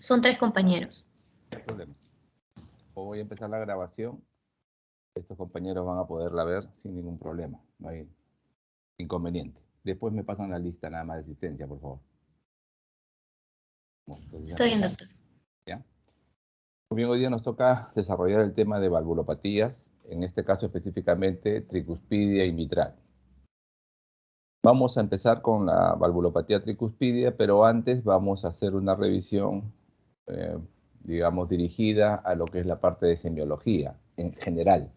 Son 3 compañeros. No hay problema. Voy a empezar la grabación. Estos compañeros van a poderla ver sin ningún problema. No hay inconveniente. Después me pasan la lista nada más de asistencia, por favor. Bueno, Estoy bien, doctor. ¿Ya? Muy bien, hoy día nos toca desarrollar el tema de valvulopatías, en este caso específicamente tricuspidia y mitral. Vamos a empezar con la valvulopatía tricuspidia, pero antes vamos a hacer una revisión, digamos, dirigida a lo que es la parte de semiología, en general,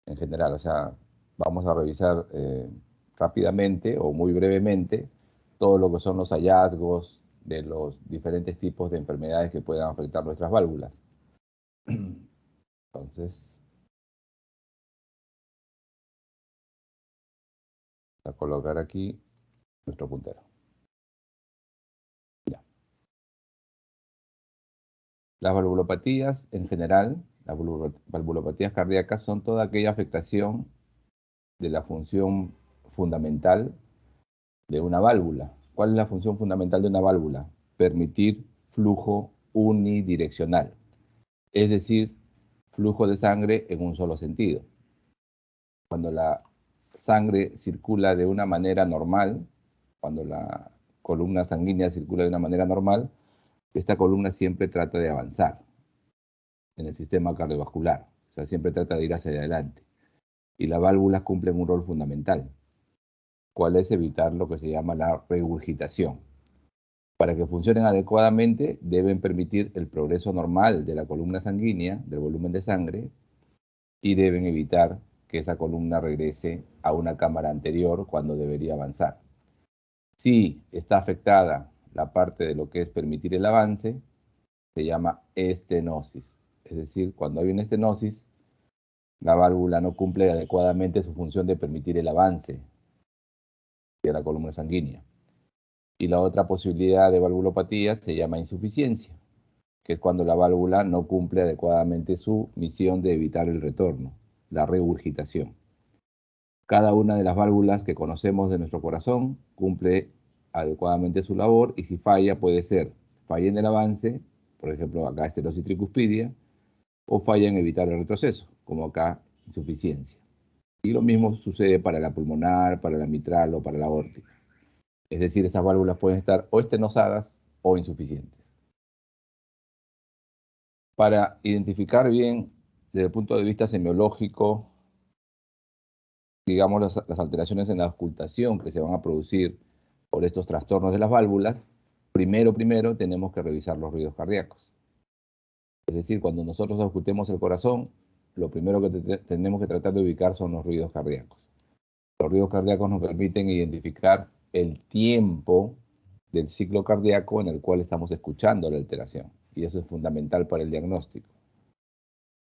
o sea, vamos a revisar rápidamente o muy brevemente todo lo que son los hallazgos de los diferentes tipos de enfermedades que puedan afectar nuestras válvulas. Entonces, voy a colocar aquí nuestro puntero. Ya. Las valvulopatías en general, las valvulopatías cardíacas son toda aquella afectación de la función fundamental de una válvula. ¿Cuál es la función fundamental de una válvula? Permitir flujo unidireccional, es decir, flujo de sangre en un solo sentido. Cuando la sangre circula de una manera normal, cuando la columna sanguínea circula de una manera normal, esta columna siempre trata de avanzar en el sistema cardiovascular, o sea, siempre trata de ir hacia adelante. Y las válvulas cumplen un rol fundamental, cuál es evitar lo que se llama la regurgitación. Para que funcionen adecuadamente, deben permitir el progreso normal de la columna sanguínea, del volumen de sangre, y deben evitar que esa columna regrese a una cámara anterior cuando debería avanzar. Si está afectada la parte de lo que es permitir el avance, se llama estenosis. Es decir, cuando hay una estenosis, la válvula no cumple adecuadamente su función de permitir el avance de la columna sanguínea. Y la otra posibilidad de valvulopatía se llama insuficiencia, que es cuando la válvula no cumple adecuadamente su misión de evitar el retorno, la regurgitación. Cada una de las válvulas que conocemos de nuestro corazón cumple adecuadamente su labor, y si falla puede ser falla en el avance, por ejemplo acá estenosis tricuspidia, o falla en evitar el retroceso, como acá insuficiencia. Y lo mismo sucede para la pulmonar, para la mitral o para la aórtica. Es decir, estas válvulas pueden estar o estenosadas o insuficientes. Para identificar bien, desde el punto de vista semiológico, digamos, las alteraciones en la auscultación que se van a producir por estos trastornos de las válvulas, primero tenemos que revisar los ruidos cardíacos. Es decir, cuando nosotros auscultemos el corazón, lo primero que tenemos que tratar de ubicar son los ruidos cardíacos. Los ruidos cardíacos nos permiten identificar el tiempo del ciclo cardíaco en el cual estamos escuchando la alteración, y eso es fundamental para el diagnóstico.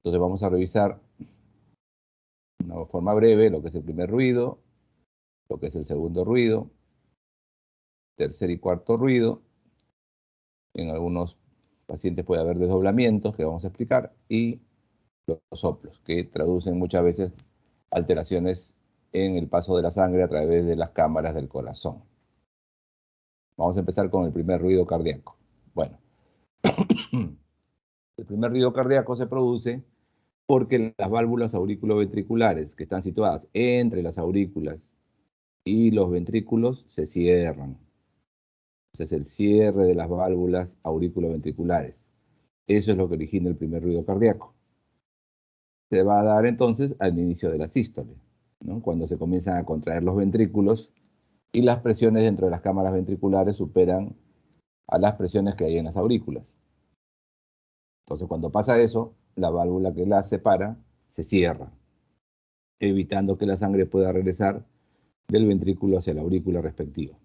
Entonces vamos a revisar de una forma breve lo que es el primer ruido, lo que es el segundo ruido, tercer y cuarto ruido. En algunos pacientes puede haber desdoblamientos que vamos a explicar, y los soplos, que traducen muchas veces alteraciones en el paso de la sangre a través de las cámaras del corazón. Vamos a empezar con el primer ruido cardíaco. Bueno, el primer ruido cardíaco se produce porque las válvulas auriculoventriculares que están situadas entre las aurículas y los ventrículos se cierran. Entonces, el cierre de las válvulas auriculoventriculares. Eso es lo que origina el primer ruido cardíaco. Se va a dar entonces al inicio de la sístole, ¿no? Cuando se comienzan a contraer los ventrículos y las presiones dentro de las cámaras ventriculares superan a las presiones que hay en las aurículas. Entonces, cuando pasa eso, la válvula que la separa se cierra, evitando que la sangre pueda regresar del ventrículo hacia la aurícula respectiva.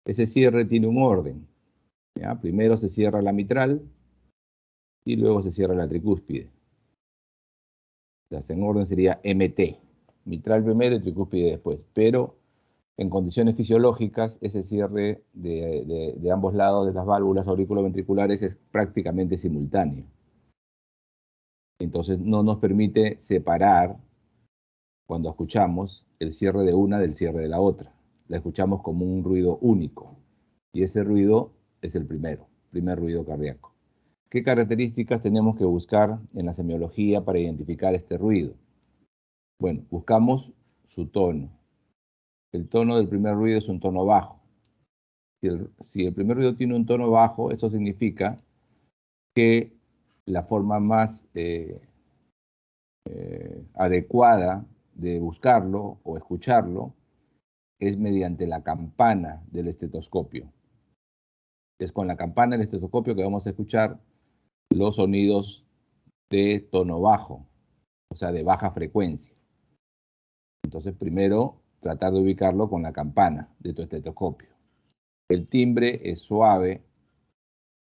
Ese cierre tiene un orden, ¿ya? Primero se cierra la mitral y luego se cierra la tricúspide. En orden sería MT, mitral primero y tricúspide después, pero en condiciones fisiológicas ese cierre de ambos lados de las válvulas auriculoventriculares es prácticamente simultáneo. Entonces no nos permite separar, cuando escuchamos, el cierre de una del cierre de la otra. La escuchamos como un ruido único, y ese ruido es el primer ruido cardíaco. ¿Qué características tenemos que buscar en la semiología para identificar este ruido? Bueno, buscamos su tono. El tono del primer ruido es un tono bajo. Si el primer ruido tiene un tono bajo, eso significa que la forma más adecuada de buscarlo o escucharlo es mediante la campana del estetoscopio. Es con la campana del estetoscopio que vamos a escuchar los sonidos de tono bajo, o sea, de baja frecuencia. Entonces, primero, tratar de ubicarlo con la campana de tu estetoscopio. El timbre es suave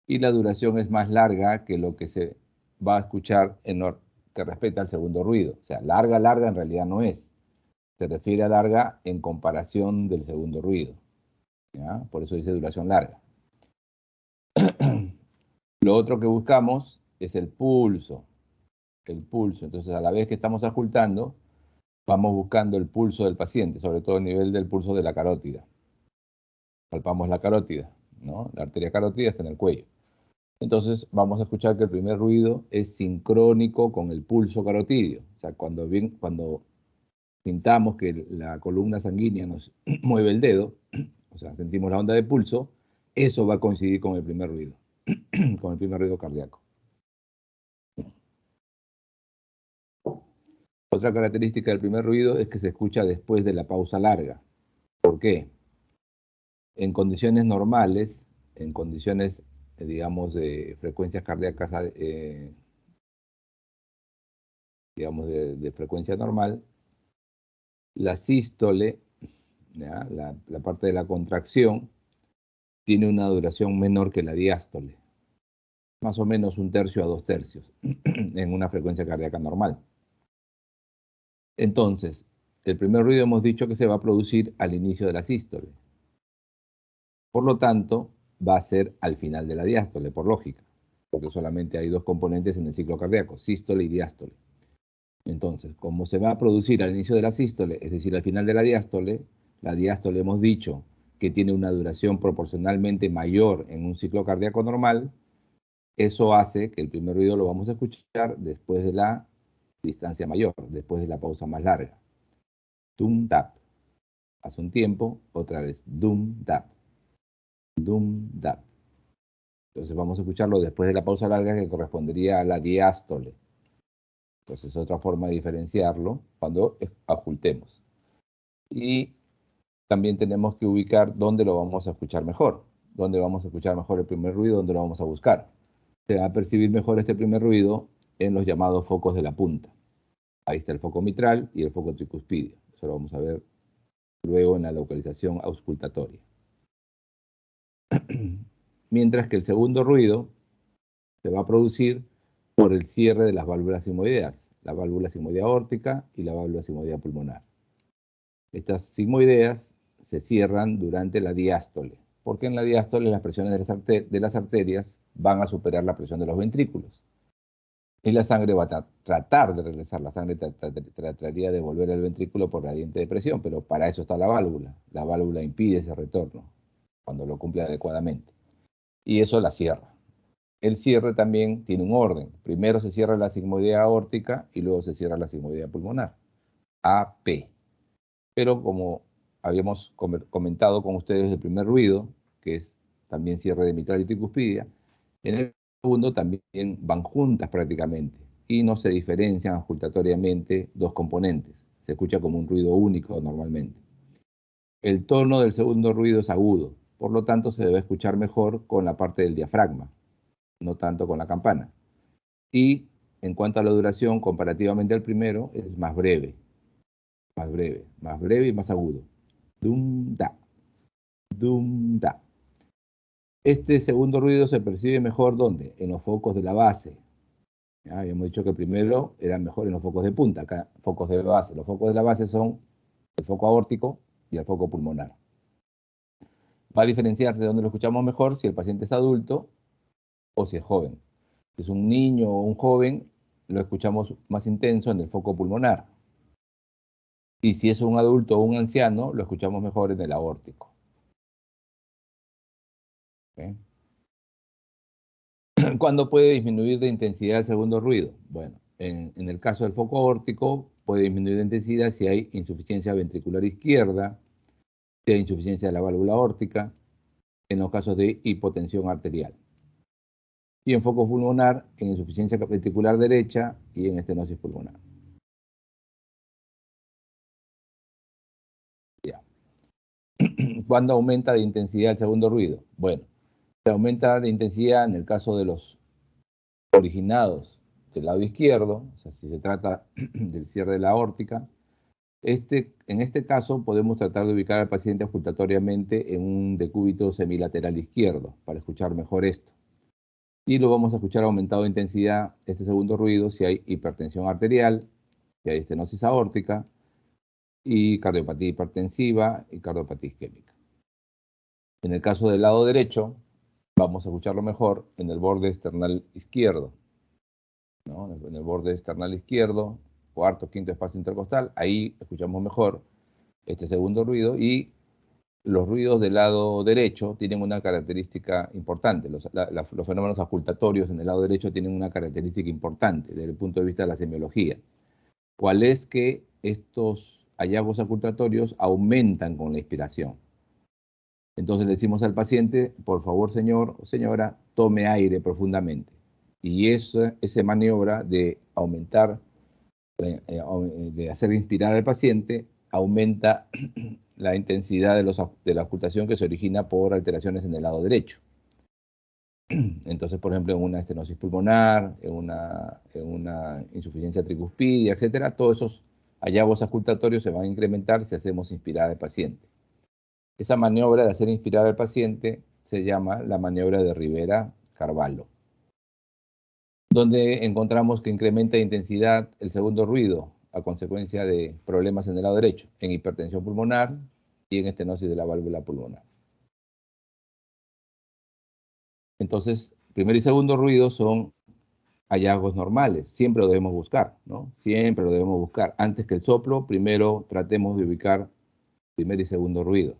y la duración es más larga que lo que se va a escuchar en lo que respecta al segundo ruido. O sea, larga, larga en realidad no es. Se refiere a larga en comparación del segundo ruido. ¿Ya? Por eso dice duración larga. Lo otro que buscamos es el pulso. El pulso. Entonces, a la vez que estamos ocultando, vamos buscando el pulso del paciente, sobre todo el nivel del pulso de la carótida. Palpamos la carótida, ¿no? La arteria carótida está en el cuello. Entonces, vamos a escuchar que el primer ruido es sincrónico con el pulso carotidio. O sea, cuando sintamos que la columna sanguínea nos mueve el dedo, o sea, sentimos la onda de pulso, eso va a coincidir con el primer ruido, con el primer ruido cardíaco. Otra característica del primer ruido es que se escucha después de la pausa larga. ¿Por qué? En condiciones normales, en condiciones, digamos, de frecuencias cardíacas, digamos, de frecuencia normal, la sístole, ¿ya? La parte de la contracción, tiene una duración menor que la diástole, más o menos 1/3 a 2/3 en una frecuencia cardíaca normal. Entonces, el primer ruido hemos dicho que se va a producir al inicio de la sístole. Por lo tanto, va a ser al final de la diástole, por lógica, porque solamente hay dos componentes en el ciclo cardíaco, sístole y diástole. Entonces, como se va a producir al inicio de la sístole, es decir, al final de la diástole hemos dicho que tiene una duración proporcionalmente mayor en un ciclo cardíaco normal, eso hace que el primer ruido lo vamos a escuchar después de la distancia mayor, después de la pausa más larga. Dum, dap. Hace un tiempo, otra vez, dum, dap. Dum, dap. Entonces vamos a escucharlo después de la pausa larga que correspondería a la diástole. Entonces es otra forma de diferenciarlo cuando ocultemos. Y también tenemos que ubicar dónde lo vamos a escuchar mejor. Dónde vamos a escuchar mejor el primer ruido, dónde lo vamos a buscar. Se va a percibir mejor este primer ruido en los llamados focos de la punta. Ahí está el foco mitral y el foco tricuspidio. Eso lo vamos a ver luego en la localización auscultatoria. Mientras que el segundo ruido se va a producir por el cierre de las válvulas sigmoideas, la válvula sigmoidea aórtica y la válvula sigmoidea pulmonar. Estas sigmoideas se cierran durante la diástole, porque en la diástole las presiones de las arterias van a superar la presión de los ventrículos. Y la sangre va a tratar de regresar, la sangre trataría de volver al ventrículo por gradiente de presión, pero para eso está la válvula. La válvula impide ese retorno cuando lo cumple adecuadamente. Y eso la cierra. El cierre también tiene un orden. Primero se cierra la sigmoidea aórtica y luego se cierra la sigmoidea pulmonar. AP. Pero como habíamos comentado con ustedes el primer ruido, que es también cierre de mitral y tricuspidia, en el segundo también van juntas prácticamente y no se diferencian auscultatoriamente dos componentes. Se escucha como un ruido único normalmente. El tono del segundo ruido es agudo, por lo tanto se debe escuchar mejor con la parte del diafragma, no tanto con la campana. Y en cuanto a la duración, comparativamente al primero, es más breve y más agudo. Dum, da, dum, da. Este segundo ruido se percibe mejor, ¿dónde? En los focos de la base. ¿Ya? Habíamos dicho que el primero era mejor en los focos de punta, acá focos de base. Los focos de la base son el foco aórtico y el foco pulmonar. Va a diferenciarse de dónde lo escuchamos mejor si el paciente es adulto o si es joven. Si es un niño o un joven, lo escuchamos más intenso en el foco pulmonar. Y si es un adulto o un anciano, lo escuchamos mejor en el aórtico. ¿Okay? ¿Cuándo puede disminuir de intensidad el segundo ruido? Bueno, en el caso del foco aórtico puede disminuir de intensidad si hay insuficiencia ventricular izquierda, si hay insuficiencia de la válvula aórtica, en los casos de hipotensión arterial. Y en foco pulmonar, en insuficiencia ventricular derecha y en estenosis pulmonar. Ya. ¿Cuándo aumenta de intensidad el segundo ruido? Bueno, se aumenta de intensidad en el caso de los originados del lado izquierdo, o sea, si se trata del cierre de la aórtica. En este caso podemos tratar de ubicar al paciente auscultatoriamente en un decúbito semilateral izquierdo para escuchar mejor esto. Y lo vamos a escuchar aumentado de intensidad, este segundo ruido, si hay hipertensión arterial, si hay estenosis aórtica, y cardiopatía hipertensiva y cardiopatía isquémica. En el caso del lado derecho, vamos a escucharlo mejor en el borde external izquierdo, ¿no? En el borde external izquierdo, cuarto, quinto espacio intercostal, ahí escuchamos mejor este segundo ruido, y los ruidos del lado derecho tienen una característica importante. Los fenómenos auscultatorios en el lado derecho tienen una característica importante desde el punto de vista de la semiología. ¿Cuál es? Que estos hallazgos auscultatorios aumentan con la inspiración. Entonces le decimos al paciente, por favor, señor o señora, tome aire profundamente. Y esa maniobra de aumentar, de hacer inspirar al paciente, aumenta la intensidad de la auscultación que se origina por alteraciones en el lado derecho. Entonces, por ejemplo, en una estenosis pulmonar, en una insuficiencia tricuspidia, etcétera, todos esos hallazgos auscultatorios se van a incrementar si hacemos inspirar al paciente. Esa maniobra de hacer inspirar al paciente se llama la maniobra de Rivera-Carvalho, donde encontramos que incrementa de intensidad el segundo ruido a consecuencia de problemas en el lado derecho, en hipertensión pulmonar y en estenosis de la válvula pulmonar. Entonces, primer y segundo ruido son hallazgos normales, siempre lo debemos buscar, ¿no? Siempre lo debemos buscar. Antes que el soplo, primero tratemos de ubicar primer y segundo ruido.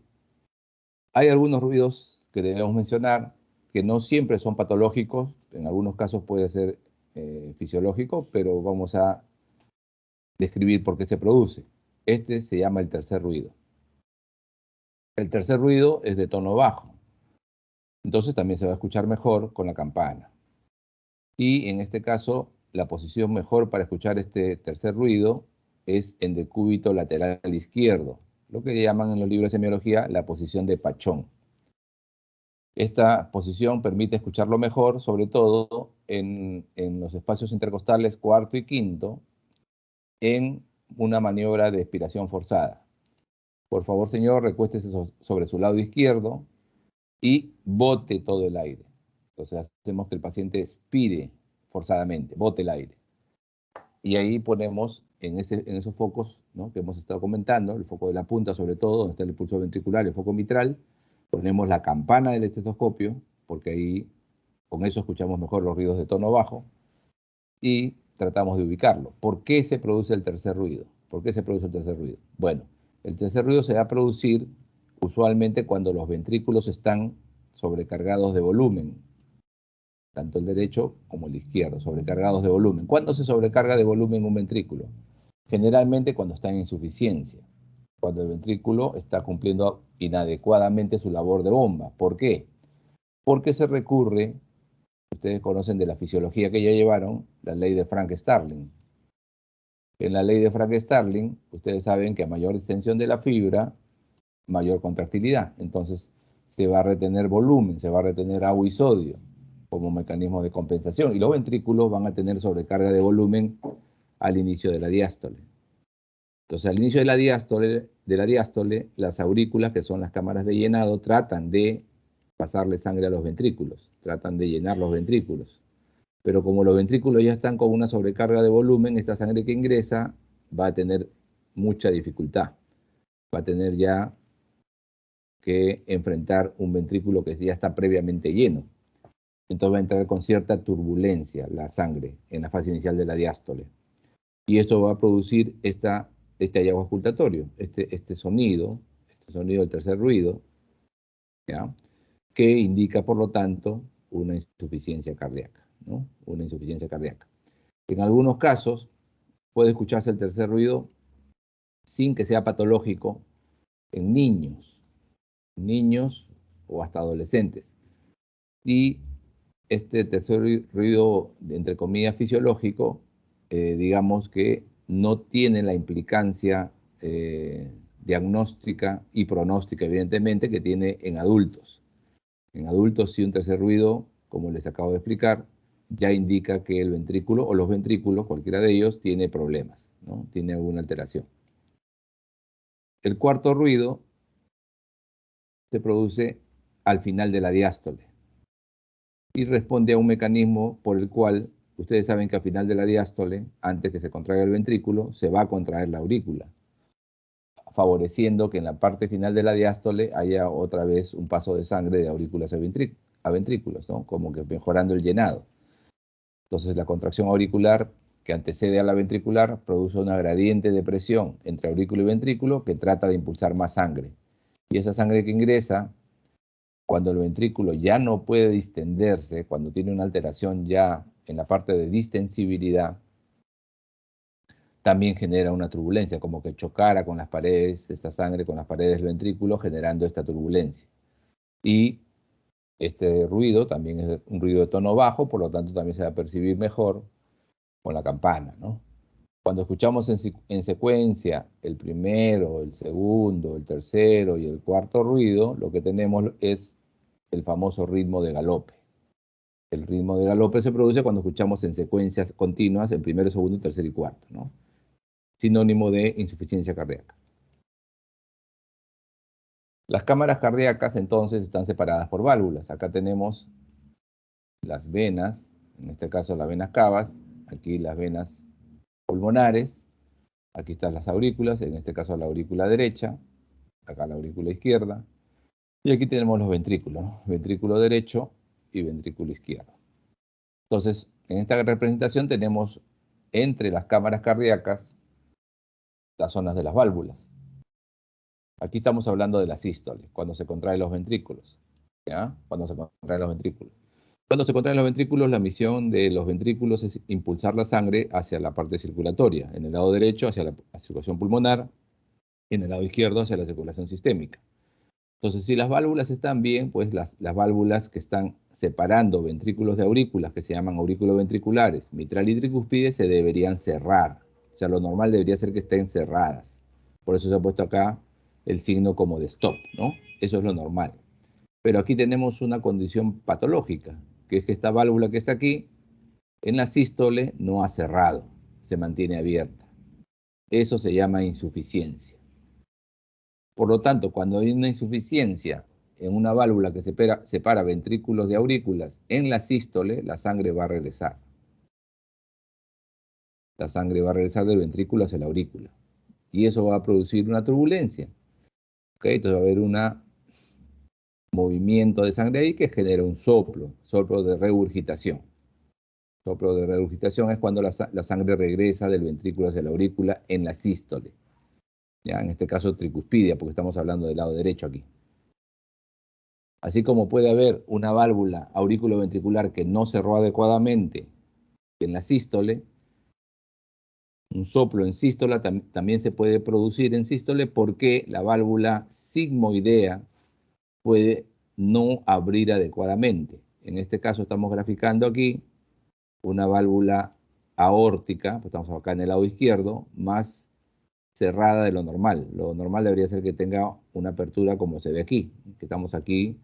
Hay algunos ruidos que debemos mencionar que no siempre son patológicos, en algunos casos puede ser fisiológico, pero vamos a describir por qué se produce. Este se llama el tercer ruido. El tercer ruido es de tono bajo, entonces también se va a escuchar mejor con la campana. Y en este caso, la posición mejor para escuchar este tercer ruido es en decúbito lateral izquierdo, lo que llaman en los libros de semiología la posición de Pachón. Esta posición permite escucharlo mejor, sobre todo en los espacios intercostales cuarto y quinto, en una maniobra de expiración forzada. Por favor, señor, recuéstese sobre su lado izquierdo y bote todo el aire. Entonces hacemos que el paciente expire forzadamente, bote el aire. Y ahí ponemos en esos focos, ¿no?, que hemos estado comentando, el foco de la punta sobre todo, donde está el pulso ventricular, el foco mitral, ponemos la campana del estetoscopio, porque ahí con eso escuchamos mejor los ruidos de tono bajo, y tratamos de ubicarlo. ¿Por qué se produce el tercer ruido? ¿Por qué se produce el tercer ruido? Bueno, el tercer ruido se va a producir usualmente cuando los ventrículos están sobrecargados de volumen, tanto el derecho como el izquierdo, sobrecargados de volumen. ¿Cuándo se sobrecarga de volumen un ventrículo? Generalmente cuando está en insuficiencia, cuando el ventrículo está cumpliendo inadecuadamente su labor de bomba. ¿Por qué? Porque se recurre, ustedes conocen de la fisiología que ya llevaron, la ley de Frank-Starling. En la ley de Frank-Starling, ustedes saben que a mayor extensión de la fibra, mayor contractilidad. Entonces, se va a retener volumen, se va a retener agua y sodio como mecanismo de compensación. Y los ventrículos van a tener sobrecarga de volumen al inicio de la diástole. Entonces, al inicio de la diástole, las aurículas, que son las cámaras de llenado, tratan de pasarle sangre a los ventrículos, tratan de llenar los ventrículos. Pero como los ventrículos ya están con una sobrecarga de volumen, esta sangre que ingresa va a tener mucha dificultad. Va a tener ya que enfrentar un ventrículo que ya está previamente lleno. Entonces va a entrar con cierta turbulencia la sangre en la fase inicial de la diástole. Y esto va a producir este hallazgo auscultatorio, este sonido del tercer ruido, ¿ya?, que indica, por lo tanto, una insuficiencia cardíaca, ¿no? Una insuficiencia cardíaca. En algunos casos puede escucharse el tercer ruido sin que sea patológico en niños o hasta adolescentes. Y este tercer ruido, entre comillas, fisiológico, digamos que no tiene la implicancia diagnóstica y pronóstica, evidentemente, que tiene en adultos. En adultos, sí, un tercer ruido, como les acabo de explicar, ya indica que el ventrículo o los ventrículos, cualquiera de ellos, tiene problemas, ¿no? Tiene alguna alteración. El cuarto ruido se produce al final de la diástole y responde a un mecanismo por el cual ustedes saben que al final de la diástole, antes que se contraiga el ventrículo, se va a contraer la aurícula, favoreciendo que en la parte final de la diástole haya otra vez un paso de sangre de aurículas a ventrículos, ¿no? Como que mejorando el llenado. Entonces la contracción auricular que antecede a la ventricular produce una gradiente de presión entre aurículo y ventrículo que trata de impulsar más sangre. Y esa sangre que ingresa, cuando el ventrículo ya no puede distenderse, cuando tiene una alteración ya en la parte de distensibilidad, también genera una turbulencia, como que chocara con las paredes, esta sangre con las paredes del ventrículo, generando esta turbulencia. Y este ruido también es un ruido de tono bajo, por lo tanto también se va a percibir mejor con la campana, ¿no? Cuando escuchamos en secuencia el primero, el segundo, el tercero y el cuarto ruido, lo que tenemos es el famoso ritmo de galope. El ritmo de galope se produce cuando escuchamos en secuencias continuas el primero, segundo, tercer y cuarto, ¿no? Sinónimo de insuficiencia cardíaca. Las cámaras cardíacas entonces están separadas por válvulas. Acá tenemos las venas, en este caso las venas cavas, aquí las venas pulmonares, aquí están las aurículas, en este caso la aurícula derecha, acá la aurícula izquierda, y aquí tenemos los ventrículos, ¿no? Ventrículo derecho y ventrículo izquierdo. Entonces, en esta representación tenemos entre las cámaras cardíacas las zonas de las válvulas. Aquí estamos hablando de la sístole, cuando se contraen los ventrículos, ¿ya? Cuando se contraen los ventrículos. Cuando se contraen los ventrículos, la misión de los ventrículos es impulsar la sangre hacia la parte circulatoria, en el lado derecho hacia la circulación pulmonar y en el lado izquierdo hacia la circulación sistémica. Entonces, si las válvulas están bien, pues las válvulas que están separando ventrículos de aurículas, que se llaman auriculoventriculares, mitral y tricúspide, se deberían cerrar. O sea, lo normal debería ser que estén cerradas. Por eso se ha puesto acá el signo como de stop, ¿no? Eso es lo normal. Pero aquí tenemos una condición patológica, que es que esta válvula que está aquí, en la sístole, no ha cerrado, se mantiene abierta. Eso se llama insuficiencia. Por lo tanto, cuando hay una insuficiencia en una válvula que separa ventrículos de aurículas en la sístole, la sangre va a regresar. La sangre va a regresar del ventrículo hacia la aurícula. Y eso va a producir una turbulencia. ¿Okay? Entonces va a haber un movimiento de sangre ahí que genera un soplo de regurgitación. Soplo de regurgitación es cuando la sangre regresa del ventrículo hacia la aurícula en la sístole. Ya, en este caso tricuspidia, porque estamos hablando del lado derecho aquí. Así como puede haber una válvula auriculoventricular que no cerró adecuadamente en la sístole, un soplo en sístola también se puede producir en sístole porque la válvula sigmoidea puede no abrir adecuadamente. En este caso estamos graficando aquí una válvula aórtica, pues estamos acá en el lado izquierdo, más cerrada de lo normal. Lo normal debería ser que tenga una apertura como se ve aquí, que estamos aquí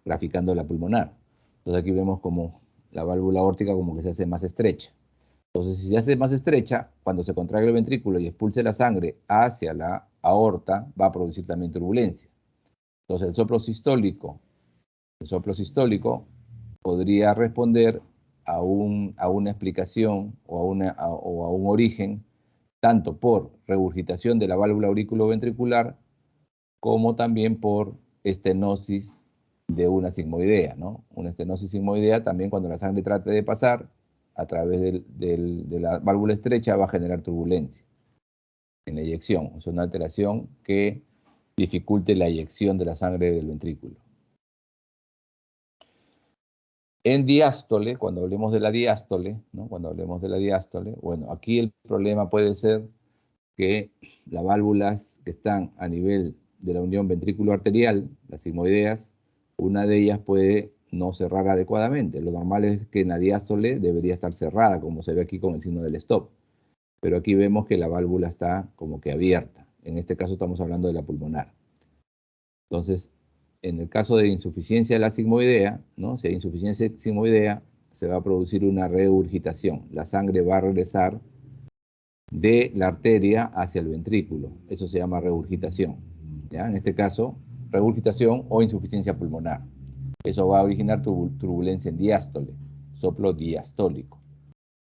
graficando la pulmonar. Entonces aquí vemos como la válvula aórtica como que se hace más estrecha. Entonces si se hace más estrecha, cuando se contrae el ventrículo y expulse la sangre hacia la aorta, va a producir también turbulencia. Entonces el soplo sistólico podría responder a una explicación o a un origen tanto por regurgitación de la válvula auriculoventricular como también por estenosis de una sigmoidea, ¿no? Una estenosis sigmoidea también cuando la sangre trate de pasar a través de la válvula estrecha va a generar turbulencia en la eyección. Es una alteración que dificulte la eyección de la sangre del ventrículo. En diástole, cuando hablemos de la diástole, ¿no? Cuando hablemos de la diástole, bueno, aquí el problema puede ser que las válvulas que están a nivel de la unión ventrículo-arterial, las sigmoideas, una de ellas puede no cerrar adecuadamente. Lo normal es que en la diástole debería estar cerrada, como se ve aquí con el signo del stop. Pero aquí vemos que la válvula está como que abierta. En este caso estamos hablando de la pulmonar. Entonces, en el caso de insuficiencia de la sigmoidea, ¿no? Si hay insuficiencia sigmoidea, se va a producir una regurgitación. La sangre va a regresar de la arteria hacia el ventrículo. Eso se llama regurgitación. ¿Ya? En este caso, regurgitación o insuficiencia pulmonar. Eso va a originar turbulencia en diástole, soplo diastólico.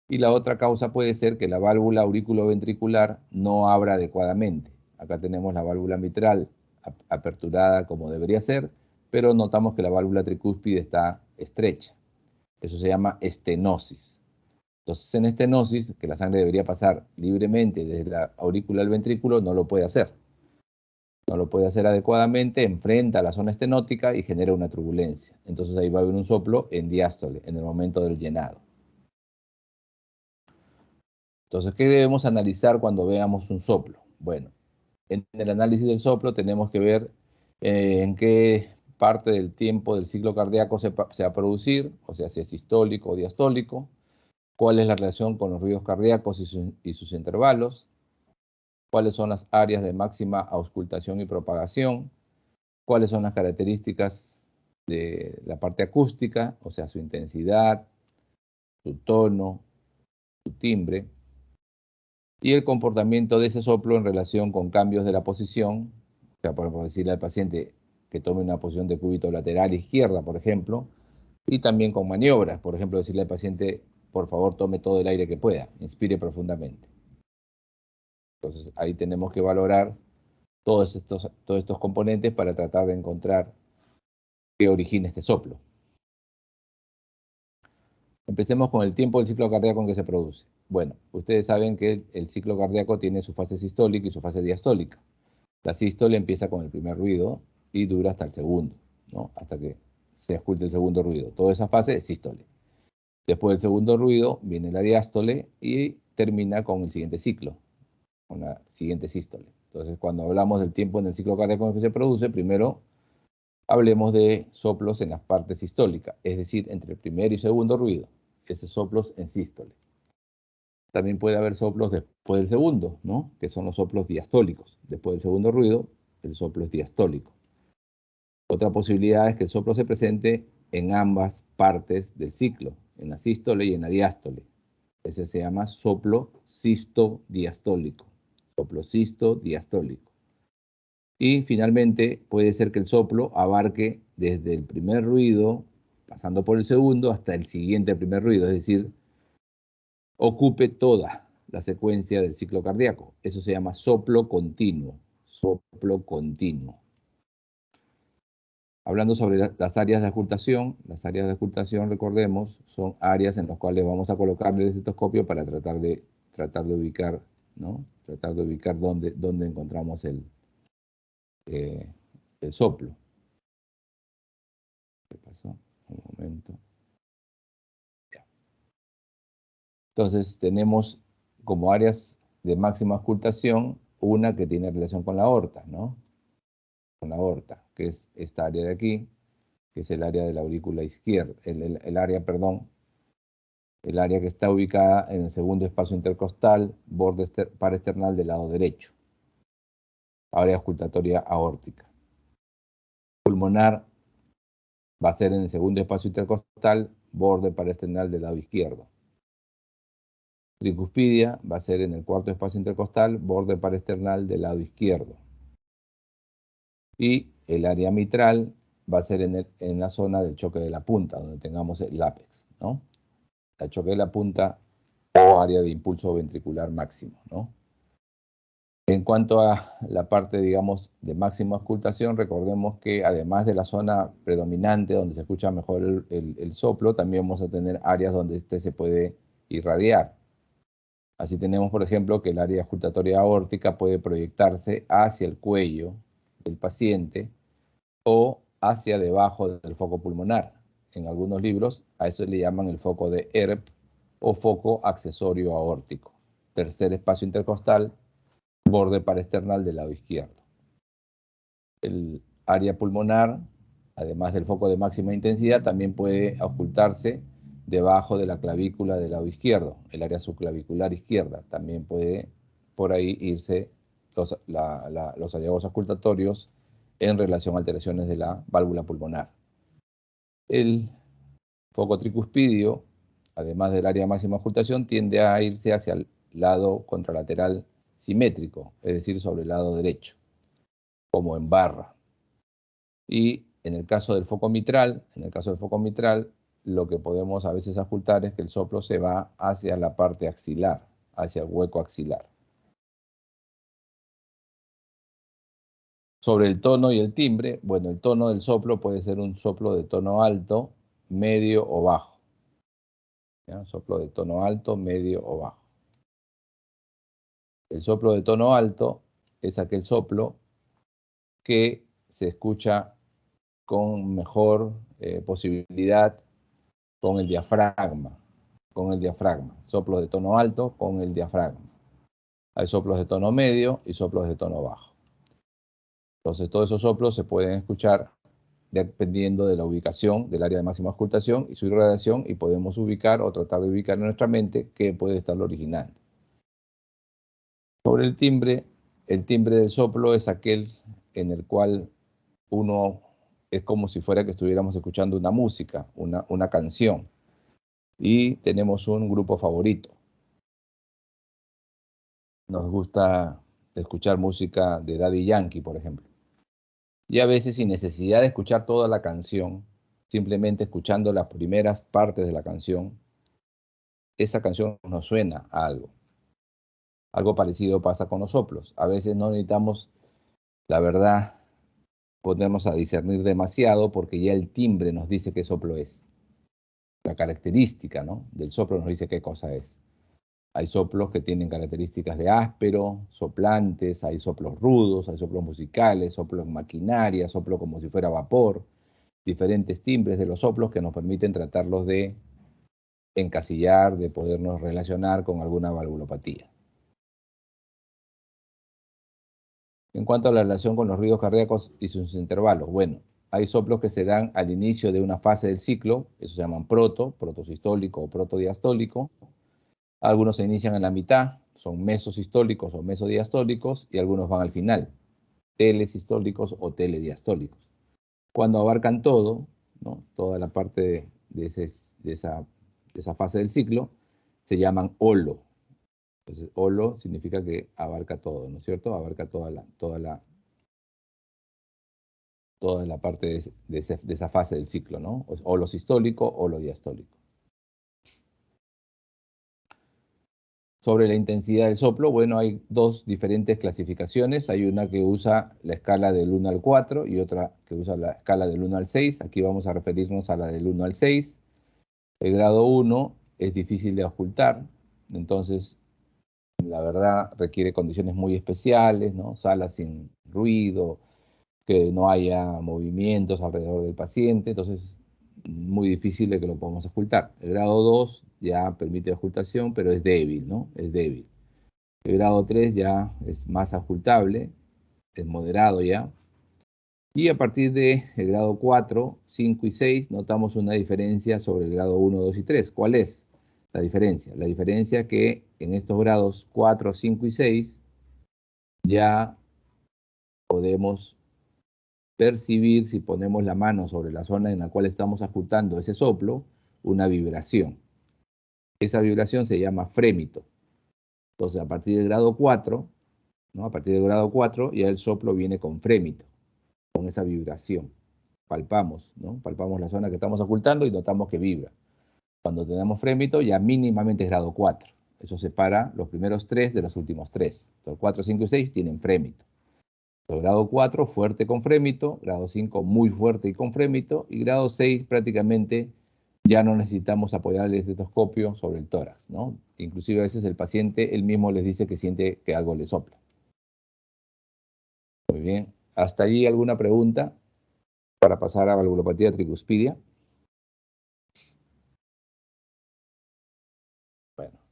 Y la otra causa puede ser que la válvula auriculoventricular no abra adecuadamente. Acá tenemos la válvula mitral aperturada como debería ser, pero notamos que la válvula tricúspide está estrecha. Eso se llama estenosis. Entonces, en estenosis, que la sangre debería pasar libremente desde la aurícula al ventrículo, no lo puede hacer. No lo puede hacer adecuadamente, enfrenta a la zona estenótica y genera una turbulencia. Entonces ahí va a haber un soplo en diástole, en el momento del llenado. Entonces, ¿qué debemos analizar cuando veamos un soplo? Bueno, en el análisis del soplo tenemos que ver en qué parte del tiempo del ciclo cardíaco se va a producir, o sea, si es sistólico o diastólico, cuál es la relación con los ruidos cardíacos y sus intervalos, cuáles son las áreas de máxima auscultación y propagación, cuáles son las características de la parte acústica, o sea, su intensidad, su tono, su timbre, y el comportamiento de ese soplo en relación con cambios de la posición, o sea, por decirle al paciente que tome una posición de cúbito lateral izquierda, por ejemplo, y también con maniobras, por ejemplo, decirle al paciente, por favor, tome todo el aire que pueda, inspire profundamente. Entonces, ahí tenemos que valorar todos estos componentes para tratar de encontrar qué origina este soplo. Empecemos con el tiempo del ciclo cardíaco en que se produce. Bueno, ustedes saben que el ciclo cardíaco tiene su fase sistólica y su fase diastólica. La sístole empieza con el primer ruido y dura hasta el segundo, ¿no? Hasta que se escuche el segundo ruido. Toda esa fase es sístole. Después del segundo ruido viene la diástole y termina con el siguiente ciclo, con la siguiente sístole. Entonces, cuando hablamos del tiempo en el ciclo cardíaco en que se produce, primero hablemos de soplos en las partes sistólicas, es decir, entre el primer y segundo ruido, esos soplos en sístole. También puede haber soplos después del segundo, ¿no? Que son los soplos diastólicos. Después del segundo ruido, el soplo es diastólico. Otra posibilidad es que el soplo se presente en ambas partes del ciclo, en la sístole y en la diástole. Ese se llama soplo sistodiastólico. Soplo sistodiastólico. Y finalmente puede ser que el soplo abarque desde el primer ruido, pasando por el segundo, hasta el siguiente primer ruido, es decir, ocupe toda la secuencia del ciclo cardíaco. Eso se llama soplo continuo. Soplo continuo. Hablando sobre las áreas de ocultación, recordemos, son áreas en las cuales vamos a colocar el estetoscopio para tratar de ubicar, ¿no? Tratar de ubicar dónde encontramos el soplo. ¿Qué pasó? Un momento. Ya. Entonces tenemos como áreas de máxima ocultación una que tiene relación con la aorta, ¿no? Con la aorta, que es esta área de aquí, que es el área de la aurícula izquierda, el área que está ubicada en el segundo espacio intercostal, borde paraesternal del lado derecho, área auscultatoria aórtica. Pulmonar va a ser en el segundo espacio intercostal, borde paraesternal del lado izquierdo. Tricuspidia va a ser en el cuarto espacio intercostal, borde paraesternal del lado izquierdo. Y el área mitral va a ser en la zona del choque de la punta, donde tengamos el ápex, ¿no? El choque de la punta o área de impulso ventricular máximo, ¿no? En cuanto a la parte, digamos, de máxima auscultación, recordemos que además de la zona predominante donde se escucha mejor el soplo, también vamos a tener áreas donde este se puede irradiar. Así tenemos, por ejemplo, que el área auscultatoria aórtica puede proyectarse hacia el cuello del paciente o hacia debajo del foco pulmonar. en algunos libros, a eso le llaman el foco de Ehrb o foco accesorio aórtico. Tercer espacio intercostal, borde paraesternal del lado izquierdo. El área pulmonar, además del foco de máxima intensidad, también puede ocultarse debajo de la clavícula del lado izquierdo, el área subclavicular izquierda. También puede por ahí irse los hallazgos ocultatorios en relación a alteraciones de la válvula pulmonar. El foco tricuspidio, además del área de máxima ocultación, tiende a irse hacia el lado contralateral simétrico, es decir, sobre el lado derecho, como en barra. Y en el caso del foco mitral, lo que podemos a veces ocultar es que el soplo se va hacia la parte axilar, hacia el hueco axilar. Sobre el tono y el timbre, bueno, el tono del soplo puede ser un soplo de tono alto, medio o bajo. ¿Ya? Soplo de tono alto, medio o bajo. El soplo de tono alto es aquel soplo que se escucha con mejor posibilidad con el diafragma. Soplos de tono alto con el diafragma. Hay soplos de tono medio y soplos de tono bajo. Entonces, todos esos soplos se pueden escuchar dependiendo de la ubicación del área de máxima ocultación y su irradiación, y podemos ubicar o tratar de ubicar en nuestra mente qué puede estarlo originando. Sobre el timbre del soplo es aquel en el cual uno es como si fuera que estuviéramos escuchando una música, una canción, y tenemos un grupo favorito. Nos gusta escuchar música de Daddy Yankee, por ejemplo. Y a veces, sin necesidad de escuchar toda la canción, simplemente escuchando las primeras partes de la canción, esa canción nos suena a algo. Algo parecido pasa con los soplos. A veces no necesitamos, la verdad, ponernos a discernir demasiado porque ya el timbre nos dice qué soplo es. La característica, ¿no?, del soplo nos dice qué cosa es. Hay soplos que tienen características de áspero, soplantes, hay soplos rudos, hay soplos musicales, soplos en maquinaria, soplo como si fuera vapor, diferentes timbres de los soplos que nos permiten tratarlos de encasillar, de podernos relacionar con alguna valvulopatía. En cuanto a la relación con los ruidos cardíacos y sus intervalos, bueno, hay soplos que se dan al inicio de una fase del ciclo, eso se llaman protosistólico o protodiastólico. Algunos se inician en la mitad, son mesosistólicos o mesodiastólicos, y algunos van al final, telesistólicos o telediastólicos. Cuando abarcan todo, ¿no?, toda la parte de esa fase del ciclo, se llaman holo. Entonces, holo significa que abarca todo, ¿no es cierto? Abarca toda la parte de esa fase del ciclo, ¿no? Holo sistólico, holo diastólico. Sobre la intensidad del soplo, bueno, hay dos diferentes clasificaciones. Hay una que usa la escala del 1 al 4 y otra que usa la escala del 1 al 6. Aquí vamos a referirnos a la del 1 al 6. El grado 1 es difícil de ocultar, entonces la verdad requiere condiciones muy especiales, ¿no? Salas sin ruido, que no haya movimientos alrededor del paciente, entonces muy difícil de que lo podamos ocultar. El grado 2 ya permite ocultación, pero es débil, ¿no? Es débil. El grado 3 ya es más ocultable, es moderado ya. Y a partir del grado 4, 5 y 6 notamos una diferencia sobre el grado 1, 2 y 3. ¿Cuál es la diferencia? La diferencia es que en estos grados 4, 5 y 6 ya podemos percibir, si ponemos la mano sobre la zona en la cual estamos ocultando ese soplo, una vibración. Esa vibración se llama frémito. Entonces, a partir del grado 4, ¿no?, a partir del grado 4 ya el soplo viene con frémito, con esa vibración. Palpamos, ¿no? Palpamos la zona que estamos ocultando y notamos que vibra. Cuando tenemos frémito, ya mínimamente es grado 4. Eso separa los primeros 3 de los últimos 3. Entonces, 4, 5 y 6 tienen frémito. Entonces, grado 4, fuerte con frémito. Grado 5, muy fuerte y con frémito. Y grado 6, prácticamente ya no necesitamos apoyar el estetoscopio sobre el tórax, ¿no? Inclusive a veces el paciente él mismo les dice que siente que algo le sopla. Muy bien. ¿Hasta allí alguna pregunta para pasar a valvulopatía tricuspidia?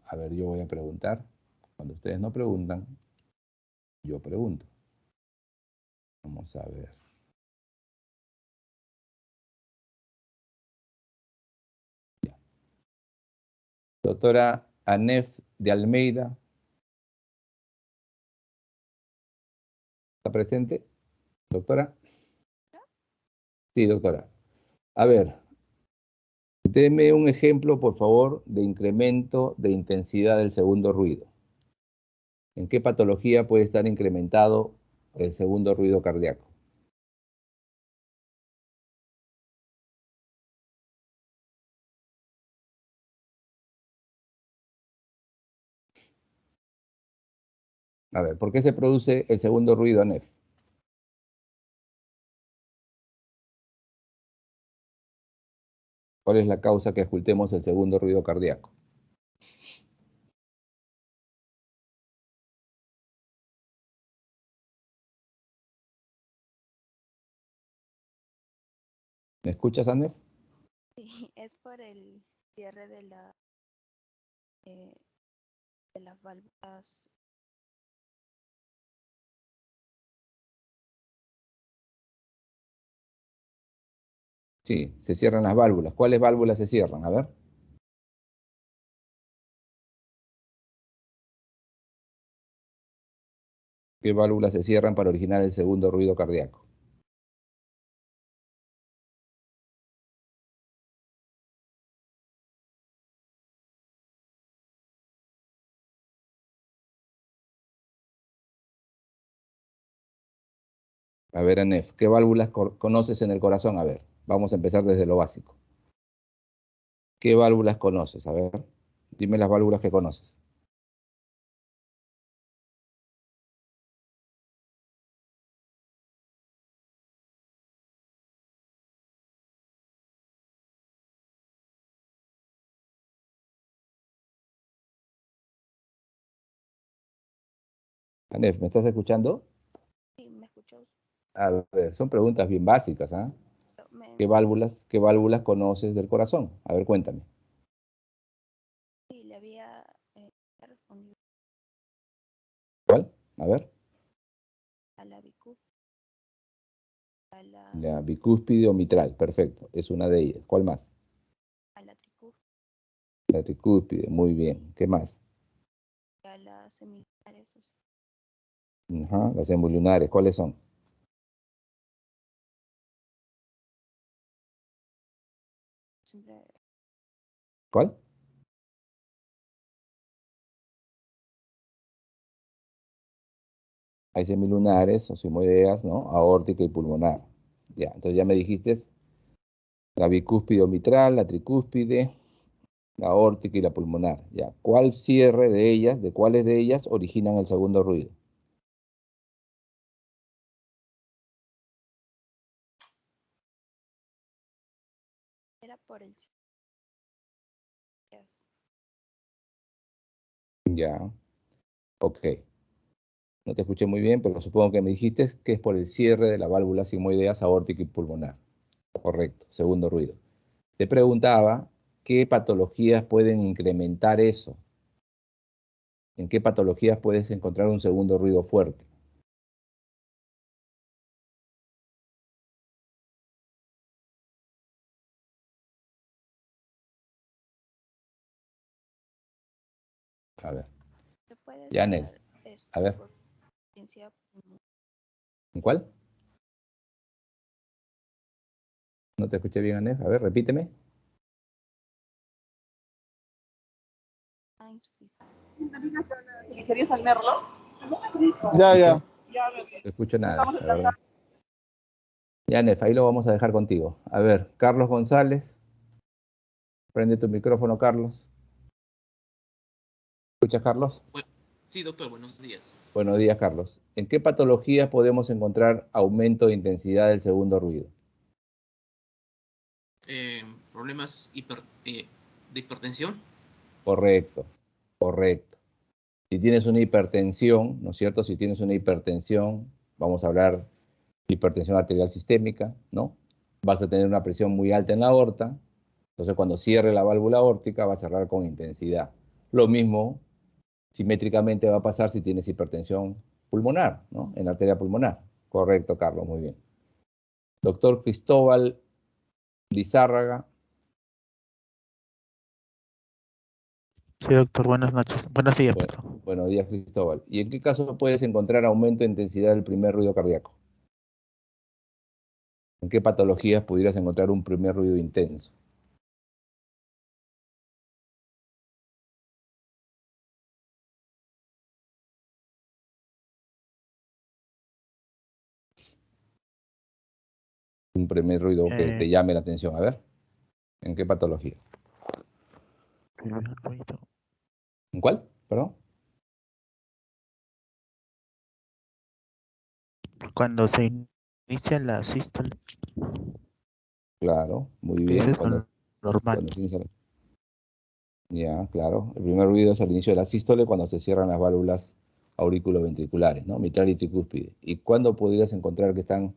A ver, yo voy a preguntar. Cuando ustedes no preguntan, yo pregunto. Vamos a ver. Ya. Doctora Anef de Almeida. ¿Está presente? Doctora. Sí, doctora. A ver, deme un ejemplo, por favor, de incremento de intensidad del segundo ruido. ¿En qué patología puede estar incrementado el segundo ruido cardíaco? A ver, ¿por qué se produce el segundo ruido, ANEF? ¿Cuál es la causa que ocultemos el segundo ruido cardíaco? ¿Me escuchas, ANEF? Sí, es por el cierre eh, de las válvulas. Sí, se cierran las válvulas. ¿Cuáles válvulas se cierran? A ver. ¿Qué válvulas se cierran para originar el segundo ruido cardíaco? A ver, ANEF, ¿qué válvulas conoces en el corazón? A ver, vamos a empezar desde lo básico. ¿Qué válvulas conoces? A ver, dime las válvulas que conoces. ANEF, ¿me estás escuchando? Sí, me escuchó. A ver, son preguntas bien básicas, ¿ah? Qué válvulas conoces del corazón? A ver, cuéntame. Sí, le había respondido ¿Cuál? A ver. a la bicú, a La bicúspide o mitral, perfecto. Es una de ellas. ¿Cuál más? la tricú, La tricúspide, muy bien. ¿Qué más? a las semilunares. Ajá, las hemolunares, ¿cuáles son? Siempre ¿Cuál? Hay semilunares o simoideas, ¿no? Aórtica y pulmonar. Ya, entonces ya me dijiste la bicúspide o mitral, la tricúspide, la aórtica y la pulmonar. Ya, ¿cuál cierre de ellas, de cuáles de ellas originan el segundo ruido? era por el Ya, ok. No te escuché muy bien, pero supongo que me dijiste que es por el cierre de la válvula simoideas aórtica y pulmonar. Correcto, segundo ruido. Te preguntaba qué patologías pueden incrementar eso. ¿En qué patologías puedes encontrar un segundo ruido fuerte? A ver, se puede Yanel, ser a ver, por ciencia ¿en cuál? No te escuché bien, Anel. A ver, repíteme. ¿Querías salmerlo? Ya. No te escucho nada, la verdad. Ya, Nef, ahí lo vamos a dejar contigo. A ver, Carlos González, prende tu micrófono, Carlos. ¿Escuchas, Carlos? Sí, doctor, buenos días. Buenos días, Carlos. ¿En qué patología podemos encontrar aumento de intensidad del segundo ruido? Problemas de hipertensión. Correcto, correcto. Si tienes una hipertensión, ¿no es cierto? Si tienes una hipertensión, vamos a hablar de hipertensión arterial sistémica, ¿no? Vas a tener una presión muy alta en la aorta, entonces cuando cierre la válvula aórtica va a cerrar con intensidad. Lo mismo simétricamente va a pasar si tienes hipertensión pulmonar, ¿no? En la arteria pulmonar. Correcto, Carlos, muy bien. Doctor Cristóbal Lizárraga. Sí, doctor, buenas noches. Buenos días, Bueno, perdón. buenos días, Cristóbal. ¿Y en qué caso puedes encontrar aumento de intensidad del primer ruido cardíaco? ¿En qué patologías pudieras encontrar un primer ruido intenso? Un primer ruido que te llame la atención. A ver, ¿en qué patología? Primer ruido. ¿En cuál? Perdón. Cuando se inicia la sístole, Claro, muy que ese bien. es lo normal. Cuando se inicia ya, claro. El primer ruido es al inicio de la sístole cuando se cierran las válvulas auriculoventriculares, ¿no? Mitral y tricúspide. ¿Y cuándo podrías encontrar que están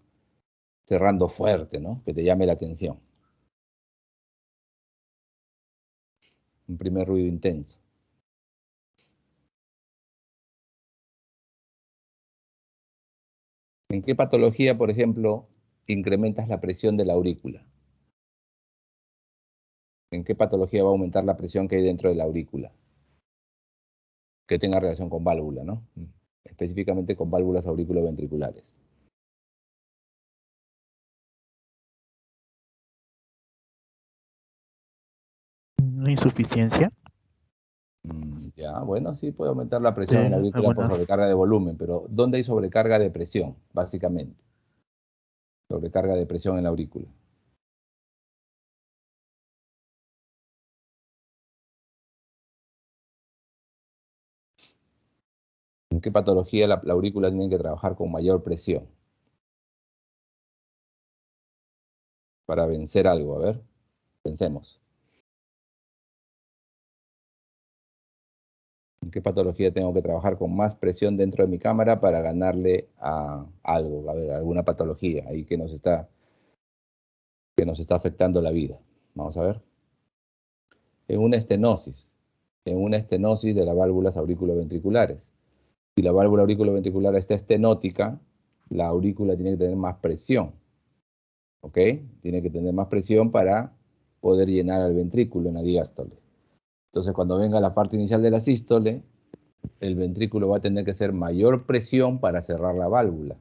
cerrando fuerte, ¿no? Que te llame la atención. Un primer ruido intenso. ¿En qué patología, por ejemplo, incrementas la presión de la aurícula? ¿En qué patología va a aumentar la presión que hay dentro de la aurícula? Que tenga relación con válvula, ¿no? Específicamente con válvulas auriculoventriculares. ¿Una insuficiencia? Ya, bueno, sí puede aumentar la presión en la aurícula por Algunas. sobrecarga de volumen, pero ¿dónde hay sobrecarga de presión, básicamente? Sobrecarga de presión en la aurícula. ¿En qué patología la aurícula tiene que trabajar con mayor presión? Para vencer algo, a ver, pensemos. ¿En qué patología tengo que trabajar con más presión dentro de mi cámara para ganarle a algo? A ver, alguna patología ahí que nos está afectando la vida. Vamos a ver. En una estenosis de las válvulas auriculoventriculares. Si la válvula auriculoventricular está estenótica, la aurícula tiene que tener más presión. ¿Ok? Tiene que tener más presión para poder llenar el ventrículo en la diástole. Entonces, cuando venga la parte inicial de la sístole, el ventrículo va a tener que hacer mayor presión para cerrar la válvula,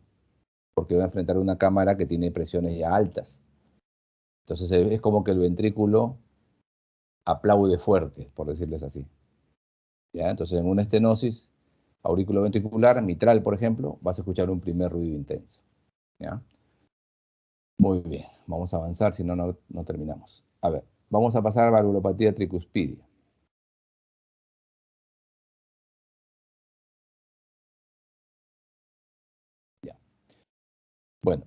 porque va a enfrentar una cámara que tiene presiones ya altas. Entonces, es como que el ventrículo aplaude fuerte, por decirles así. ¿Ya? Entonces, en una estenosis auriculoventricular, mitral, por ejemplo, vas a escuchar un primer ruido intenso. ¿Ya? Muy bien, vamos a avanzar, si no, no terminamos. A ver, vamos a pasar a valvulopatía tricuspidia. Ya. Bueno,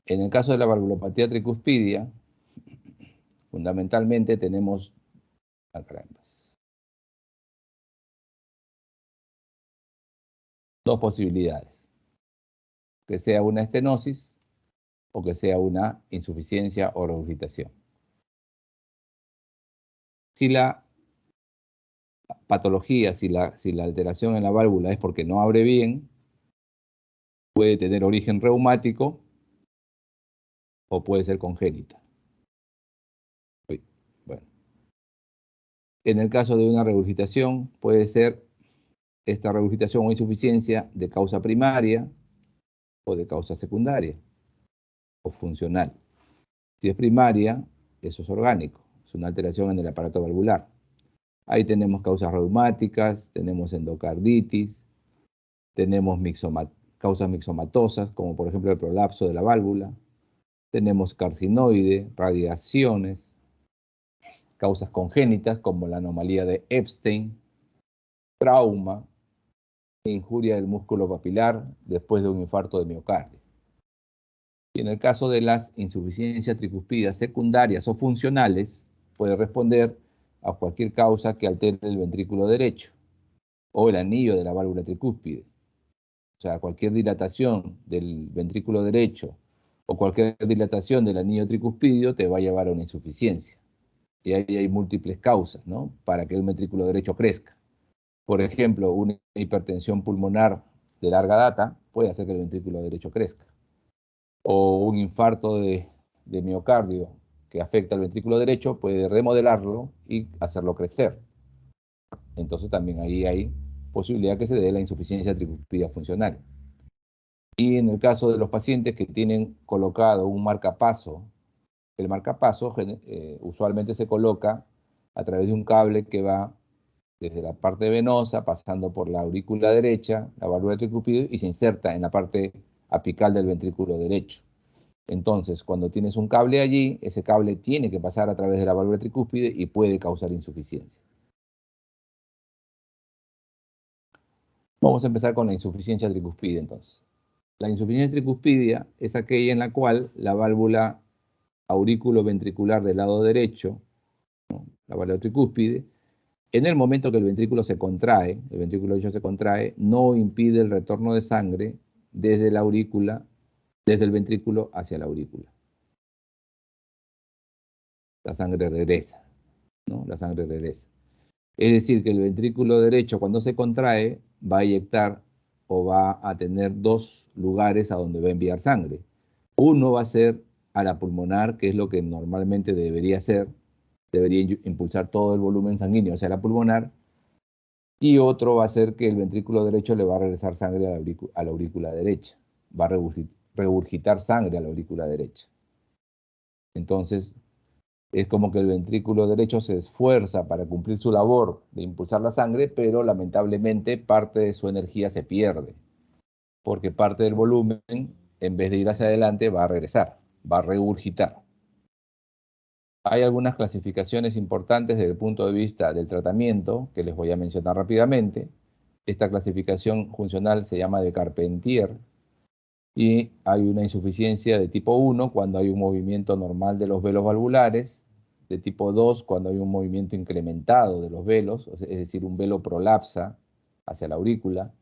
en el caso de la valvulopatía tricuspidia, fundamentalmente tenemos dos posibilidades, que sea una estenosis o que sea una insuficiencia o regurgitación. Si la patología, si la alteración en la válvula es porque no abre bien, puede tener origen reumático o puede ser congénita. Bueno. En el caso de una regurgitación, puede ser esta regurgitación o insuficiencia de causa primaria o de causa secundaria o funcional. Si es primaria, eso es orgánico, es una alteración en el aparato valvular. Ahí tenemos causas reumáticas, tenemos endocarditis, tenemos causas mixomatosas, como por ejemplo el prolapso de la válvula, tenemos carcinoide, radiaciones, causas congénitas como la anomalía de Epstein, trauma, injuria del músculo papilar después de un infarto de miocardio. Y en el caso de las insuficiencias tricuspídeas secundarias o funcionales, puede responder a cualquier causa que altere el ventrículo derecho o el anillo de la válvula tricúspide. O sea, cualquier dilatación del ventrículo derecho o cualquier dilatación del anillo tricuspidio te va a llevar a una insuficiencia. Y ahí hay múltiples causas, ¿no? Para que el ventrículo derecho crezca. Por ejemplo, una hipertensión pulmonar de larga data puede hacer que el ventrículo derecho crezca. O un infarto de miocardio que afecta al ventrículo derecho puede remodelarlo y hacerlo crecer. Entonces también ahí hay posibilidad que se dé la insuficiencia tricúspide funcional. Y en el caso de los pacientes que tienen colocado un marcapaso, el marcapaso usualmente se coloca a través de un cable que va desde la parte venosa, pasando por la aurícula derecha, la válvula tricúspide, y se inserta en la parte apical del ventrículo derecho. Entonces, cuando tienes un cable allí, ese cable tiene que pasar a través de la válvula tricúspide y puede causar insuficiencia. Vamos a empezar con la insuficiencia tricúspide entonces. La insuficiencia tricúspide es aquella en la cual la válvula aurículo-ventricular del lado derecho, ¿no?, la válvula tricúspide, en el momento que el ventrículo se contrae, el ventrículo derecho se contrae, no impide el retorno de sangre desde la aurícula, desde el ventrículo hacia la aurícula. La sangre regresa, ¿no? La sangre regresa. Es decir, que el ventrículo derecho, cuando se contrae, va a eyectar o va a tener dos lugares a donde va a enviar sangre. Uno va a ser a la pulmonar, que es lo que normalmente debería ser, debería impulsar todo el volumen sanguíneo hacia la pulmonar, y otro va a ser que el ventrículo derecho le va a regresar sangre a la aurícula derecha, va a regurgitar sangre a la aurícula derecha. Entonces, es como que el ventrículo derecho se esfuerza para cumplir su labor de impulsar la sangre, pero lamentablemente parte de su energía se pierde, porque parte del volumen, en vez de ir hacia adelante, va a regresar, va a regurgitar. Hay algunas clasificaciones importantes desde el punto de vista del tratamiento, que les voy a mencionar rápidamente. Esta clasificación funcional se llama de Carpentier, y hay una insuficiencia de tipo 1 cuando hay un movimiento normal de los velos valvulares, de tipo 2 cuando hay un movimiento incrementado de los velos, es decir, un velo prolapsa hacia la aurícula.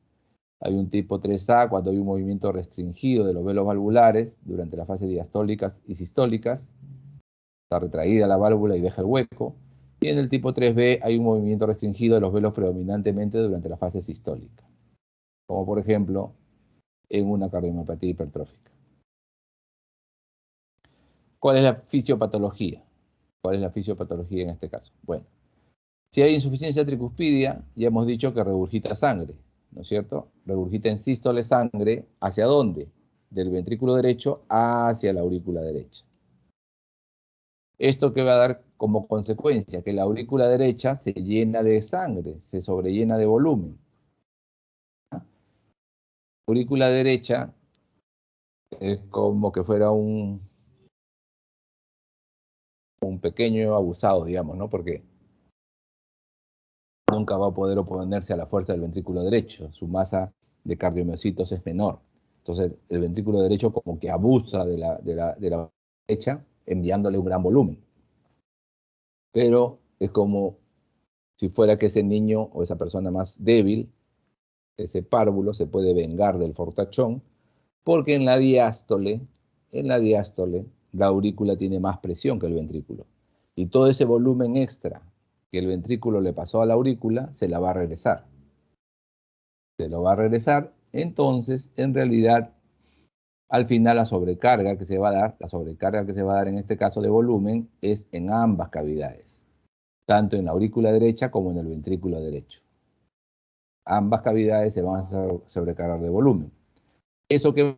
Hay un tipo 3A cuando hay un movimiento restringido de los velos valvulares durante las fases diastólicas y sistólicas, está retraída la válvula y deja el hueco. Y en el tipo 3B hay un movimiento restringido de los velos predominantemente durante la fase sistólica, como por ejemplo en una cardiomiopatía hipertrófica. ¿Cuál es la fisiopatología? ¿Cuál es la fisiopatología en este caso? Bueno, si hay insuficiencia tricúspide, ya hemos dicho que regurgita sangre, ¿no es cierto? Regurgita en sístole sangre, ¿hacia dónde? Del ventrículo derecho hacia la aurícula derecha. ¿Esto qué va a dar como consecuencia? Que la aurícula derecha se llena de sangre, se sobrellena de volumen. La aurícula derecha es como que fuera un pequeño abusado, digamos, ¿no? Porque nunca va a poder oponerse a la fuerza del ventrículo derecho. Su masa de cardiomiocitos es menor. Entonces, el ventrículo derecho como que abusa de la derecha, enviándole un gran volumen. Pero es como si fuera que ese niño o esa persona más débil, ese párvulo, se puede vengar del fortachón, porque en la diástole, la aurícula tiene más presión que el ventrículo. Y todo ese volumen extra que el ventrículo le pasó a la aurícula, se la va a regresar. Se lo va a regresar, entonces, en realidad, al final la sobrecarga que se va a dar en este caso de volumen, es en ambas cavidades, tanto en la aurícula derecha como en el ventrículo derecho. Ambas cavidades se van a sobrecargar de volumen. Eso que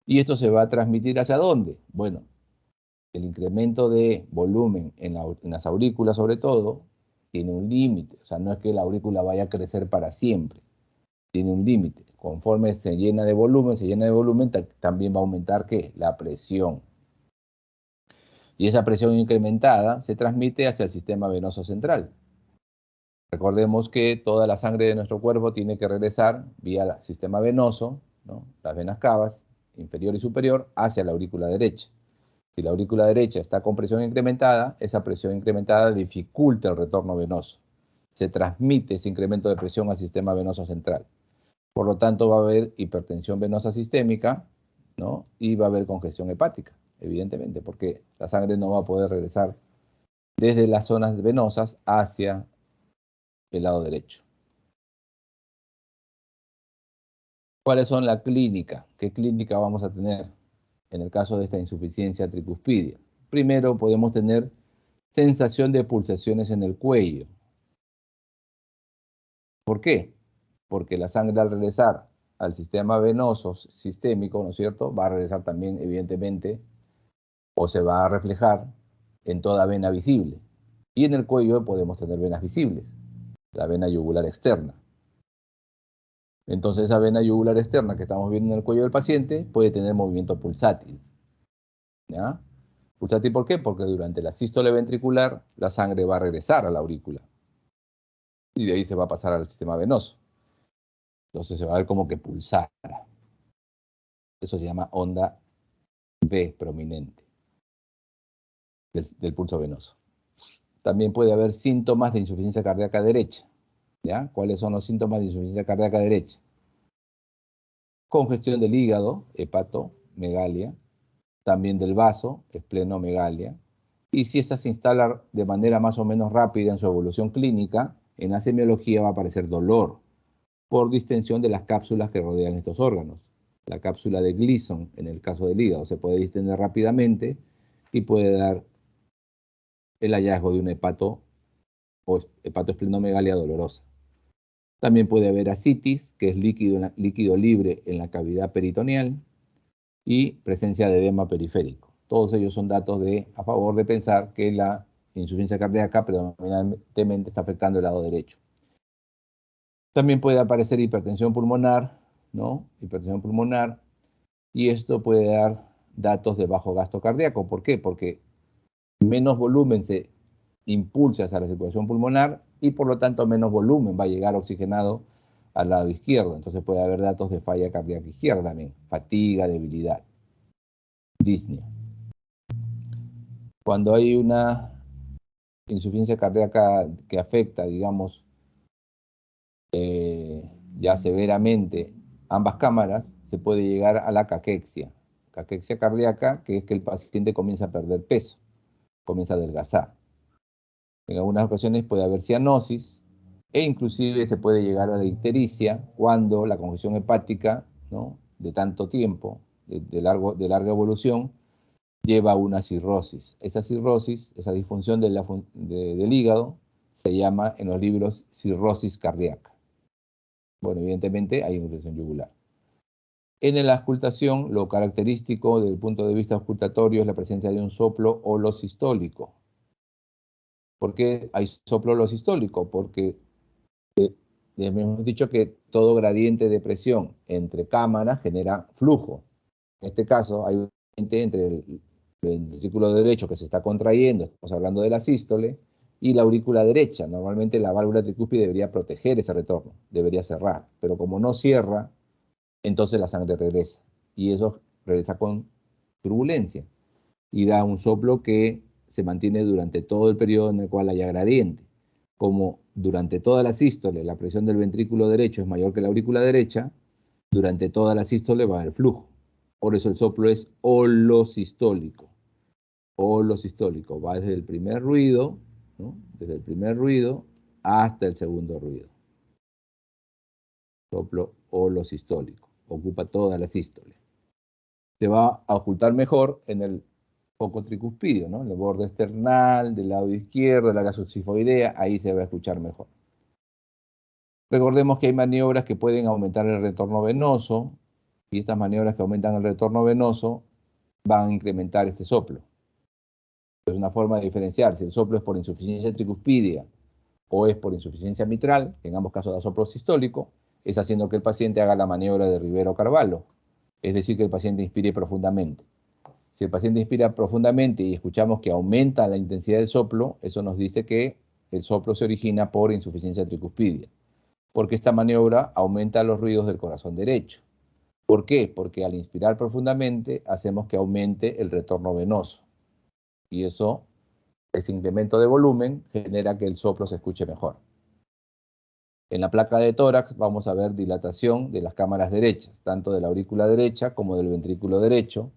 ¿Y esto se va a transmitir hacia dónde? Bueno, el incremento de volumen en las aurículas, sobre todo, tiene un límite. O sea, no es que la aurícula vaya a crecer para siempre. Tiene un límite. Conforme se llena de volumen, también va a aumentar, ¿qué? La presión. Y esa presión incrementada se transmite hacia el sistema venoso central. Recordemos que toda la sangre de nuestro cuerpo tiene que regresar vía el sistema venoso, ¿no?, las venas cavas, inferior y superior, hacia la aurícula derecha. Si la aurícula derecha está con presión incrementada, esa presión incrementada dificulta el retorno venoso. Se transmite ese incremento de presión al sistema venoso central. Por lo tanto, va a haber hipertensión venosa sistémica, ¿no?, y va a haber congestión hepática. evidentemente, porque la sangre no va a poder regresar desde las zonas venosas hacia el lado derecho. ¿Cuáles son la clínica? ¿Qué clínica vamos a tener en el caso de esta insuficiencia tricuspidia? Primero podemos tener sensación de pulsaciones en el cuello. ¿Por qué? Porque la sangre al regresar al sistema venoso sistémico, ¿no es cierto?, va a regresar también, evidentemente, o se va a reflejar en toda vena visible. Y en el cuello podemos tener venas visibles, la vena yugular externa. Entonces esa vena yugular externa que estamos viendo en el cuello del paciente puede tener movimiento pulsátil. ¿Ya? ¿Pulsátil por qué? Porque durante la sístole ventricular la sangre va a regresar a la aurícula. Y de ahí se va a pasar al sistema venoso. Entonces se va a ver como que pulsara. Eso se llama onda V prominente del pulso venoso. También puede haber síntomas de insuficiencia cardíaca derecha. ¿Ya? ¿Cuáles son los síntomas de insuficiencia cardíaca derecha? Congestión del hígado, hepatomegalia, también del vaso, esplenomegalia, y si esta se instala de manera más o menos rápida en su evolución clínica, en la semiología va a aparecer dolor por distensión de las cápsulas que rodean estos órganos. La cápsula de Gleason, en el caso del hígado, se puede distender rápidamente y puede dar el hallazgo de un hepato o hepatoesplenomegalia dolorosa. También puede haber ascitis, que es líquido libre en la cavidad peritoneal, y presencia de edema periférico. Todos ellos son datos a favor de pensar que la insuficiencia cardíaca predominantemente está afectando el lado derecho. También puede aparecer hipertensión pulmonar, ¿no? Hipertensión pulmonar, y esto puede dar datos de bajo gasto cardíaco. ¿Por qué? Porque menos volumen se impulsa hacia la circulación pulmonar y por lo tanto menos volumen va a llegar oxigenado al lado izquierdo. Entonces puede haber datos de falla cardíaca izquierda también, fatiga, debilidad, disnea. Cuando hay una insuficiencia cardíaca que afecta, digamos, ya severamente ambas cámaras, se puede llegar a la caquexia. Caquexia cardíaca, que es que el paciente comienza a perder peso, comienza a adelgazar. En algunas ocasiones puede haber cianosis e inclusive se puede llegar a la ictericia cuando la congestión hepática, ¿no?, de tanto tiempo, de larga evolución, lleva a una cirrosis. Esa cirrosis, esa disfunción del hígado, se llama en los libros cirrosis cardíaca. Bueno, evidentemente hay inflamación yugular. En la auscultación, lo característico desde el punto de vista auscultatorio es la presencia de un soplo holosistólico. ¿Por qué hay soplo holosistólico? Porque hemos dicho que todo gradiente de presión entre cámaras genera flujo. En este caso, hay un gradiente entre el ventrículo derecho que se está contrayendo, estamos hablando de la sístole, y la aurícula derecha. Normalmente la válvula tricúspide debería proteger ese retorno, debería cerrar, pero como no cierra, entonces la sangre regresa, y eso regresa con turbulencia, y da un soplo que se mantiene durante todo el periodo en el cual haya gradiente. Como durante toda la sístole la presión del ventrículo derecho es mayor que la aurícula derecha, durante toda la sístole va a haber flujo. Por eso el soplo es holosistólico. Holosistólico, va desde el primer ruido, ¿no?, desde el primer ruido hasta el segundo ruido. Soplo holosistólico, ocupa toda la sístole. Se va a ocultar mejor en el foco tricuspidio, ¿no?, en el borde external, del lado izquierdo, del área subsifoidea, ahí se va a escuchar mejor. Recordemos que hay maniobras que pueden aumentar el retorno venoso, y estas maniobras que aumentan el retorno venoso van a incrementar este soplo. Es una forma de diferenciar si el soplo es por insuficiencia tricuspidia o es por insuficiencia mitral, que en ambos casos da soplo sistólico, es haciendo que el paciente haga la maniobra de Rivero-Carvalho, es decir, que el paciente inspire profundamente. Si el paciente inspira profundamente y escuchamos que aumenta la intensidad del soplo, eso nos dice que el soplo se origina por insuficiencia tricuspidia, porque esta maniobra aumenta los ruidos del corazón derecho. ¿Por qué? Porque al inspirar profundamente hacemos que aumente el retorno venoso, y eso, ese incremento de volumen, genera que el soplo se escuche mejor. En la placa de tórax vamos a ver dilatación de las cámaras derechas, tanto de la aurícula derecha como del ventrículo derecho,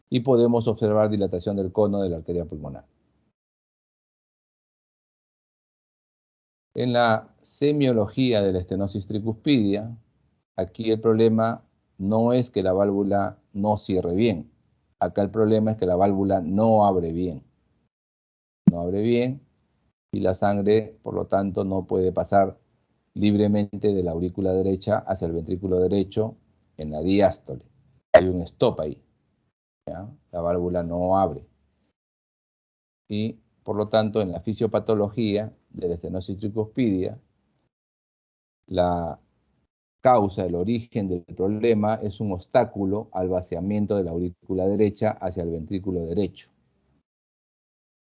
y podemos observar dilatación del cono de la arteria pulmonar. En la semiología de la estenosis tricuspidia, aquí el problema no es que la válvula no cierre bien. Acá el problema es que la válvula no abre bien. No abre bien y la sangre, por lo tanto, no puede pasar libremente de la aurícula derecha hacia el ventrículo derecho en la diástole. Hay un stop ahí, ¿ya? La válvula no abre. Y, por lo tanto, en la fisiopatología de la estenosis tricuspidia, la causa, el origen del problema es un obstáculo al vaciamiento de la aurícula derecha hacia el ventrículo derecho.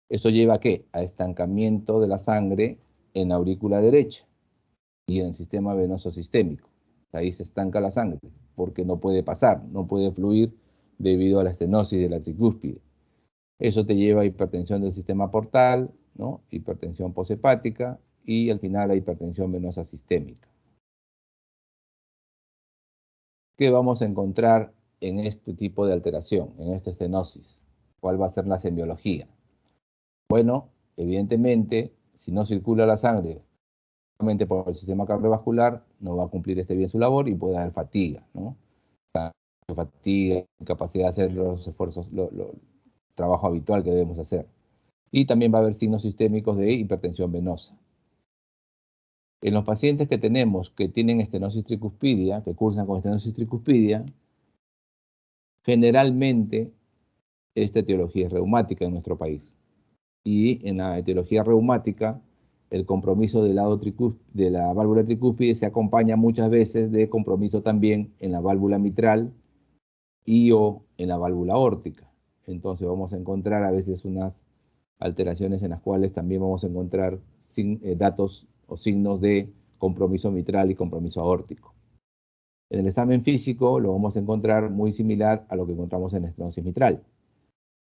¿Eso lleva a qué? A estancamiento de la sangre en la aurícula derecha y en el sistema venoso sistémico. Ahí se estanca la sangre porque no puede pasar, no puede fluir debido a la estenosis de la tricúspide. Eso te lleva a hipertensión del sistema portal, ¿no? Hipertensión posthepática y al final a hipertensión venosa sistémica. ¿Qué vamos a encontrar en este tipo de alteración, en esta estenosis? ¿Cuál va a ser la semiología? Bueno, evidentemente, si no circula la sangre por el sistema cardiovascular, no va a cumplir bien su labor y puede haber fatiga, ¿no? Fatiga, incapacidad de hacer los esfuerzos, trabajo habitual que debemos hacer. Y también va a haber signos sistémicos de hipertensión venosa. En los pacientes que tenemos que tienen estenosis tricuspidia, que cursan con estenosis tricuspidia, generalmente esta etiología es reumática en nuestro país. Y en la etiología reumática, el compromiso del lado de la válvula tricúspide se acompaña muchas veces de compromiso también en la válvula mitral y o en la válvula aórtica. Entonces vamos a encontrar a veces unas alteraciones en las cuales también vamos a encontrar datos o signos de compromiso mitral y compromiso aórtico. En el examen físico lo vamos a encontrar muy similar a lo que encontramos en la estenosis mitral.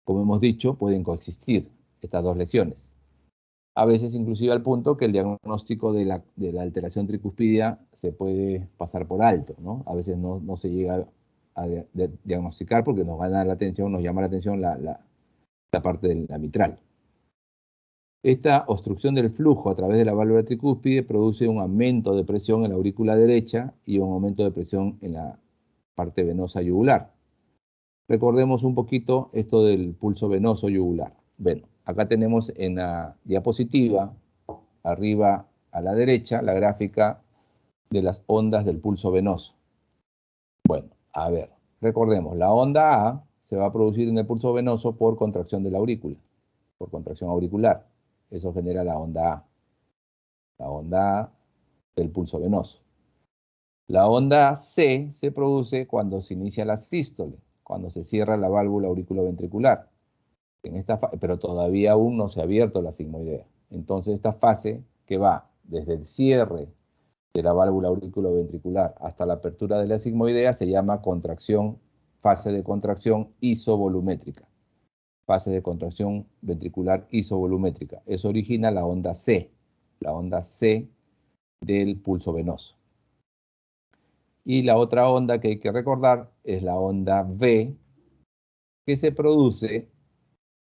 Como hemos dicho, pueden coexistir estas dos lesiones. A veces inclusive al punto que el diagnóstico de la alteración tricuspidia se puede pasar por alto, ¿no? A veces no se llega a diagnosticar porque nos llama la atención la parte de la mitral. Esta obstrucción del flujo a través de la válvula tricúspide produce un aumento de presión en la aurícula derecha y un aumento de presión en la parte venosa yugular. Recordemos un poquito esto del pulso venoso yugular. Bueno, acá tenemos en la diapositiva, arriba a la derecha, la gráfica de las ondas del pulso venoso. Bueno, a ver, recordemos, la onda A se va a producir en el pulso venoso por contracción de la aurícula, por contracción auricular. Eso genera la onda A del pulso venoso. La onda C se produce cuando se inicia la sístole, cuando se cierra la válvula auriculoventricular. Pero todavía aún no se ha abierto la sigmoidea. Entonces esta fase que va desde el cierre de la válvula auriculoventricular hasta la apertura de la sigmoidea se llama fase de contracción isovolumétrica. Fase de contracción ventricular isovolumétrica. Eso origina la onda C del pulso venoso. Y la otra onda que hay que recordar es la onda V, que se produce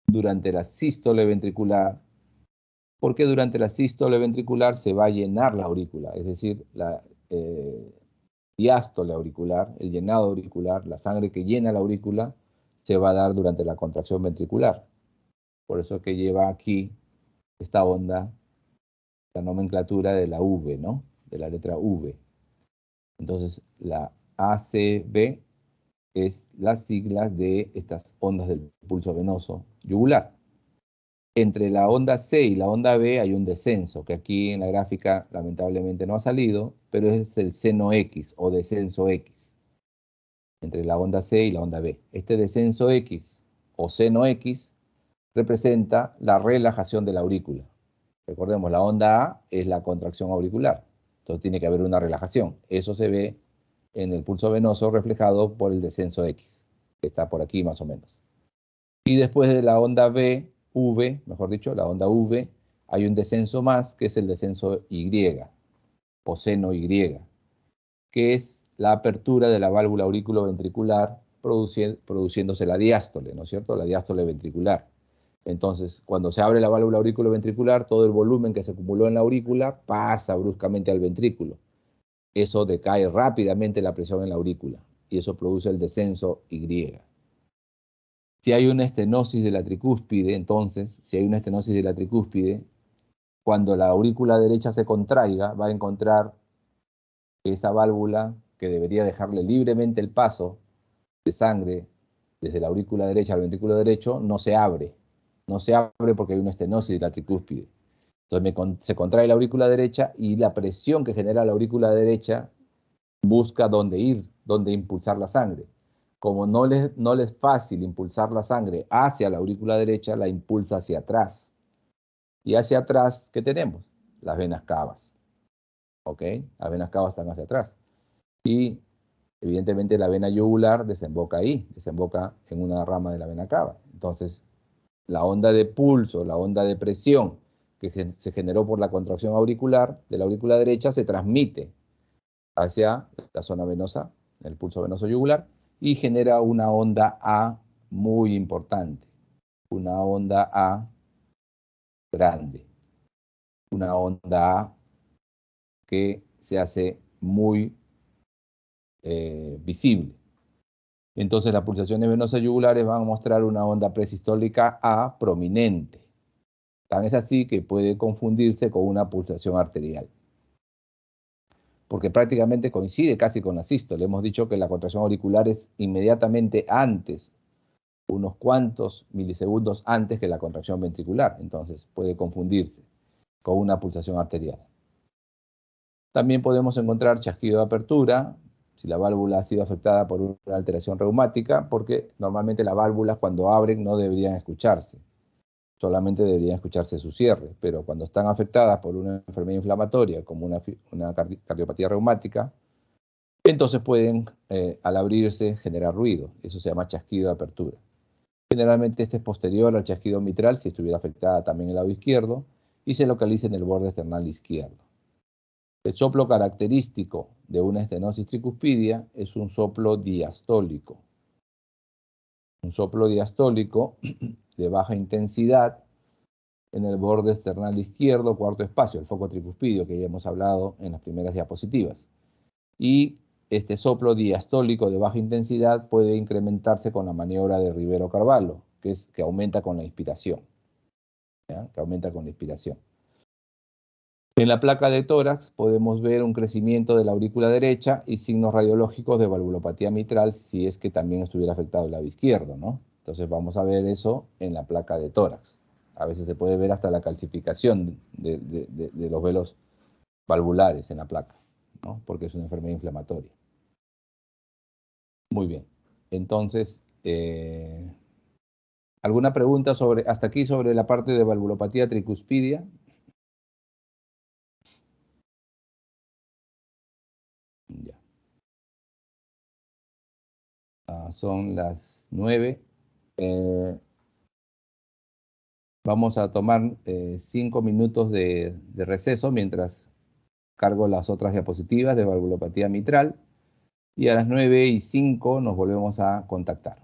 durante la sístole ventricular, porque durante la sístole ventricular se va a llenar la aurícula, es decir, la diástole auricular, el llenado auricular, la sangre que llena la aurícula, se va a dar durante la contracción ventricular. Por eso que lleva aquí esta onda, la nomenclatura de la V, ¿no? De la letra V. Entonces, la ACV es las siglas de estas ondas del pulso venoso yugular. Entre la onda C y la onda B hay un descenso, que aquí en la gráfica lamentablemente no ha salido, pero es el seno X o descenso X. Entre la onda C y la onda B. Este descenso X o seno X representa la relajación de la aurícula. Recordemos, la onda A es la contracción auricular. Entonces tiene que haber una relajación. Eso se ve en el pulso venoso reflejado por el descenso X, que está por aquí más o menos. Y después de la onda mejor dicho, la onda V, hay un descenso más, que es el descenso Y, o seno Y, que es la apertura de la válvula auriculoventricular produciéndose la diástole, ¿no es cierto? La diástole ventricular. Entonces, cuando se abre la válvula auriculoventricular, todo el volumen que se acumuló en la aurícula pasa bruscamente al ventrículo. Eso decae rápidamente la presión en la aurícula y eso produce el descenso Y. Si hay una estenosis de la tricúspide, entonces, si hay una estenosis de la tricúspide, cuando la aurícula derecha se contraiga, va a encontrar que esa válvula, que debería dejarle libremente el paso de sangre desde la aurícula derecha al ventrículo derecho, no se abre. No se abre porque hay una estenosis de la tricúspide. Entonces se contrae la aurícula derecha y la presión que genera la aurícula derecha busca dónde ir, dónde impulsar la sangre. Como no le es fácil impulsar la sangre hacia la aurícula derecha, la impulsa hacia atrás. Y hacia atrás, ¿qué tenemos? Las venas cavas. ¿Ok? Las venas cavas están hacia atrás. Y evidentemente la vena yugular desemboca ahí, desemboca en una rama de la vena cava. Entonces, la onda de pulso, la onda de presión que se generó por la contracción auricular de la aurícula derecha se transmite hacia la zona venosa, el pulso venoso yugular, y genera una onda A muy importante, una onda A grande, una onda A que se hace muy visible. Entonces las pulsaciones venosas yugulares van a mostrar una onda presistólica A prominente. Tan es así que puede confundirse con una pulsación arterial, porque prácticamente coincide casi con la sístole. Hemos dicho que la contracción auricular es inmediatamente antes, unos cuantos milisegundos antes que la contracción ventricular, entonces puede confundirse con una pulsación arterial. También podemos encontrar chasquido de apertura, si la válvula ha sido afectada por una alteración reumática, porque normalmente las válvulas cuando abren no deberían escucharse, solamente deberían escucharse su cierre, pero cuando están afectadas por una enfermedad inflamatoria, como una cardiopatía reumática, entonces pueden, al abrirse, generar ruido. Eso se llama chasquido de apertura. Generalmente este es posterior al chasquido mitral, si estuviera afectada también el lado izquierdo, y se localiza en el borde esternal izquierdo. El soplo característico de una estenosis tricuspidia es un soplo diastólico. Un soplo diastólico de baja intensidad en el borde esternal izquierdo, cuarto espacio, el foco tricuspidio que ya hemos hablado en las primeras diapositivas. Y este soplo diastólico de baja intensidad puede incrementarse con la maniobra de Rivero-Carvalho, que aumenta con la inspiración. ¿Ya? Que aumenta con la inspiración. En la placa de tórax podemos ver un crecimiento de la aurícula derecha y signos radiológicos de valvulopatía mitral si es que también estuviera afectado el lado izquierdo, ¿no? Entonces vamos a ver eso en la placa de tórax. A veces se puede ver hasta la calcificación de los velos valvulares en la placa, ¿no? Porque es una enfermedad inflamatoria. Muy bien. Entonces, ¿alguna pregunta hasta aquí sobre la parte de valvulopatía tricuspidia? Ya. Son las 9. Vamos a tomar 5 minutos de receso mientras cargo las otras diapositivas de valvulopatía mitral y a las 9:05 nos volvemos a contactar.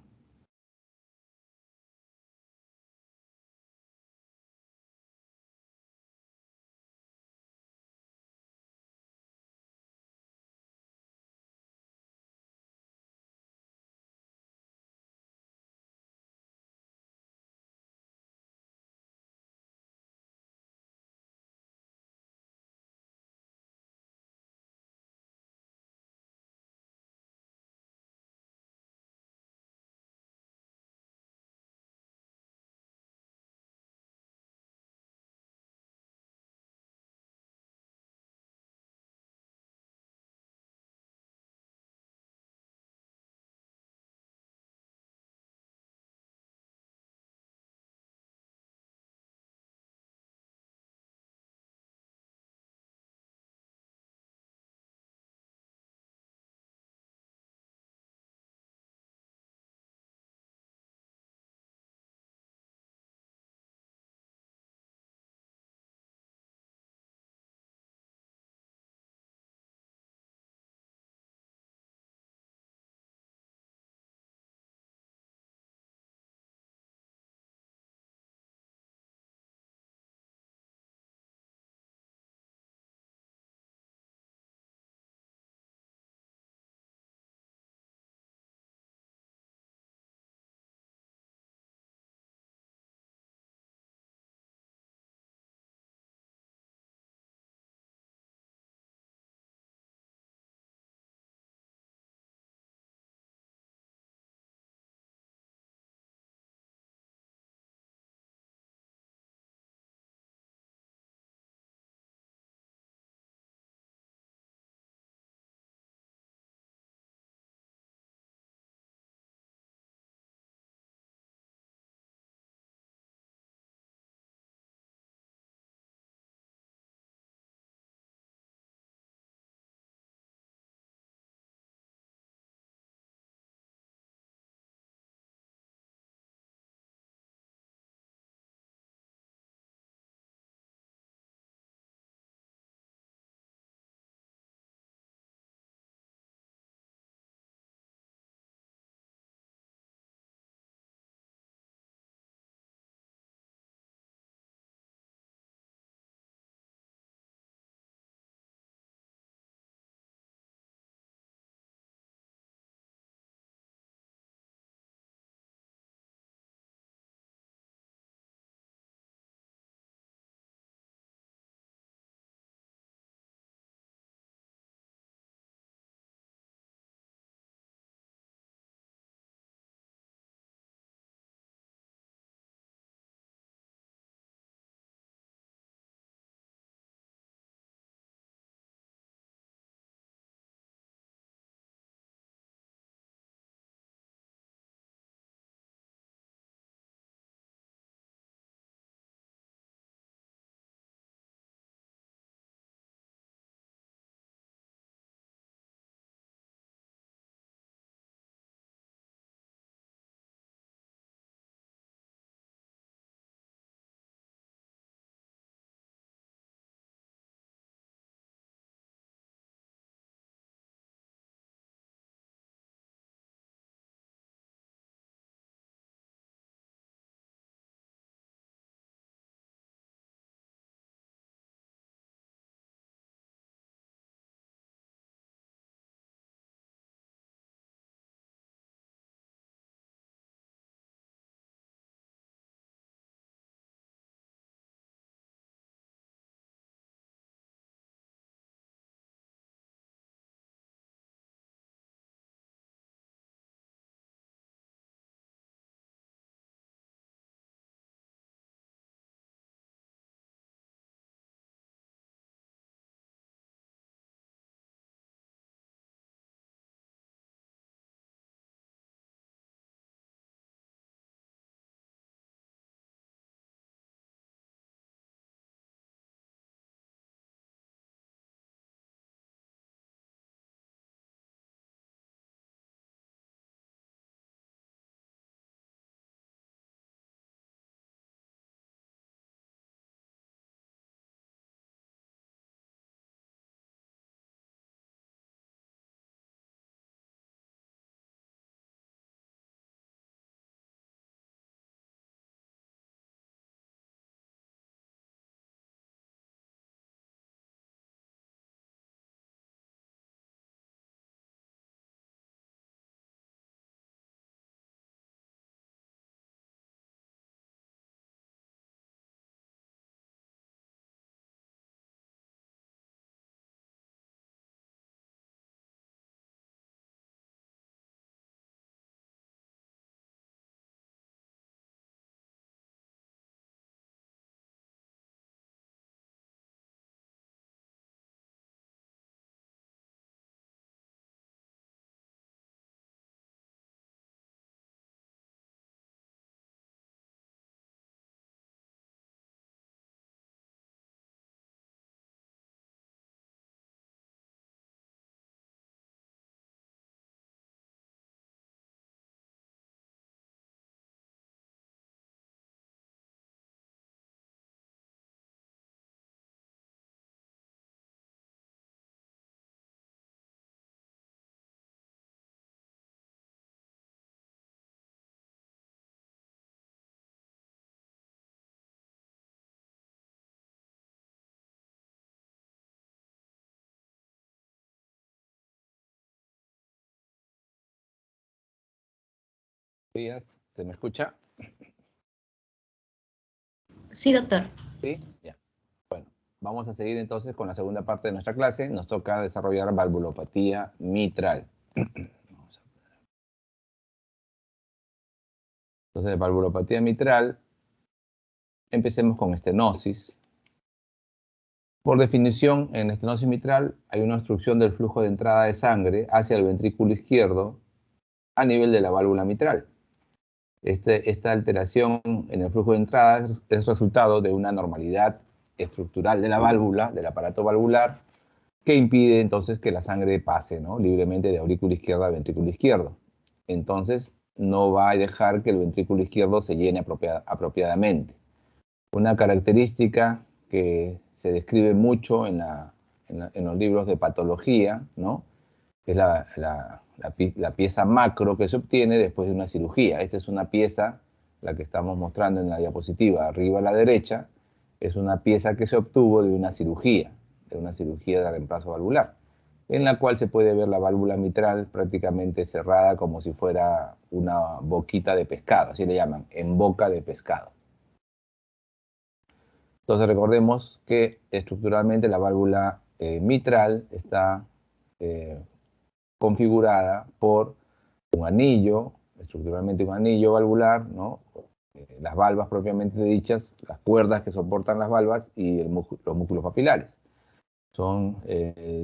días. ¿Se me escucha? Sí, doctor. ¿Sí? Ya. Bueno, vamos a seguir entonces con la segunda parte de nuestra clase. Nos toca desarrollar valvulopatía mitral. Entonces, valvulopatía mitral, empecemos con estenosis. Por definición, en estenosis mitral hay una obstrucción del flujo de entrada de sangre hacia el ventrículo izquierdo a nivel de la válvula mitral. Esta alteración en el flujo de entrada es resultado de una anormalidad estructural de la válvula, del aparato valvular, que impide entonces que la sangre pase, ¿no?, libremente de aurícula izquierda a ventrículo izquierdo. Entonces, no va a dejar que el ventrículo izquierdo se llene apropiadamente. Una característica que se describe mucho en los libros de patología, ¿no?, es la pieza macro que se obtiene después de una cirugía. Esta es una pieza, la que estamos mostrando en la diapositiva arriba a la derecha, es una pieza que se obtuvo de una cirugía de reemplazo valvular, en la cual se puede ver la válvula mitral prácticamente cerrada como si fuera una boquita de pescado, así le llaman, en boca de pescado. Entonces recordemos que estructuralmente la válvula mitral está configurada por un anillo, estructuralmente un anillo valvular, ¿no?, las valvas propiamente dichas, las cuerdas que soportan las valvas y los músculos papilares. Son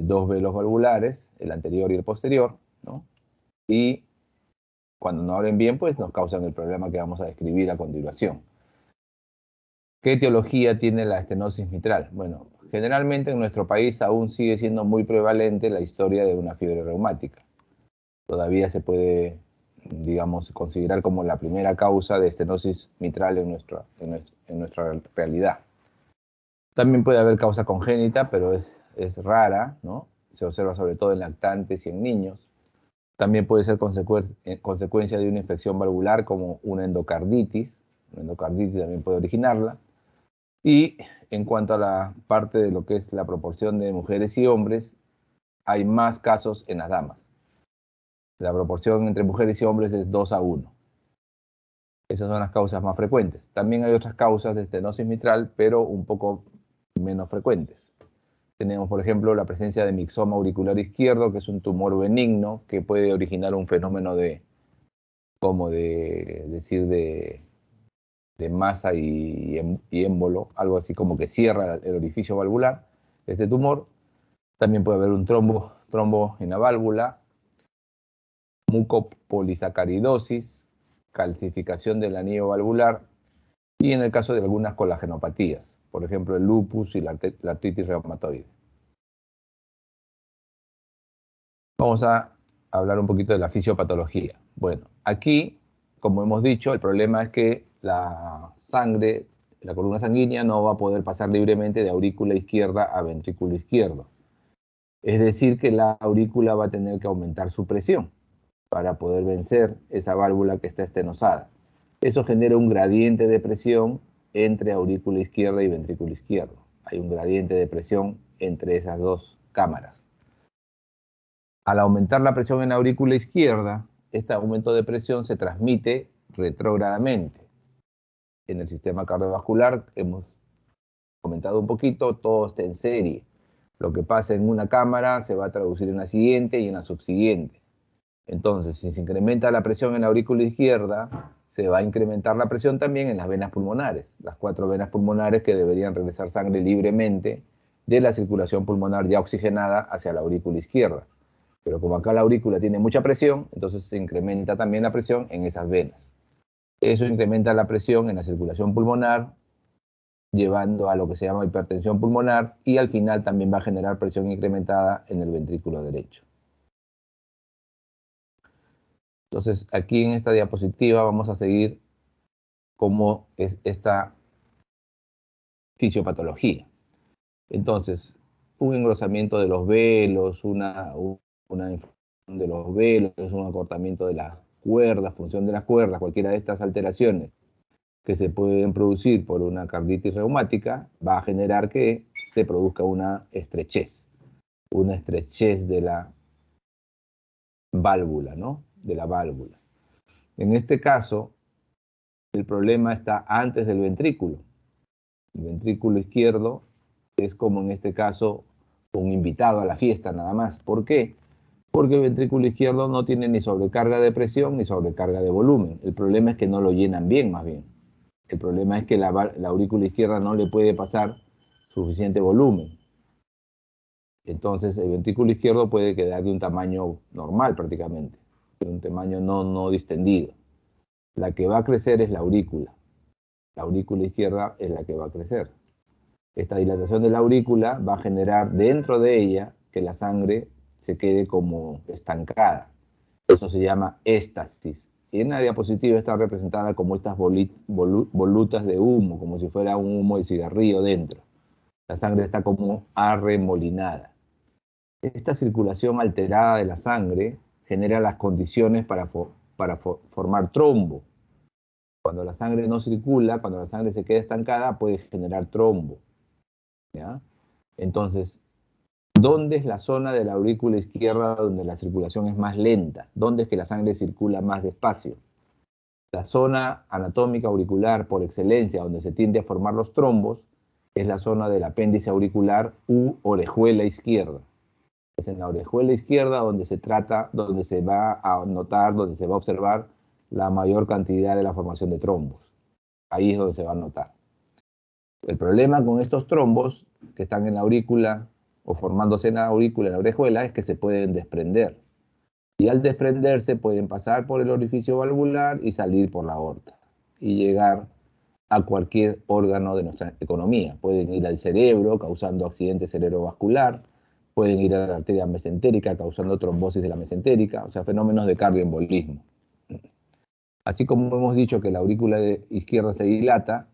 dos velos valvulares, el anterior y el posterior, ¿no?, y cuando no abren bien, pues nos causan el problema que vamos a describir a continuación. ¿Qué etiología tiene la estenosis mitral? Bueno, generalmente en nuestro país aún sigue siendo muy prevalente la historia de una fiebre reumática. Todavía se puede, digamos, considerar como la primera causa de estenosis mitral en nuestra realidad. También puede haber causa congénita, pero es rara, ¿no? Se observa sobre todo en lactantes y en niños. También puede ser consecuencia de una infección valvular como una endocarditis. Una endocarditis también puede originarla. Y en cuanto a la parte de lo que es la proporción de mujeres y hombres, hay más casos en las damas. La proporción entre mujeres y hombres es 2:1. Esas son las causas más frecuentes. También hay otras causas de estenosis mitral, pero un poco menos frecuentes. Tenemos, por ejemplo, la presencia de mixoma auricular izquierdo, que es un tumor benigno que puede originar un fenómeno de masa y émbolo, algo así como que cierra el orificio valvular, este tumor. También puede haber un trombo en la válvula, mucopolisacaridosis, calcificación del anillo valvular y en el caso de algunas colagenopatías, por ejemplo el lupus y la artritis reumatoide. Vamos a hablar un poquito de la fisiopatología. Bueno, aquí, como hemos dicho, el problema es que la sangre, la columna sanguínea no va a poder pasar libremente de aurícula izquierda a ventrículo izquierdo. Es decir, que la aurícula va a tener que aumentar su presión para poder vencer esa válvula que está estenosada. Eso genera un gradiente de presión entre aurícula izquierda y ventrículo izquierdo. Hay un gradiente de presión entre esas dos cámaras. Al aumentar la presión en la aurícula izquierda, este aumento de presión se transmite retrógradamente. En el sistema cardiovascular, hemos comentado un poquito, todo está en serie. Lo que pasa en una cámara se va a traducir en la siguiente y en la subsiguiente. Entonces, si se incrementa la presión en la aurícula izquierda, se va a incrementar la presión también en las venas pulmonares, las 4 venas pulmonares que deberían regresar sangre libremente de la circulación pulmonar ya oxigenada hacia la aurícula izquierda. Pero como acá la aurícula tiene mucha presión, entonces se incrementa también la presión en esas venas. Eso incrementa la presión en la circulación pulmonar, llevando a lo que se llama hipertensión pulmonar y al final también va a generar presión incrementada en el ventrículo derecho. Entonces, aquí en esta diapositiva vamos a seguir cómo es esta fisiopatología. Entonces, un engrosamiento de los velos, una inflamación de los velos, un acortamiento de las cuerdas, función de las cuerdas, cualquiera de estas alteraciones que se pueden producir por una carditis reumática, va a generar que se produzca una estrechez de la válvula, ¿no? De la válvula. En este caso, el problema está antes del ventrículo. El ventrículo izquierdo es como en este caso un invitado a la fiesta nada más. ¿Por qué? Porque el ventrículo izquierdo no tiene ni sobrecarga de presión ni sobrecarga de volumen. El problema es que no lo llenan bien, más bien. El problema es que la aurícula izquierda no le puede pasar suficiente volumen. Entonces el ventrículo izquierdo puede quedar de un tamaño normal prácticamente, de un tamaño no distendido. La que va a crecer es la aurícula. La aurícula izquierda es la que va a crecer. Esta dilatación de la aurícula va a generar dentro de ella que la sangre se quede como estancada. Eso se llama éstasis. Y en la diapositiva está representada como estas volutas de humo, como si fuera un humo de cigarrillo dentro. La sangre está como arremolinada. Esta circulación alterada de la sangre genera las condiciones para formar trombo. Cuando la sangre no circula, cuando la sangre se queda estancada, puede generar trombo. ¿Ya? Entonces, ¿dónde es la zona de la aurícula izquierda donde la circulación es más lenta? ¿Dónde es que la sangre circula más despacio? La zona anatómica auricular por excelencia, donde se tiende a formar los trombos, es la zona del apéndice auricular u orejuela izquierda. Es en la orejuela izquierda donde se va a notar, donde se va a observar la mayor cantidad de la formación de trombos. Ahí es donde se va a notar. El problema con estos trombos que están en la aurícula o formándose en la aurícula, en la orejuela, es que se pueden desprender. Y al desprenderse pueden pasar por el orificio valvular y salir por la aorta y llegar a cualquier órgano de nuestra economía. Pueden ir al cerebro causando accidente cerebrovascular, pueden ir a la arteria mesentérica causando trombosis de la mesentérica, o sea, fenómenos de cardioembolismo. Así como hemos dicho que la aurícula izquierda se dilata,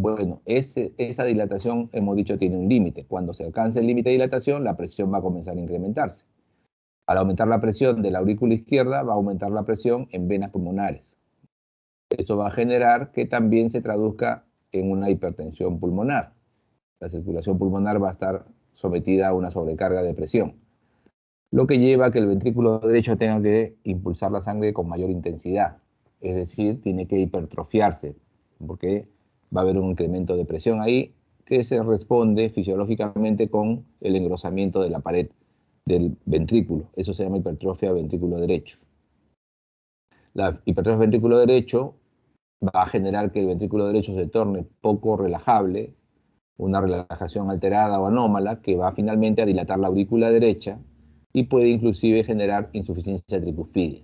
bueno, esa dilatación, hemos dicho, tiene un límite. Cuando se alcance el límite de dilatación, la presión va a comenzar a incrementarse. Al aumentar la presión de la aurícula izquierda, va a aumentar la presión en venas pulmonares. Eso va a generar que también se traduzca en una hipertensión pulmonar. La circulación pulmonar va a estar sometida a una sobrecarga de presión, lo que lleva a que el ventrículo derecho tenga que impulsar la sangre con mayor intensidad. Es decir, tiene que hipertrofiarse, porque va a haber un incremento de presión ahí que se responde fisiológicamente con el engrosamiento de la pared del ventrículo. Eso se llama hipertrofia ventrículo derecho. La hipertrofia ventrículo derecho va a generar que el ventrículo derecho se torne poco relajable, una relajación alterada o anómala, que va finalmente a dilatar la aurícula derecha y puede inclusive generar insuficiencia tricuspidia.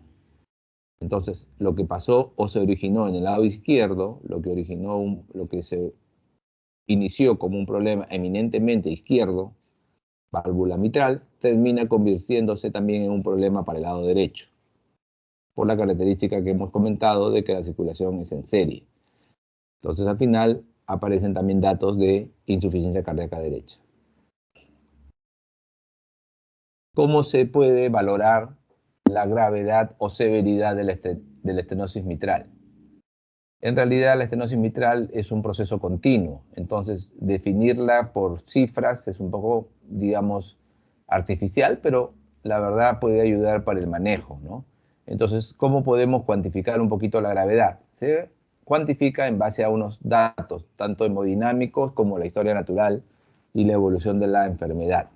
Entonces, lo que pasó o se originó en el lado izquierdo, lo que se inició como un problema eminentemente izquierdo, válvula mitral, termina convirtiéndose también en un problema para el lado derecho, por la característica que hemos comentado de que la circulación es en serie. Entonces, al final, aparecen también datos de insuficiencia cardíaca derecha. ¿Cómo se puede valorar la gravedad o severidad de la estenosis mitral? En realidad, la estenosis mitral es un proceso continuo, entonces definirla por cifras es un poco, digamos, artificial, pero la verdad puede ayudar para el manejo, ¿no? Entonces, ¿cómo podemos cuantificar un poquito la gravedad? Se cuantifica en base a unos datos, tanto hemodinámicos como la historia natural y la evolución de la enfermedad.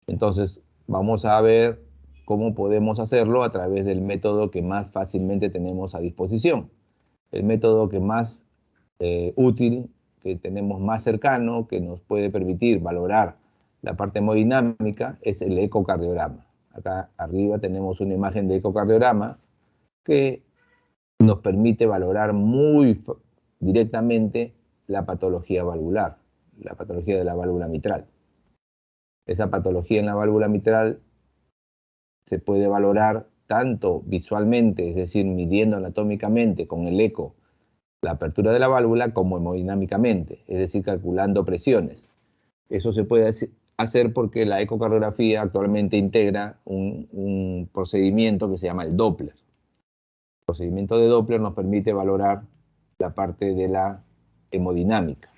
Entonces, vamos a ver cómo podemos hacerlo a través del método que más fácilmente tenemos a disposición. El método que más útil, que tenemos más cercano, que nos puede permitir valorar la parte hemodinámica, es el ecocardiograma. Acá arriba tenemos una imagen de ecocardiograma que nos permite valorar muy directamente la patología valvular, la patología de la válvula mitral. Esa patología en la válvula mitral se puede valorar tanto visualmente, es decir, midiendo anatómicamente con el eco la apertura de la válvula, como hemodinámicamente, es decir, calculando presiones. Eso se puede hacer porque la ecocardiografía actualmente integra un procedimiento que se llama el Doppler. El procedimiento de Doppler nos permite valorar la parte de la hemodinámica.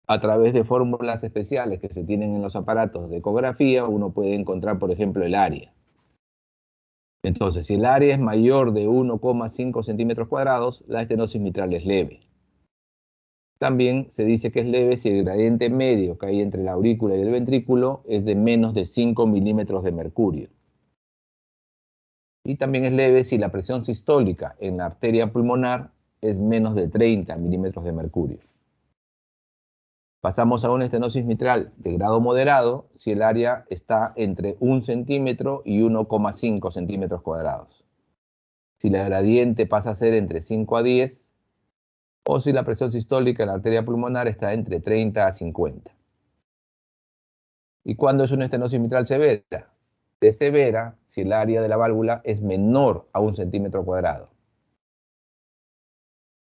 A través de fórmulas especiales que se tienen en los aparatos de ecografía, uno puede encontrar, por ejemplo, el área. Entonces, si el área es mayor de 1,5 centímetros cuadrados, la estenosis mitral es leve. También se dice que es leve si el gradiente medio que hay entre la aurícula y el ventrículo es de menos de 5 milímetros de mercurio. Y también es leve si la presión sistólica en la arteria pulmonar es menos de 30 milímetros de mercurio. Pasamos a una estenosis mitral de grado moderado si el área está entre 1 centímetro y 1,5 centímetros cuadrados. Si la gradiente pasa a ser entre 5 a 10, o si la presión sistólica en la arteria pulmonar está entre 30 a 50. ¿Y cuándo es una estenosis mitral severa? Es severa si el área de la válvula es menor a 1 centímetro cuadrado.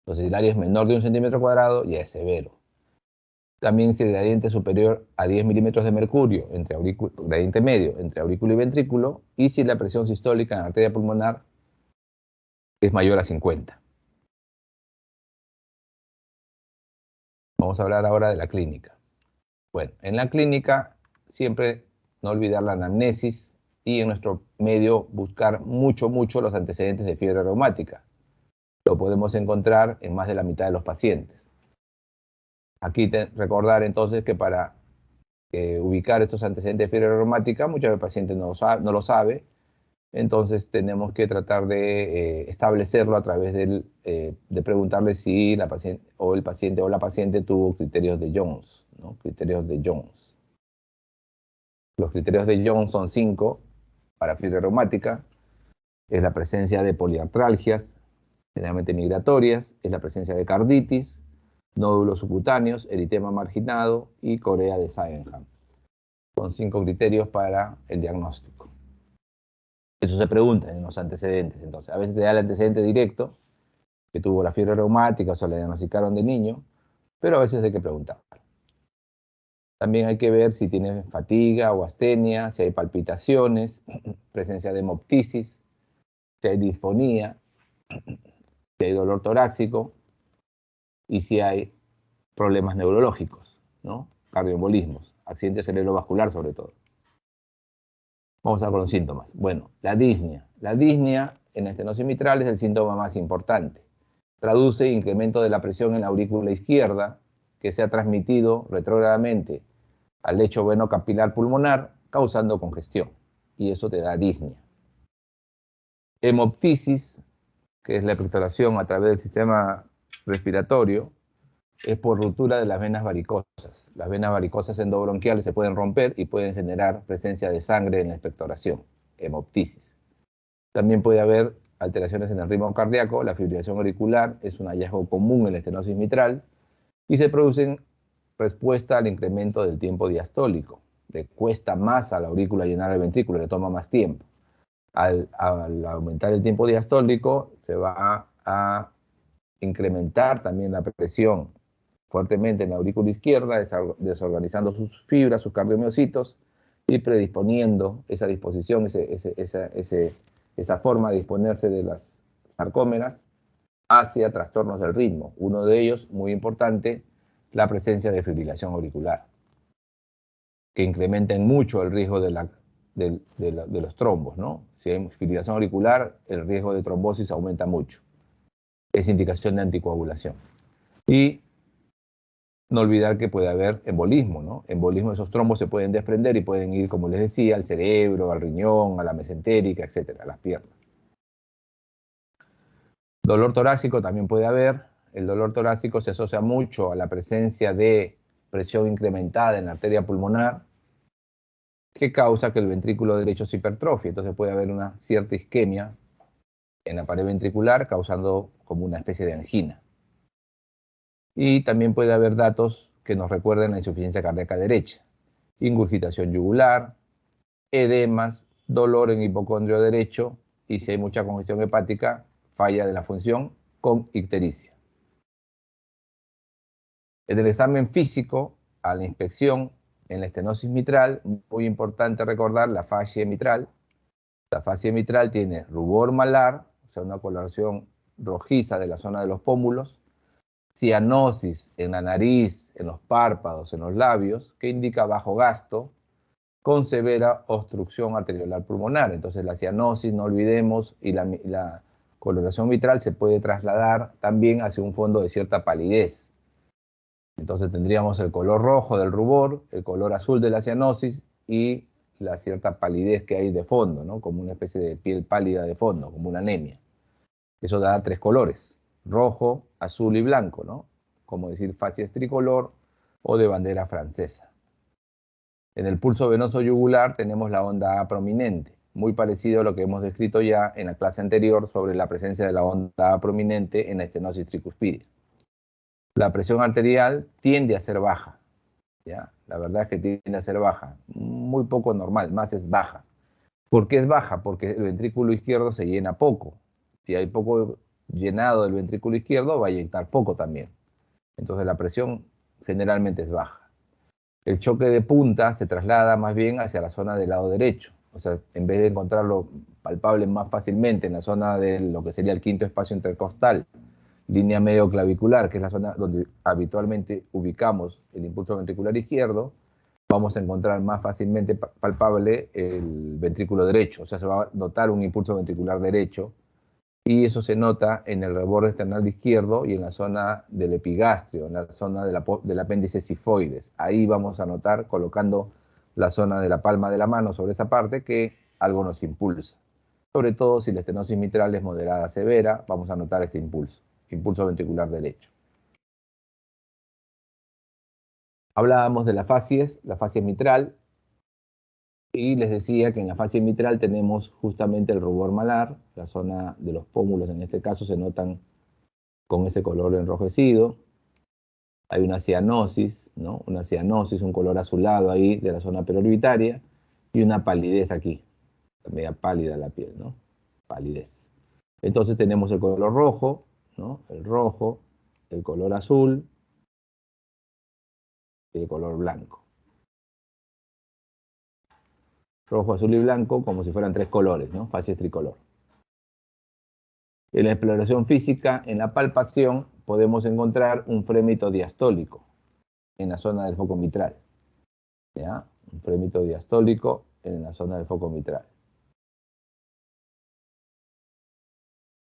Entonces, si el área es menor de 1 centímetro cuadrado, ya es severo. También si el gradiente es superior a 10 milímetros de mercurio, gradiente medio entre aurícula y ventrículo, y si la presión sistólica en la arteria pulmonar es mayor a 50. Vamos a hablar ahora de la clínica. Bueno, en la clínica siempre no olvidar la anamnesis y en nuestro medio buscar mucho los antecedentes de fiebre reumática. Lo podemos encontrar en más de la mitad de los pacientes. Aquí recordar entonces que para ubicar estos antecedentes de fiebre reumática, muchas veces el paciente no lo sabe, entonces tenemos que tratar de establecerlo a través de preguntarle si la paciente o el paciente o la paciente tuvo criterios de Jones, ¿no? Criterios de Jones. Los criterios de Jones son 5 para fiebre reumática. Es la presencia de poliartralgias, generalmente migratorias, es la presencia de carditis, nódulos subcutáneos, eritema marginado y corea de Sydenham. Son 5 criterios para el diagnóstico. Eso se pregunta en los antecedentes. Entonces, a veces te da el antecedente directo, que tuvo la fiebre reumática o se la diagnosticaron de niño, pero a veces hay que preguntar. También hay que ver si tiene fatiga o astenia, si hay palpitaciones, presencia de hemoptisis, si hay disfonía, si hay dolor torácico y si hay problemas neurológicos, ¿no? Cardioembolismos, accidente cerebrovascular sobre todo. Vamos a ver con los síntomas. Bueno, la disnea. La disnea en la estenosis mitral es el síntoma más importante. Traduce incremento de la presión en la aurícula izquierda que se ha transmitido retrógradamente al lecho venocapilar pulmonar, causando congestión. Y eso te da disnea. Hemoptisis, que es la expectoración a través del sistema respiratorio, es por ruptura de las venas varicosas. Las venas varicosas endobronquiales se pueden romper y pueden generar presencia de sangre en la expectoración, hemoptisis. También puede haber alteraciones en el ritmo cardíaco. La fibrilación auricular es un hallazgo común en la estenosis mitral y se producen respuesta al incremento del tiempo diastólico. Le cuesta más a la aurícula llenar el ventrículo, le toma más tiempo. Al aumentar el tiempo diastólico se va a incrementar también la presión fuertemente en la aurícula izquierda, desorganizando sus fibras, sus cardiomiocitos y predisponiendo esa disposición, esa forma de disponerse de las sarcómeras hacia trastornos del ritmo. Uno de ellos, muy importante, la presencia de fibrilación auricular, que incrementen mucho el riesgo de los trombos, ¿no? Si hay fibrilación auricular, el riesgo de trombosis aumenta mucho. Es indicación de anticoagulación. Y no olvidar que puede haber embolismo, ¿no? Embolismo, esos trombos se pueden desprender y pueden ir, como les decía, al cerebro, al riñón, a la mesentérica, etcétera, a las piernas. Dolor torácico también puede haber. El dolor torácico se asocia mucho a la presencia de presión incrementada en la arteria pulmonar, que causa que el ventrículo derecho se hipertrofie. Entonces puede haber una cierta isquemia en la pared ventricular, causando como una especie de angina. Y también puede haber datos que nos recuerden la insuficiencia cardíaca derecha, ingurgitación yugular, edemas, dolor en hipocondrio derecho y si hay mucha congestión hepática, falla de la función con ictericia. En el examen físico, a la inspección en la estenosis mitral, muy importante recordar la fascia mitral. La fascia mitral tiene rubor malar, o sea, una coloración rojiza de la zona de los pómulos, cianosis en la nariz, en los párpados, en los labios, que indica bajo gasto, con severa obstrucción arteriolar pulmonar. Entonces la cianosis, no olvidemos, y la coloración mitral se puede trasladar también hacia un fondo de cierta palidez. Entonces tendríamos el color rojo del rubor, el color azul de la cianosis y la cierta palidez que hay de fondo, ¿no? Como una especie de piel pálida de fondo, como una anemia. Eso da 3 colores, rojo, azul y blanco, ¿no? Como decir facies tricolor o de bandera francesa. En el pulso venoso yugular tenemos la onda A prominente, muy parecido a lo que hemos descrito ya en la clase anterior sobre la presencia de la onda A prominente en la estenosis tricuspidea. La presión arterial tiende a ser baja, ¿ya? La verdad es que tiende a ser baja, muy poco normal, más es baja. ¿Por qué es baja? Porque el ventrículo izquierdo se llena poco. Si hay poco llenado del ventrículo izquierdo, va a inyectar poco también. Entonces la presión generalmente es baja. El choque de punta se traslada más bien hacia la zona del lado derecho. O sea, en vez de encontrarlo palpable más fácilmente en la zona de lo que sería el quinto espacio intercostal, línea medio clavicular, que es la zona donde habitualmente ubicamos el impulso ventricular izquierdo, vamos a encontrar más fácilmente palpable el ventrículo derecho. O sea, se va a notar un impulso ventricular derecho, y eso se nota en el reborde esternal izquierdo y en la zona del epigastrio, en la zona del apéndice sifoides. Ahí vamos a notar, colocando la zona de la palma de la mano sobre esa parte, que algo nos impulsa. Sobre todo si la estenosis mitral es moderada severa, vamos a notar este impulso ventricular derecho. Hablábamos de la facie mitral, y les decía que en la facie mitral tenemos justamente el rubor malar, la zona de los pómulos en este caso se notan con ese color enrojecido. Hay una cianosis, ¿no? Una cianosis, un color azulado ahí de la zona perorbitaria, y una palidez aquí, media pálida la piel, ¿no? Palidez. Entonces tenemos el color rojo, ¿no? El rojo, el color azul y el color blanco. Rojo, azul y blanco, como si fueran 3 colores, ¿no? Facies tricolor. En la exploración física, en la palpación, podemos encontrar un frémito diastólico en la zona del foco mitral. ¿Ya? Un frémito diastólico en la zona del foco mitral.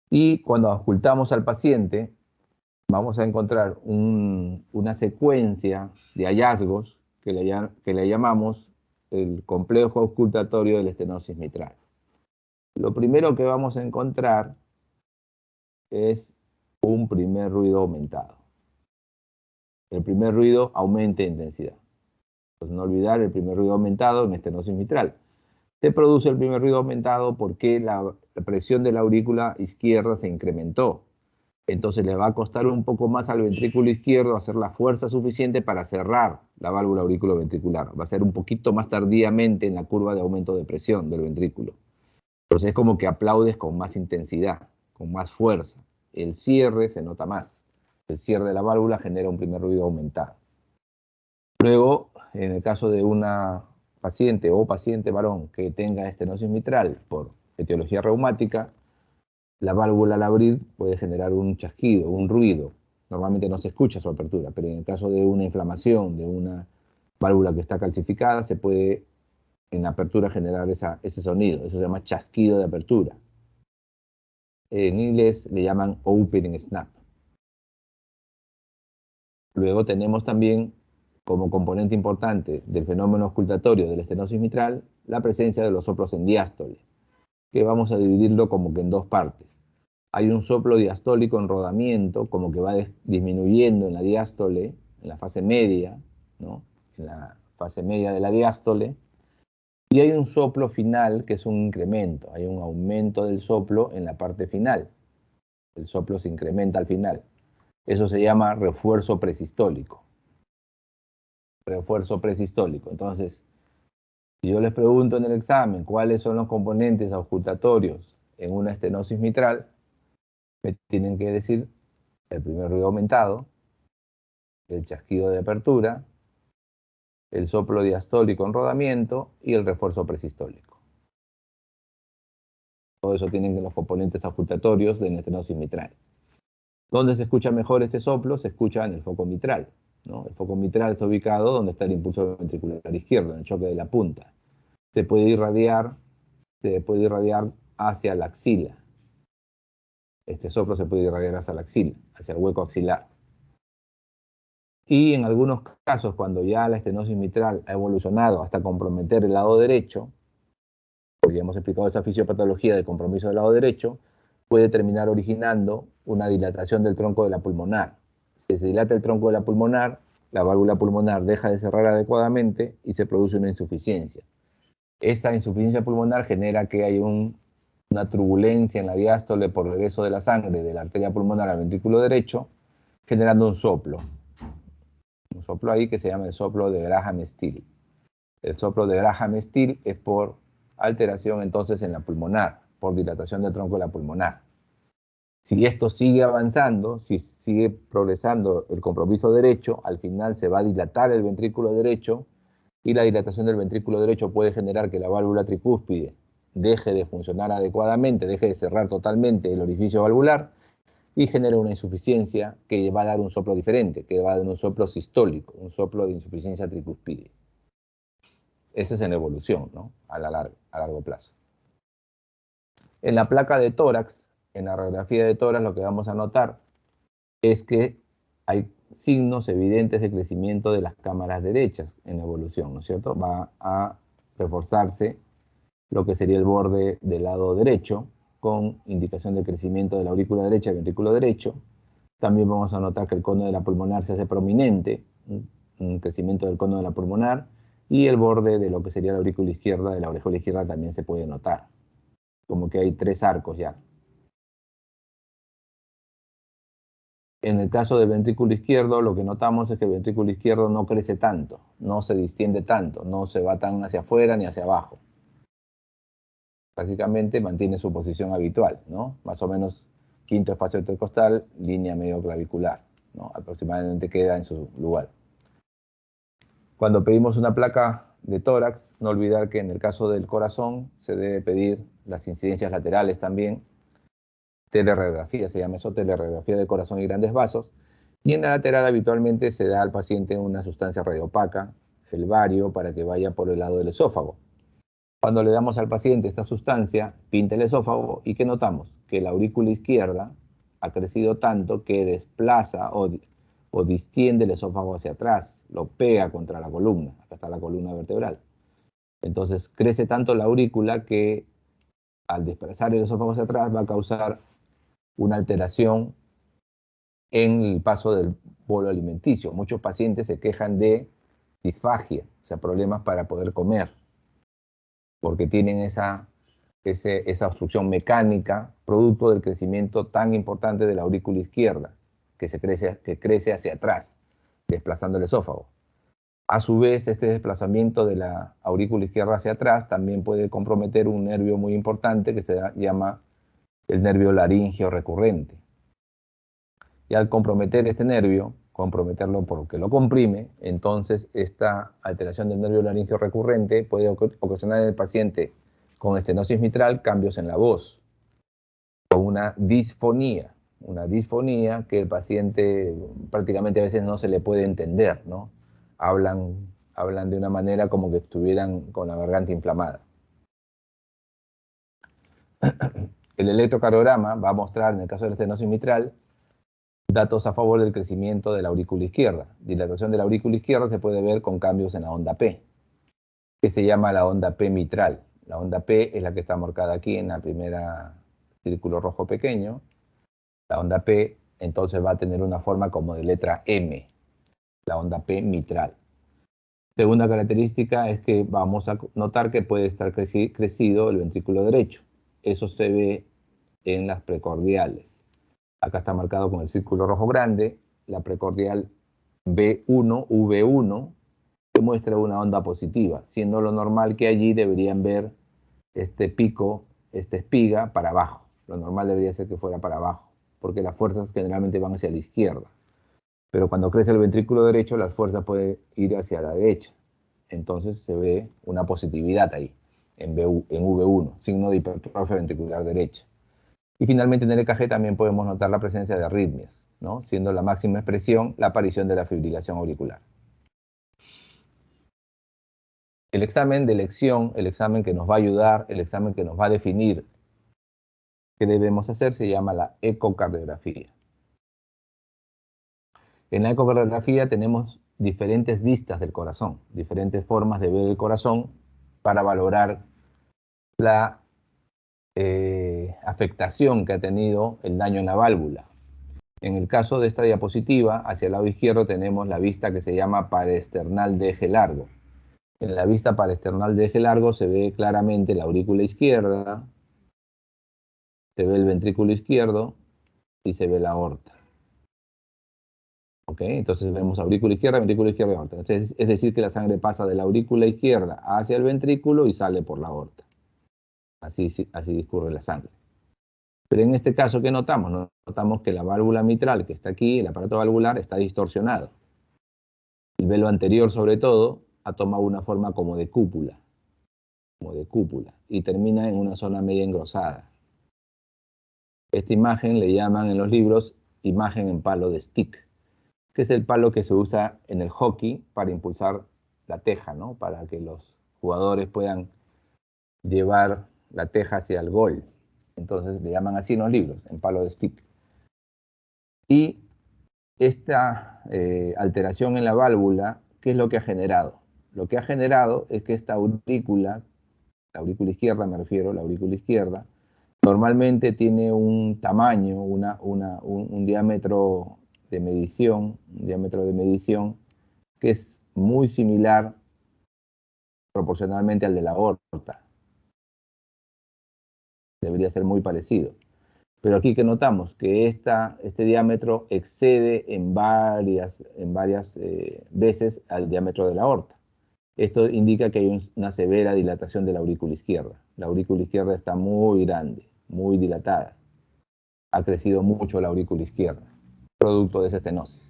Y cuando ocultamos al paciente, vamos a encontrar una secuencia de hallazgos que le llamamos el complejo auscultatorio de la estenosis mitral. Lo primero que vamos a encontrar es un primer ruido aumentado. El primer ruido aumenta de intensidad. Pues no olvidar el primer ruido aumentado en estenosis mitral. Se produce el primer ruido aumentado porque la presión de la aurícula izquierda se incrementó. Entonces le va a costar un poco más al ventrículo izquierdo hacer la fuerza suficiente para cerrar la válvula auriculoventricular. Va a ser un poquito más tardíamente en la curva de aumento de presión del ventrículo. Entonces es como que aplaudes con más intensidad, con más fuerza. El cierre se nota más. El cierre de la válvula genera un primer ruido aumentado. Luego, en el caso de una paciente o paciente varón que tenga estenosis mitral por etiología reumática, la válvula al abrir puede generar un chasquido, un ruido. Normalmente no se escucha su apertura, pero en el caso de una inflamación de una válvula que está calcificada, se puede en la apertura generar ese sonido. Eso se llama chasquido de apertura. En inglés le llaman opening snap. Luego tenemos también, como componente importante del fenómeno auscultatorio de la estenosis mitral, la presencia de los soplos en diástole, que vamos a dividirlo como que en 2 partes. Hay un soplo diastólico en rodamiento, como que va disminuyendo en la diástole, en la fase media, ¿no? En la fase media de la diástole. Y hay un soplo final que es un incremento, hay un aumento del soplo en la parte final. El soplo se incrementa al final. Eso se llama refuerzo presistólico. Refuerzo presistólico. Entonces, si yo les pregunto en el examen cuáles son los componentes auscultatorios en una estenosis mitral, me tienen que decir el primer ruido aumentado, el chasquido de apertura, el soplo diastólico en rodamiento y el refuerzo presistólico. Todo eso tienen los componentes auscultatorios de la estenosis mitral. ¿Dónde se escucha mejor este soplo? Se escucha en el foco mitral, ¿no? El foco mitral está ubicado donde está el impulso ventricular izquierdo, en el choque de la punta. se puede irradiar hacia la axila. Este soplo se puede irradiar hacia la axila, hacia el hueco axilar. Y en algunos casos, cuando ya la estenosis mitral ha evolucionado hasta comprometer el lado derecho, porque ya hemos explicado esta fisiopatología de compromiso del lado derecho, puede terminar originando una dilatación del tronco de la pulmonar. Si se dilata el tronco de la pulmonar, la válvula pulmonar deja de cerrar adecuadamente y se produce una insuficiencia. Esta insuficiencia pulmonar genera que hay una turbulencia en la diástole por regreso de la sangre de la arteria pulmonar al ventrículo derecho, generando un soplo. Un soplo ahí que se llama el soplo de Graham-Still. El soplo de Graham-Still es por alteración entonces en la pulmonar, por dilatación del tronco de la pulmonar. Si esto sigue avanzando, si sigue progresando el compromiso derecho, al final se va a dilatar el ventrículo derecho y la dilatación del ventrículo derecho puede generar que la válvula tricúspide deje de funcionar adecuadamente, deje de cerrar totalmente el orificio valvular y genere una insuficiencia que va a dar un soplo diferente, que va a dar un soplo sistólico, un soplo de insuficiencia tricúspide. Ese es en evolución, ¿no? A largo plazo. En la placa de tórax, en la radiografía de tórax, lo que vamos a notar es que hay signos evidentes de crecimiento de las cámaras derechas en evolución, ¿no es cierto? Va a reforzarse lo que sería el borde del lado derecho, con indicación de crecimiento de la aurícula derecha y ventrículo derecho. También vamos a notar que el cono de la pulmonar se hace prominente, un crecimiento del cono de la pulmonar, y el borde de lo que sería la aurícula izquierda, de la orejola izquierda, también se puede notar. Como que hay 3 arcos ya. En el caso del ventrículo izquierdo, lo que notamos es que el ventrículo izquierdo no crece tanto, no se distiende tanto, no se va tan hacia afuera ni hacia abajo. Básicamente mantiene su posición habitual, ¿no? Más o menos quinto espacio intercostal, línea medio clavicular, ¿no? Aproximadamente queda en su lugar. Cuando pedimos una placa de tórax, no olvidar que en el caso del corazón se debe pedir las incidencias laterales también. Teleradiografía, se llama eso, teleradiografía de corazón y grandes vasos. Y en la lateral habitualmente se da al paciente una sustancia radiopaca, el bario, para que vaya por el lado del esófago. Cuando le damos al paciente esta sustancia, pinta el esófago y ¿qué notamos? Que la aurícula izquierda ha crecido tanto que desplaza o distiende el esófago hacia atrás, lo pega contra la columna, acá está la columna vertebral. Entonces crece tanto la aurícula que al desplazar el esófago hacia atrás va a causar una alteración en el paso del bolo alimenticio. Muchos pacientes se quejan de disfagia, o sea, problemas para poder comer, porque tienen esa obstrucción mecánica, producto del crecimiento tan importante de la aurícula izquierda, que crece hacia atrás, desplazando el esófago. A su vez, este desplazamiento de la aurícula izquierda hacia atrás también puede comprometer un nervio muy importante que se llama el nervio laríngeo recurrente. Y al comprometer este nervio, comprometerlo porque lo comprime, entonces esta alteración del nervio laríngeo recurrente puede ocasionar en el paciente con estenosis mitral cambios en la voz, o una disfonía que el paciente prácticamente a veces no se le puede entender, ¿no? Hablan de una manera como que estuvieran con la garganta inflamada. El electrocardiograma va a mostrar, en el caso de la estenosis mitral, datos a favor del crecimiento de la aurícula izquierda. Dilatación de la aurícula izquierda se puede ver con cambios en la onda P, que se llama la onda P mitral. La onda P es la que está marcada aquí en la primera círculo rojo pequeño. La onda P entonces va a tener una forma como de letra M, la onda P mitral. Segunda característica es que vamos a notar que puede estar crecido el ventrículo derecho. Eso se ve en las precordiales. Acá está marcado con el círculo rojo grande, la precordial B1, V1, que muestra una onda positiva, siendo lo normal que allí deberían ver este pico, esta espiga para abajo. Lo normal debería ser que fuera para abajo, porque las fuerzas generalmente van hacia la izquierda. Pero cuando crece el ventrículo derecho, las fuerzas pueden ir hacia la derecha. Entonces se ve una positividad ahí, en V1, signo de hipertrofia ventricular derecha. Y finalmente en el EKG también podemos notar la presencia de arritmias, ¿no? Siendo la máxima expresión la aparición de la fibrilación auricular. El examen de elección, el examen que nos va a ayudar, el examen que nos va a definir qué debemos hacer, se llama la ecocardiografía. En la ecocardiografía tenemos diferentes vistas del corazón, diferentes formas de ver el corazón para valorar la afectación que ha tenido el daño en la válvula. En el caso de esta diapositiva, hacia el lado izquierdo tenemos la vista que se llama paraesternal de eje largo. En la vista paraesternal de eje largo se ve claramente la aurícula izquierda, se ve el ventrículo izquierdo y se ve la aorta. ¿Ok? Entonces vemos aurícula izquierda y aorta. Entonces, es decir, que la sangre pasa de la aurícula izquierda hacia el ventrículo y sale por la aorta. Así discurre la sangre. Pero en este caso, ¿qué notamos? Notamos que la válvula mitral que está aquí, el aparato valvular, está distorsionado. El velo anterior, sobre todo, ha tomado una forma como de cúpula, y termina en una zona media engrosada. Esta imagen le llaman en los libros imagen en palo de stick, que es el palo que se usa en el hockey para impulsar la teja, ¿no? Para que los jugadores puedan llevar la teja hacia el gol. Entonces le llaman así en los libros, en palo de stick. Y esta alteración en la válvula, ¿qué es lo que ha generado? Lo que ha generado es que esta aurícula, la aurícula izquierda me refiero, la aurícula izquierda, normalmente tiene un tamaño, un diámetro de medición, que es muy similar proporcionalmente al de la aorta. Debería ser muy parecido. Pero aquí que notamos que este diámetro excede en varias veces al diámetro de la aorta. Esto indica que hay una severa dilatación de la aurícula izquierda. La aurícula izquierda está muy grande, muy dilatada. Ha crecido mucho la aurícula izquierda, producto de esa estenosis.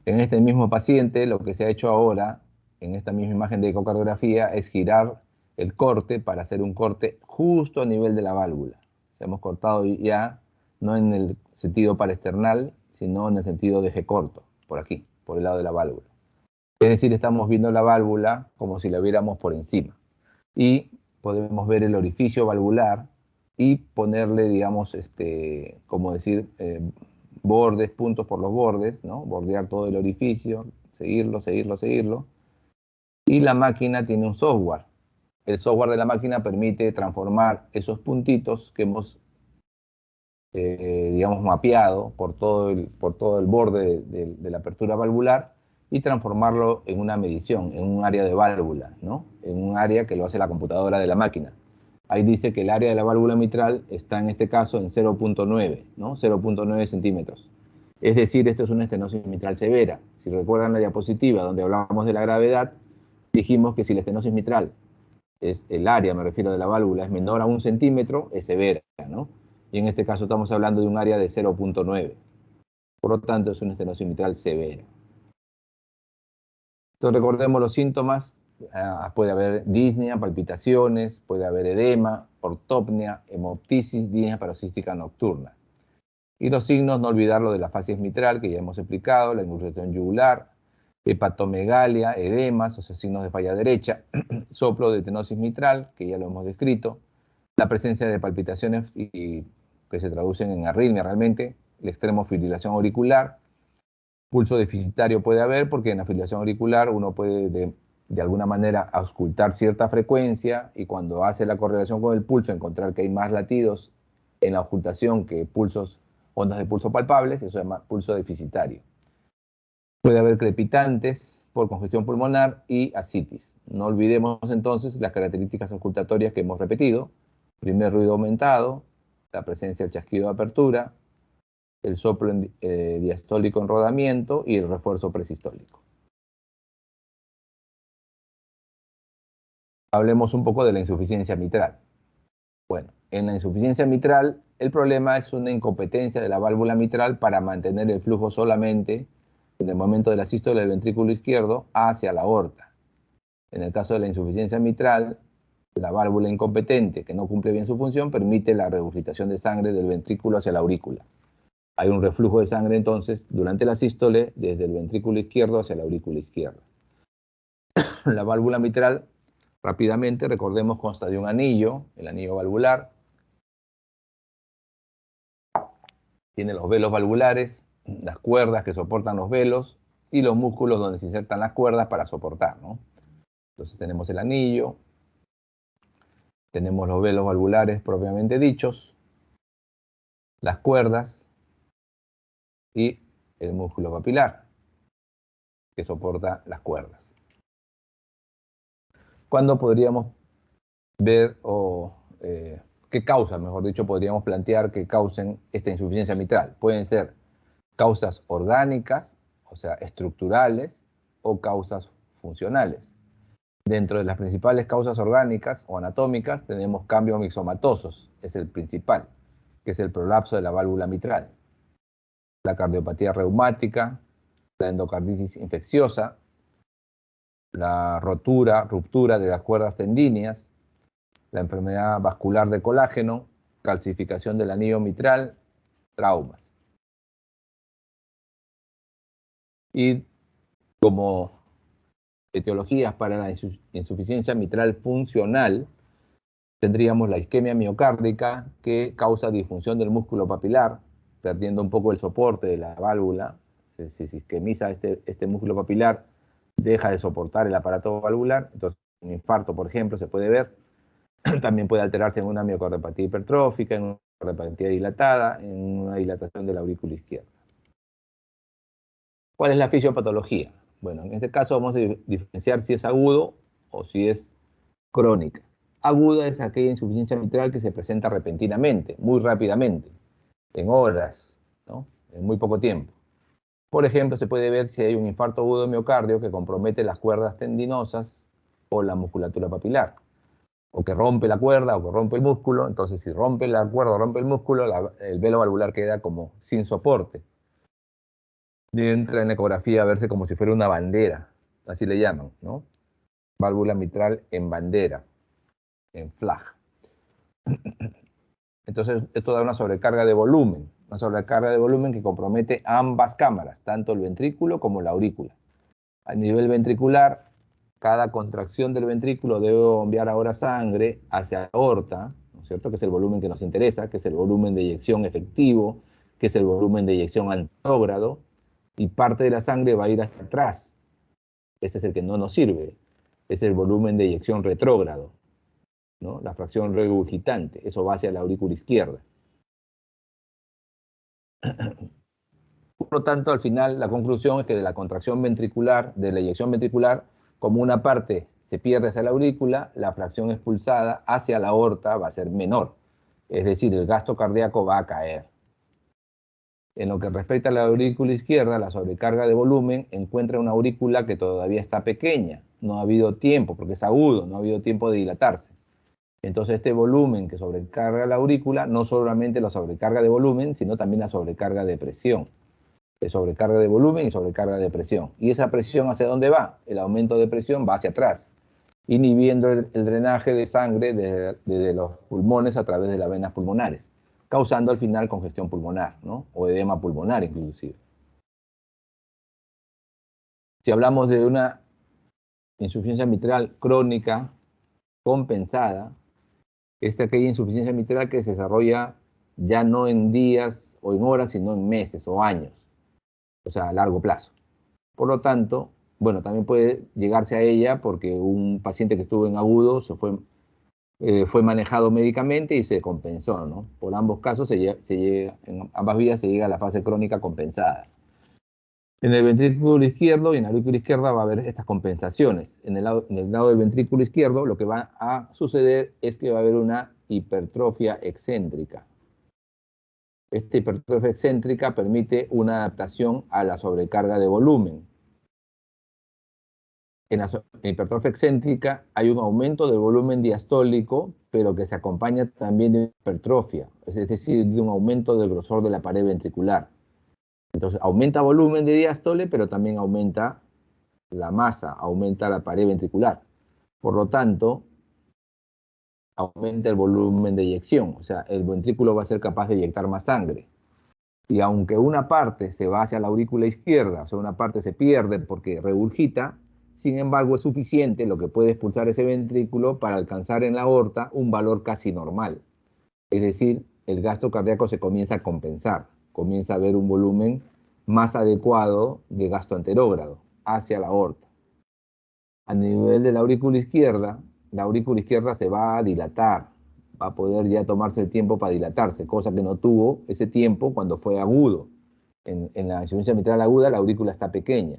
En este mismo paciente, lo que se ha hecho ahora, en esta misma imagen de ecocardiografía, es girar el corte para hacer un corte justo a nivel de la válvula. Hemos cortado ya, no en el sentido paraesternal, sino en el sentido de eje corto, por aquí, por el lado de la válvula. Es decir, estamos viendo la válvula como si la viéramos por encima. Y podemos ver el orificio valvular y ponerle, digamos, como decir, bordes, puntos por los bordes, ¿no? Bordear todo el orificio, seguirlo. Y la máquina tiene un software. El software de la máquina permite transformar esos puntitos que hemos, digamos, mapeado por todo el borde de la apertura valvular y transformarlo en una medición, en un área de válvula, ¿no? En un área que lo hace la computadora de la máquina. Ahí dice que el área de la válvula mitral está en este caso en 0.9, ¿no? 0.9 centímetros. Es decir, esto es una estenosis mitral severa. Si recuerdan la diapositiva donde hablábamos de la gravedad, dijimos que si la estenosis mitral es el área, me refiero, de la válvula, es menor a 1 centímetro, es severa, ¿no? Y en este caso estamos hablando de un área de 0.9. Por lo tanto, es una estenosis mitral severa. Entonces recordemos los síntomas. Puede haber disnea, palpitaciones, puede haber edema, ortopnea, hemoptisis, disnea paroxística nocturna. Y los signos, no olvidar lo de la fascia mitral, que ya hemos explicado, la ingurgitación yugular, hepatomegalia, edemas, o sea, signos de falla derecha, soplo de estenosis mitral, que ya lo hemos descrito, la presencia de palpitaciones y que se traducen en arritmia realmente, la extremofibrilación auricular, pulso deficitario puede haber, porque en la fibrilación auricular uno puede de alguna manera auscultar cierta frecuencia y cuando hace la correlación con el pulso encontrar que hay más latidos en la auscultación que ondas de pulso palpables, eso se llama pulso deficitario. Puede haber crepitantes por congestión pulmonar y ascitis. No olvidemos entonces las características auscultatorias que hemos repetido. Primer ruido aumentado, la presencia del chasquido de apertura, el soplo diastólico en rodamiento y el refuerzo presistólico. Hablemos un poco de la insuficiencia mitral. Bueno, en la insuficiencia mitral, el problema es una incompetencia de la válvula mitral para mantener el flujo solamente en el momento de la sístole del ventrículo izquierdo hacia la aorta. En el caso de la insuficiencia mitral, la válvula incompetente que no cumple bien su función permite la regurgitación de sangre del ventrículo hacia la aurícula. Hay un reflujo de sangre entonces durante la sístole desde el ventrículo izquierdo hacia la aurícula izquierda. La válvula mitral, rápidamente, recordemos, consta de un anillo, el anillo valvular. Tiene los velos valvulares, las cuerdas que soportan los velos y los músculos donde se insertan las cuerdas para soportar, ¿no? Entonces tenemos el anillo, tenemos los velos valvulares propiamente dichos, las cuerdas y el músculo papilar que soporta las cuerdas. ¿Cuándo podríamos ver qué causas, mejor dicho, podríamos plantear que causen esta insuficiencia mitral? Pueden ser causas orgánicas, o sea, estructurales, o causas funcionales. Dentro de las principales causas orgánicas o anatómicas tenemos cambios mixomatosos, es el principal, que es el prolapso de la válvula mitral, la cardiopatía reumática, la endocarditis infecciosa, la ruptura de las cuerdas tendíneas, la enfermedad vascular de colágeno, calcificación del anillo mitral, traumas. Y como etiologías para la insuficiencia mitral funcional, tendríamos la isquemia miocárdica, que causa disfunción del músculo papilar, perdiendo un poco el soporte de la válvula. Si se isquemiza este músculo papilar, deja de soportar el aparato valvular. Entonces, un infarto, por ejemplo, se puede ver. También puede alterarse en una miocardiopatía hipertrófica, en una cardiopatía dilatada, en una dilatación de la aurícula izquierda. ¿Cuál es la fisiopatología? Bueno, en este caso vamos a diferenciar si es agudo o si es crónica. Aguda es aquella insuficiencia mitral que se presenta repentinamente, muy rápidamente, en horas, ¿no? En muy poco tiempo. Por ejemplo, se puede ver si hay un infarto agudo de miocardio que compromete las cuerdas tendinosas o la musculatura papilar, o que rompe la cuerda o que rompe el músculo. Entonces, si rompe la cuerda o rompe el músculo, el velo valvular queda como sin soporte. Y entra en la ecografía a verse como si fuera una bandera, así le llaman, ¿no? Válvula mitral en bandera, en flag. Entonces, esto da una sobrecarga de volumen que compromete ambas cámaras, tanto el ventrículo como la aurícula. A nivel ventricular, cada contracción del ventrículo debe bombear ahora sangre hacia la aorta, ¿no es cierto?, que es el volumen que nos interesa, que es el volumen de eyección efectivo, que es el volumen de eyección antrógrado, y parte de la sangre va a ir hacia atrás. Ese es el que no nos sirve, es el volumen de eyección retrógrado, ¿no? La fracción regurgitante, eso va hacia la aurícula izquierda. Por lo tanto, al final, la conclusión es que de la contracción ventricular, de la eyección ventricular, como una parte se pierde hacia la aurícula, la fracción expulsada hacia la aorta va a ser menor. Es decir, el gasto cardíaco va a caer. En lo que respecta a la aurícula izquierda, la sobrecarga de volumen encuentra una aurícula que todavía está pequeña. No ha habido tiempo, porque es agudo, no ha habido tiempo de dilatarse. Entonces, este volumen que sobrecarga la aurícula, no solamente la sobrecarga de volumen, sino también la sobrecarga de presión. De sobrecarga de volumen y sobrecarga de presión. ¿Y esa presión hacia dónde va? El aumento de presión va hacia atrás, inhibiendo el drenaje de sangre desde los pulmones a través de las venas pulmonares, causando al final congestión pulmonar, ¿no? O edema pulmonar inclusive. Si hablamos de una insuficiencia mitral crónica compensada, es aquella insuficiencia mitral que se desarrolla ya no en días o en horas, sino en meses o años, o sea, a largo plazo. Por lo tanto, bueno, también puede llegarse a ella porque un paciente que estuvo en agudo fue manejado médicamente y se compensó, ¿no? Por ambos casos, en ambas vías se llega a la fase crónica compensada. En el ventrículo izquierdo y en la aurícula izquierda va a haber estas compensaciones. En el lado del ventrículo izquierdo lo que va a suceder es que va a haber una hipertrofia excéntrica. Esta hipertrofia excéntrica permite una adaptación a la sobrecarga de volumen. En la hipertrofia excéntrica hay un aumento del volumen diastólico, pero que se acompaña también de hipertrofia, es decir, de un aumento del grosor de la pared ventricular. Entonces, aumenta volumen de diástole, pero también aumenta la masa, aumenta la pared ventricular. Por lo tanto, aumenta el volumen de eyección, o sea, el ventrículo va a ser capaz de eyectar más sangre. Y aunque una parte se va hacia la aurícula izquierda, o sea, una parte se pierde porque regurgita, Sin embargo, es suficiente lo que puede expulsar ese ventrículo para alcanzar en la aorta un valor casi normal. Es decir, el gasto cardíaco se comienza a compensar, comienza a haber un volumen más adecuado de gasto anterógrado hacia la aorta. A nivel de la aurícula izquierda se va a dilatar, va a poder ya tomarse el tiempo para dilatarse, cosa que no tuvo ese tiempo cuando fue agudo. En la insuficiencia mitral aguda la aurícula está pequeña,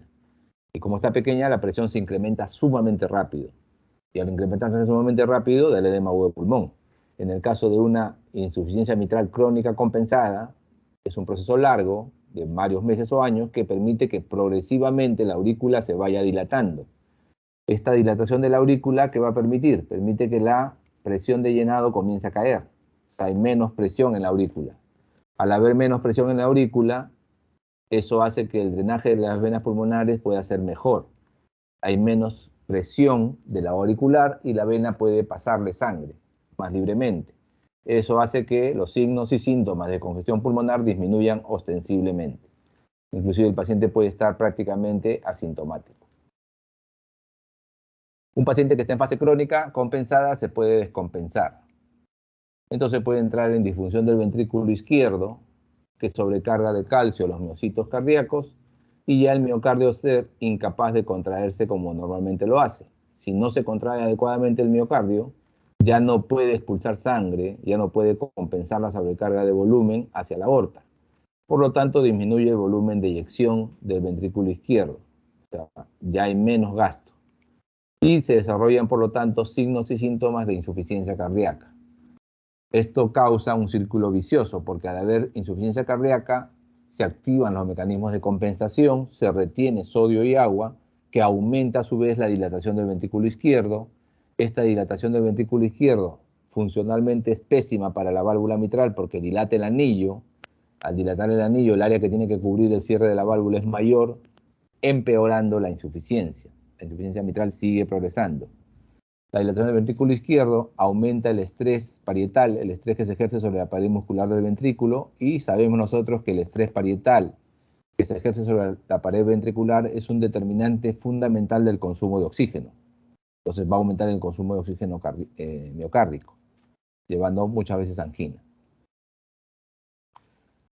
y como está pequeña la presión se incrementa sumamente rápido, y al incrementarse sumamente rápido da el edema agudo de pulmón. En el caso de una insuficiencia mitral crónica compensada, es un proceso largo, de varios meses o años, que permite que progresivamente la aurícula se vaya dilatando. Esta dilatación de la aurícula, ¿qué va a permitir? Permite que la presión de llenado comience a caer. O sea, hay menos presión en la aurícula. Al haber menos presión en la aurícula, eso hace que el drenaje de las venas pulmonares pueda ser mejor. Hay menos presión de la auricular y la vena puede pasarle sangre más libremente. Eso hace que los signos y síntomas de congestión pulmonar disminuyan ostensiblemente. Inclusive el paciente puede estar prácticamente asintomático. Un paciente que está en fase crónica compensada se puede descompensar. Entonces puede entrar en disfunción del ventrículo izquierdo, que sobrecarga de calcio los miocitos cardíacos, y ya el miocardio ser incapaz de contraerse como normalmente lo hace. Si no se contrae adecuadamente el miocardio, ya no puede expulsar sangre, ya no puede compensar la sobrecarga de volumen hacia la aorta. Por lo tanto, disminuye el volumen de eyección del ventrículo izquierdo. O sea, ya hay menos gasto. Y se desarrollan, por lo tanto, signos y síntomas de insuficiencia cardíaca. Esto causa un círculo vicioso, porque al haber insuficiencia cardíaca, se activan los mecanismos de compensación, se retiene sodio y agua, que aumenta a su vez la dilatación del ventrículo izquierdo. Esta dilatación del ventrículo izquierdo funcionalmente es pésima para la válvula mitral porque dilata el anillo. Al dilatar el anillo, el área que tiene que cubrir el cierre de la válvula es mayor, empeorando la insuficiencia. La insuficiencia mitral sigue progresando. La dilatación del ventrículo izquierdo aumenta el estrés parietal, el estrés que se ejerce sobre la pared muscular del ventrículo, y sabemos nosotros que el estrés parietal que se ejerce sobre la pared ventricular es un determinante fundamental del consumo de oxígeno. Entonces va a aumentar el consumo de oxígeno miocárdico, llevando muchas veces angina.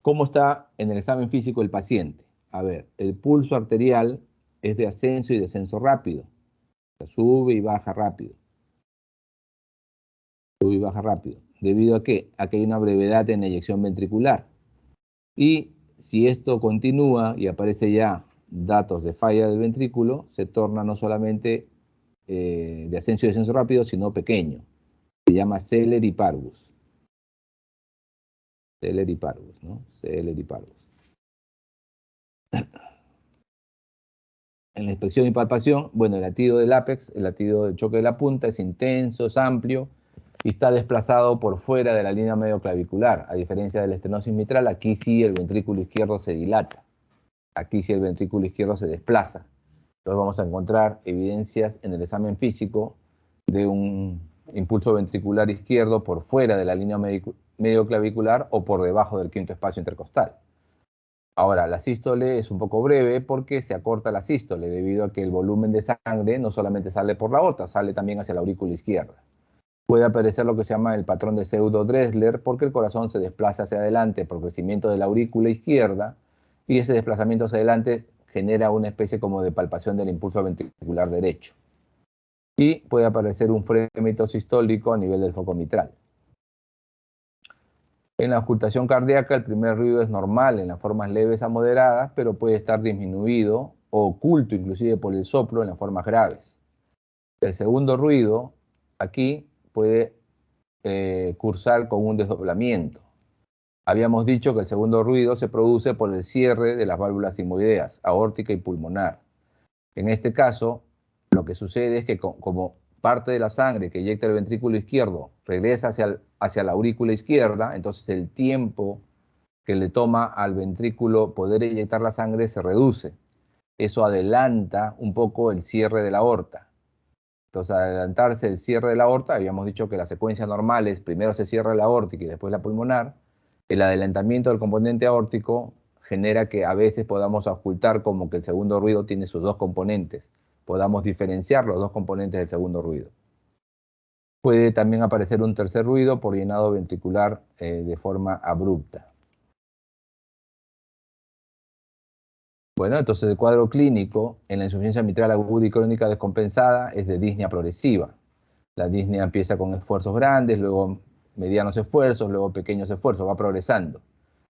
¿Cómo está en el examen físico el paciente? A ver, el pulso arterial es de ascenso y descenso rápido. O sea, sube y baja rápido. Sube y baja rápido. ¿Debido a qué? A que hay una brevedad en la eyección ventricular. Y si esto continúa y aparece ya datos de falla del ventrículo, se torna no solamente de ascenso y descenso rápido, sino pequeño. Se llama Celeri parvus. Celeri parvus, ¿no? Celeri parvus. En la inspección y palpación, bueno, el latido del ápex, el latido del choque de la punta es intenso, es amplio y está desplazado por fuera de la línea medioclavicular. A diferencia de la estenosis mitral, aquí sí el ventrículo izquierdo se dilata. Aquí sí el ventrículo izquierdo se desplaza. Entonces vamos a encontrar evidencias en el examen físico de un impulso ventricular izquierdo por fuera de la línea medioclavicular o por debajo del quinto espacio intercostal. Ahora, la sístole es un poco breve porque se acorta la sístole debido a que el volumen de sangre no solamente sale por la aorta, sale también hacia la aurícula izquierda. Puede aparecer lo que se llama el patrón de Pseudo-Dressler porque el corazón se desplaza hacia adelante por crecimiento de la aurícula izquierda y ese desplazamiento hacia adelante genera una especie como de palpación del impulso ventricular derecho. Y puede aparecer un frémito sistólico a nivel del foco mitral. En la ocultación cardíaca el primer ruido es normal en las formas leves a moderadas, pero puede estar disminuido o oculto inclusive por el soplo en las formas graves. El segundo ruido aquí puede cursar con un desdoblamiento. Habíamos dicho que el segundo ruido se produce por el cierre de las válvulas sigmoideas, aórtica y pulmonar. En este caso, lo que sucede es que como parte de la sangre que eyecta el ventrículo izquierdo regresa hacia la aurícula izquierda, entonces el tiempo que le toma al ventrículo poder eyectar la sangre se reduce. Eso adelanta un poco el cierre de la aorta. Entonces, al adelantarse el cierre de la aorta, habíamos dicho que la secuencia normal es primero se cierra la aórtica y después la pulmonar. El adelantamiento del componente aórtico genera que a veces podamos ocultar como que el segundo ruido tiene sus dos componentes, podamos diferenciar los dos componentes del segundo ruido. Puede también aparecer un tercer ruido por llenado ventricular de forma abrupta. Bueno, entonces el cuadro clínico en la insuficiencia mitral aguda y crónica descompensada es de disnea progresiva. La disnea empieza con esfuerzos grandes, luego medianos esfuerzos, luego pequeños esfuerzos, va progresando,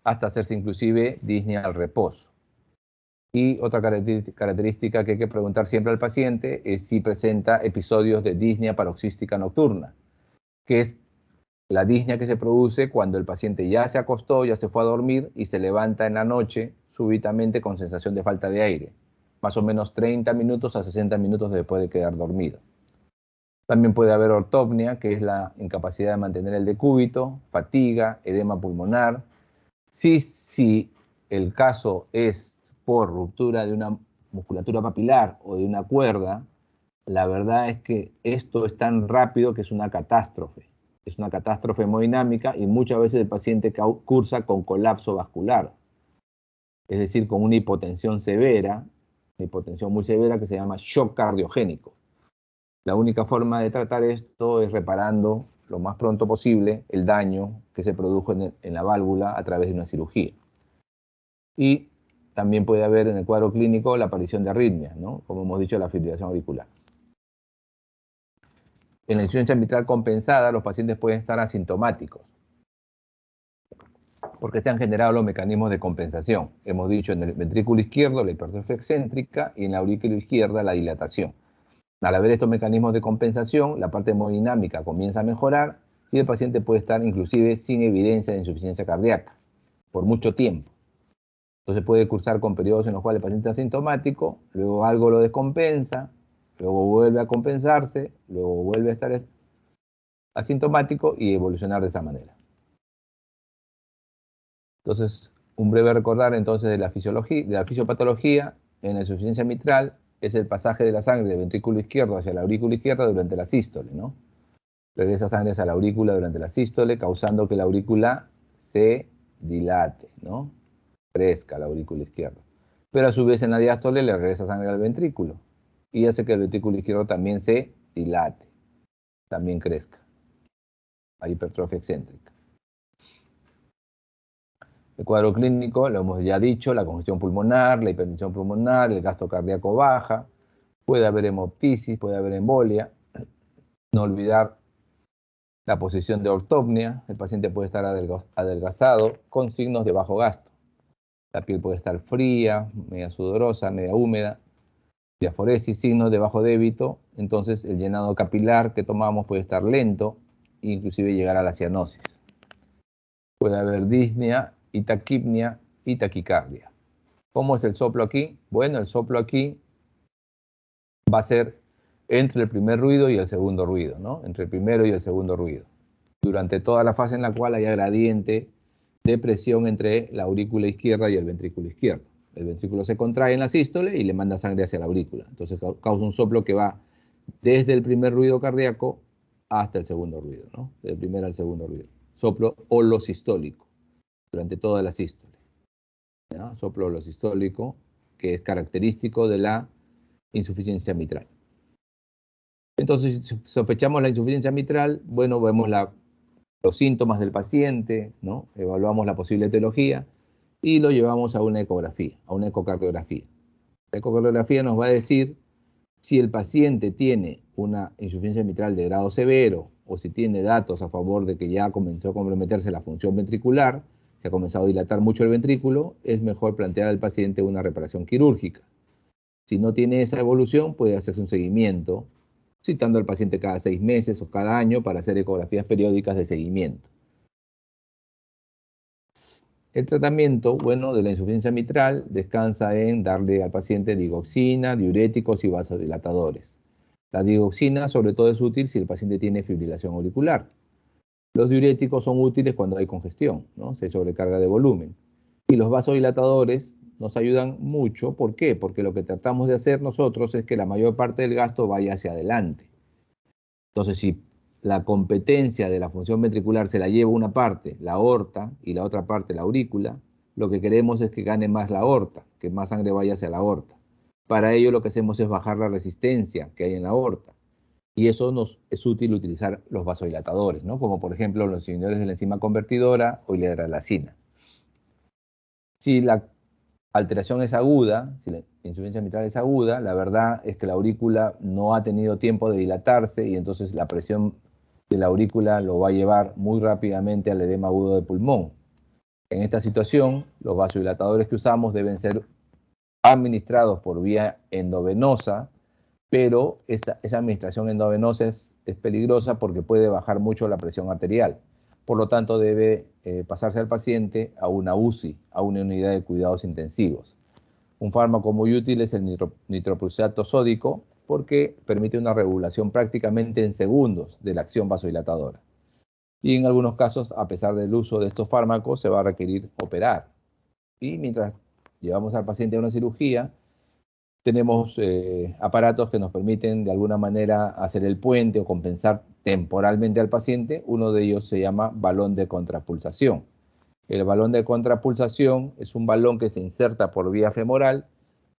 hasta hacerse inclusive disnea al reposo. Y otra característica que hay que preguntar siempre al paciente es si presenta episodios de disnea paroxística nocturna, que es la disnea que se produce cuando el paciente ya se acostó, ya se fue a dormir y se levanta en la noche súbitamente con sensación de falta de aire, más o menos 30 minutos a 60 minutos después de quedar dormido. También puede haber ortopnia, que es la incapacidad de mantener el decúbito, fatiga, edema pulmonar. Si el caso es por ruptura de una musculatura papilar o de una cuerda, la verdad es que esto es tan rápido que es una catástrofe. Es una catástrofe hemodinámica y muchas veces el paciente cursa con colapso vascular, es decir, con una hipotensión severa, una hipotensión muy severa que se llama shock cardiogénico. La única forma de tratar esto es reparando lo más pronto posible el daño que se produjo en la válvula a través de una cirugía. Y también puede haber en el cuadro clínico la aparición de arritmias, ¿no? Como hemos dicho, la fibrilación auricular. En la insuficiencia mitral compensada, los pacientes pueden estar asintomáticos, porque se han generado los mecanismos de compensación. Hemos dicho en el ventrículo izquierdo la hipertrofia excéntrica y en la aurícula izquierda la dilatación. Al haber estos mecanismos de compensación, la parte hemodinámica comienza a mejorar y el paciente puede estar inclusive sin evidencia de insuficiencia cardíaca por mucho tiempo. Entonces puede cursar con periodos en los cuales el paciente es asintomático, luego algo lo descompensa, luego vuelve a compensarse, luego vuelve a estar asintomático y evolucionar de esa manera. Entonces, un breve recordar entonces de la fisiopatología en la insuficiencia mitral es el pasaje de la sangre del ventrículo izquierdo hacia la aurícula izquierda durante la sístole, ¿no? Regresa sangre hacia la aurícula durante la sístole, causando que la aurícula se dilate, ¿no? Crezca la aurícula izquierda. Pero a su vez en la diástole le regresa sangre al ventrículo y hace que el ventrículo izquierdo también se dilate, también crezca. Hay hipertrofia excéntrica. El cuadro clínico, lo hemos ya dicho, la congestión pulmonar, la hipertensión pulmonar, el gasto cardíaco baja, puede haber hemoptisis, puede haber embolia. No olvidar la posición de ortopnia, el paciente puede estar adelgazado con signos de bajo gasto. La piel puede estar fría, media sudorosa, media húmeda, diaforesis, signos de bajo débito, entonces el llenado capilar que tomamos puede estar lento e inclusive llegar a la cianosis. Puede haber disnea y taquipnia y taquicardia. ¿Cómo es el soplo aquí? Bueno, el soplo aquí va a ser entre el primer ruido y el segundo ruido, ¿no? Entre el primero y el segundo ruido. Durante toda la fase en la cual haya gradiente de presión entre la aurícula izquierda y el ventrículo izquierdo. El ventrículo se contrae en la sístole y le manda sangre hacia la aurícula. Entonces causa un soplo que va desde el primer ruido cardíaco hasta el segundo ruido, ¿no? Del primer al segundo ruido. Soplo holosistólico durante toda la sístole. ¿Ya? Soplo holosistólico que es característico de la insuficiencia mitral. Entonces, si sospechamos la insuficiencia mitral, bueno, vemos los síntomas del paciente, ¿no? Evaluamos la posible etiología y lo llevamos a una ecografía, a una ecocardiografía. La ecocardiografía nos va a decir si el paciente tiene una insuficiencia mitral de grado severo o si tiene datos a favor de que ya comenzó a comprometerse la función ventricular, se ha comenzado a dilatar mucho el ventrículo, es mejor plantear al paciente una reparación quirúrgica. Si no tiene esa evolución, puede hacerse un seguimiento, citando al paciente cada 6 meses o cada año para hacer ecografías periódicas de seguimiento. El tratamiento, bueno, de la insuficiencia mitral descansa en darle al paciente digoxina, diuréticos y vasodilatadores. La digoxina sobre todo es útil si el paciente tiene fibrilación auricular. Los diuréticos son útiles cuando hay congestión, ¿no? Se sobrecarga de volumen. Y los vasodilatadores nos ayudan mucho. ¿Por qué? Porque lo que tratamos de hacer nosotros es que la mayor parte del gasto vaya hacia adelante. Entonces, si la competencia de la función ventricular se la lleva una parte, la aorta, y la otra parte, la aurícula, lo que queremos es que gane más la aorta, que más sangre vaya hacia la aorta. Para ello lo que hacemos es bajar la resistencia que hay en la aorta. Y eso nos es útil utilizar los vasodilatadores, ¿no? Como por ejemplo los inhibidores de la enzima convertidora o la hidralazina. Si la alteración es aguda, si la insuficiencia mitral es aguda, la verdad es que la aurícula no ha tenido tiempo de dilatarse y entonces la presión de la aurícula lo va a llevar muy rápidamente al edema agudo de pulmón. En esta situación, los vasodilatadores que usamos deben ser administrados por vía endovenosa, pero esa administración endovenosa es peligrosa porque puede bajar mucho la presión arterial. Por lo tanto, debe pasarse al paciente a una UCI, a una unidad de cuidados intensivos. Un fármaco muy útil es el nitroprusato sódico porque permite una regulación prácticamente en segundos de la acción vasodilatadora. Y en algunos casos, a pesar del uso de estos fármacos, se va a requerir operar. Y mientras llevamos al paciente a una cirugía, tenemos aparatos que nos permiten de alguna manera hacer el puente o compensar temporalmente al paciente. Uno de ellos se llama balón de contrapulsación. El balón de contrapulsación es un balón que se inserta por vía femoral,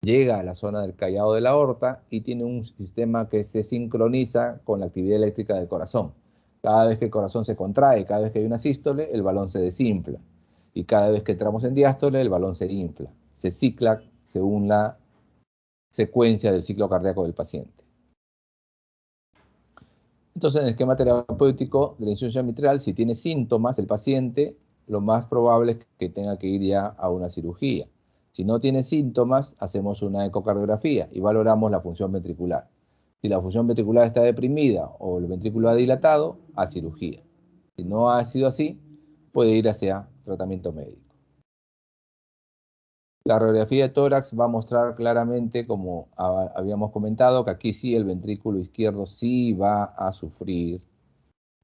llega a la zona del callado de la aorta y tiene un sistema que se sincroniza con la actividad eléctrica del corazón. Cada vez que el corazón se contrae, cada vez que hay una sístole, el balón se desinfla. Y cada vez que entramos en diástole, el balón se infla. Se cicla según la secuencia del ciclo cardíaco del paciente. Entonces, en el esquema terapéutico de la insuficiencia mitral, si tiene síntomas el paciente, lo más probable es que tenga que ir ya a una cirugía. Si no tiene síntomas, hacemos una ecocardiografía y valoramos la función ventricular. Si la función ventricular está deprimida o el ventrículo ha dilatado, a cirugía. Si no ha sido así, puede ir hacia tratamiento médico. La radiografía de tórax va a mostrar claramente, como habíamos comentado, que aquí sí el ventrículo izquierdo sí va a sufrir.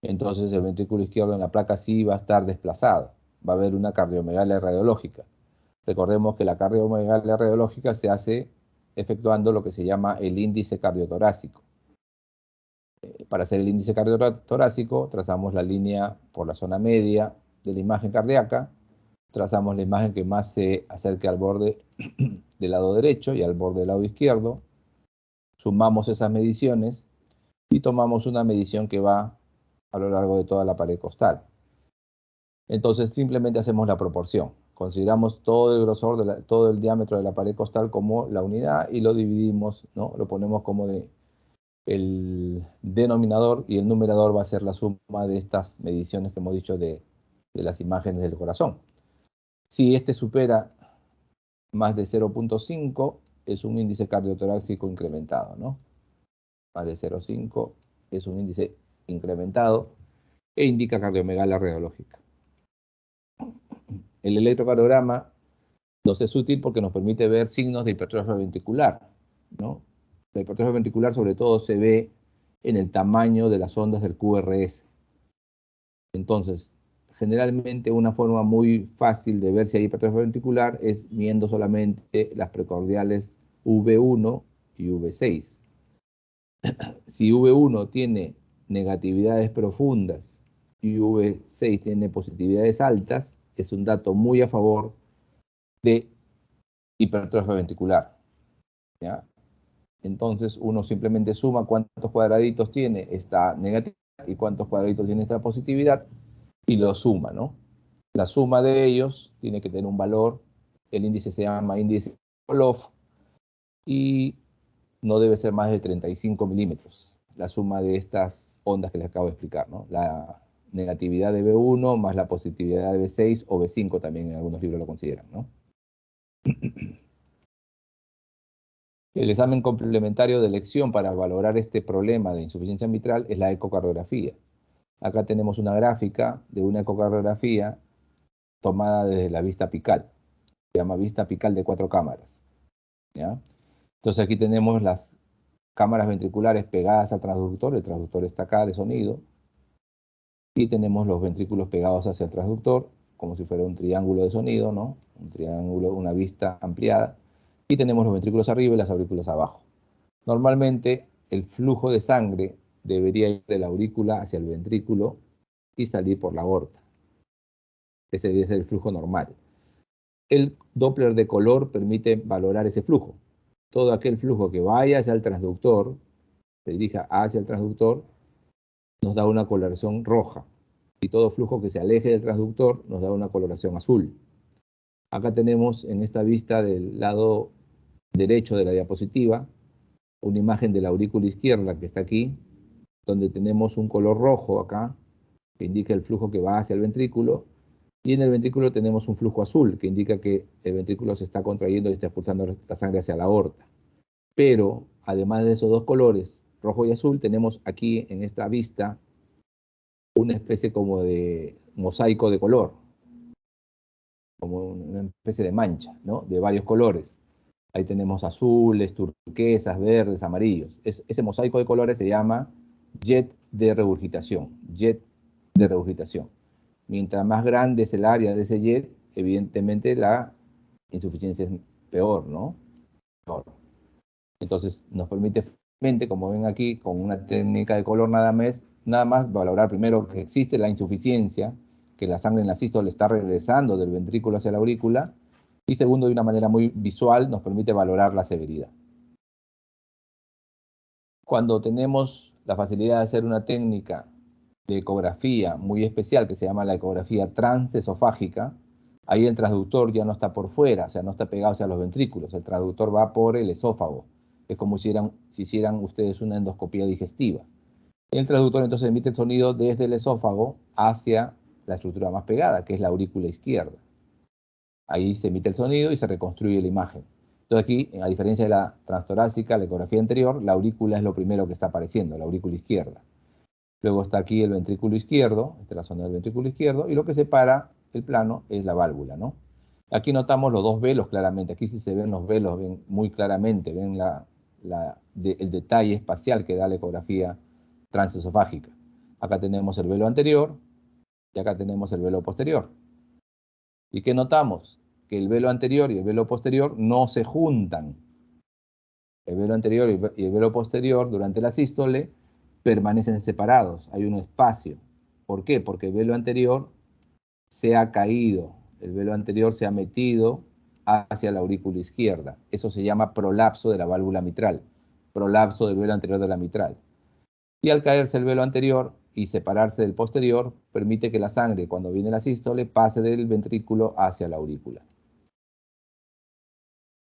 Entonces el ventrículo izquierdo en la placa sí va a estar desplazado. Va a haber una cardiomegalia radiológica. Recordemos que la cardiomegalia radiológica se hace efectuando lo que se llama el índice cardiotorácico. Para hacer el índice cardiotorácico trazamos la línea por la zona media de la imagen cardíaca, trazamos la imagen que más se acerque al borde del lado derecho y al borde del lado izquierdo, sumamos esas mediciones y tomamos una medición que va a lo largo de toda la pared costal. Entonces simplemente hacemos la proporción. Consideramos todo el grosor, todo el diámetro de la pared costal como la unidad y lo dividimos, ¿no? Lo ponemos como el denominador y el numerador va a ser la suma de estas mediciones que hemos dicho de las imágenes del corazón. Si este supera más de 0.5 es un índice cardiotorácico incrementado, ¿no? Más de 0.5 es un índice incrementado e indica cardiomegalia radiológica. El electrocardiograma nos es útil porque nos permite ver signos de hipertrofia ventricular, ¿no? La hipertrofia ventricular sobre todo se ve en el tamaño de las ondas del QRS. Entonces, generalmente una forma muy fácil de ver si hay hipertrofia ventricular es viendo solamente las precordiales V1 y V6. Si V1 tiene negatividades profundas y V6 tiene positividades altas, es un dato muy a favor de hipertrofia ventricular, ¿ya? Entonces uno simplemente suma cuántos cuadraditos tiene esta negatividad y cuántos cuadraditos tiene esta positividad y lo suma, ¿no? La suma de ellos tiene que tener un valor, el índice se llama índice Koloff y no debe ser más de 35 milímetros, la suma de estas ondas que les acabo de explicar, ¿no? La negatividad de B1 más la positividad de B6 o B5 también en algunos libros lo consideran, ¿no? El examen complementario de elección para valorar este problema de insuficiencia mitral es la ecocardiografía. Acá tenemos una gráfica de una ecocardiografía tomada desde la vista apical. Se llama vista apical de 4 cámaras, ¿ya? Entonces aquí tenemos las cámaras ventriculares pegadas al transductor. El transductor está acá de sonido. Y tenemos los ventrículos pegados hacia el transductor, como si fuera un triángulo de sonido, ¿no? Un triángulo, una vista ampliada. Y tenemos los ventrículos arriba y las aurículas abajo. Normalmente el flujo de sangre debería ir de la aurícula hacia el ventrículo y salir por la aorta. Ese debe ser el flujo normal. El Doppler de color permite valorar ese flujo. todo aquel flujo que vaya hacia el transductor, se dirija hacia el transductor, nos da una coloración roja. Y todo flujo que se aleje del transductor nos da una coloración azul. Acá tenemos en esta vista del lado derecho de la diapositiva una imagen de la aurícula izquierda que está aquí, donde tenemos un color rojo acá, que indica el flujo que va hacia el ventrículo, y en el ventrículo tenemos un flujo azul, que indica que el ventrículo se está contrayendo y está expulsando la sangre hacia la aorta. Pero, además de esos dos colores, rojo y azul, tenemos aquí en esta vista una especie como de mosaico de color, como una especie de mancha, ¿no? De varios colores. Ahí tenemos azules, turquesas, verdes, amarillos. Ese mosaico de colores se llama jet de regurgitación. Jet de regurgitación. Mientras más grande es el área de ese jet, evidentemente la insuficiencia es peor, ¿no? Peor. Entonces nos permite, como ven aquí, con una técnica de color nada más valorar primero que existe la insuficiencia, que la sangre en la sístole está regresando del ventrículo hacia la aurícula, y segundo, de una manera muy visual, nos permite valorar la severidad. Cuando tenemos la facilidad de hacer una técnica de ecografía muy especial que se llama la ecografía transesofágica, ahí el transductor ya no está por fuera, o sea, no está pegado hacia los ventrículos, el transductor va por el esófago. Es como si hicieran ustedes una endoscopía digestiva. El transductor entonces emite el sonido desde el esófago hacia la estructura más pegada, que es la aurícula izquierda. Ahí se emite el sonido y se reconstruye la imagen. Entonces aquí, a diferencia de la transtorácica, la ecografía anterior, la aurícula es lo primero que está apareciendo, la aurícula izquierda. Luego está aquí el ventrículo izquierdo, esta es la zona del ventrículo izquierdo, y lo que separa el plano es la válvula, ¿no? Aquí notamos los dos velos claramente, aquí sí se ven los velos ven muy claramente, ven el detalle espacial que da la ecografía transesofágica. Acá tenemos el velo anterior y acá tenemos el velo posterior. ¿Y qué notamos? Que el velo anterior y el velo posterior no se juntan. El velo anterior y el velo posterior durante la sístole permanecen separados, hay un espacio. ¿Por qué? Porque el velo anterior se ha caído, el velo anterior se ha metido hacia la aurícula izquierda. Eso se llama prolapso de la válvula mitral, prolapso del velo anterior de la mitral. Y al caerse el velo anterior y separarse del posterior, permite que la sangre, cuando viene la sístole, pase del ventrículo hacia la aurícula.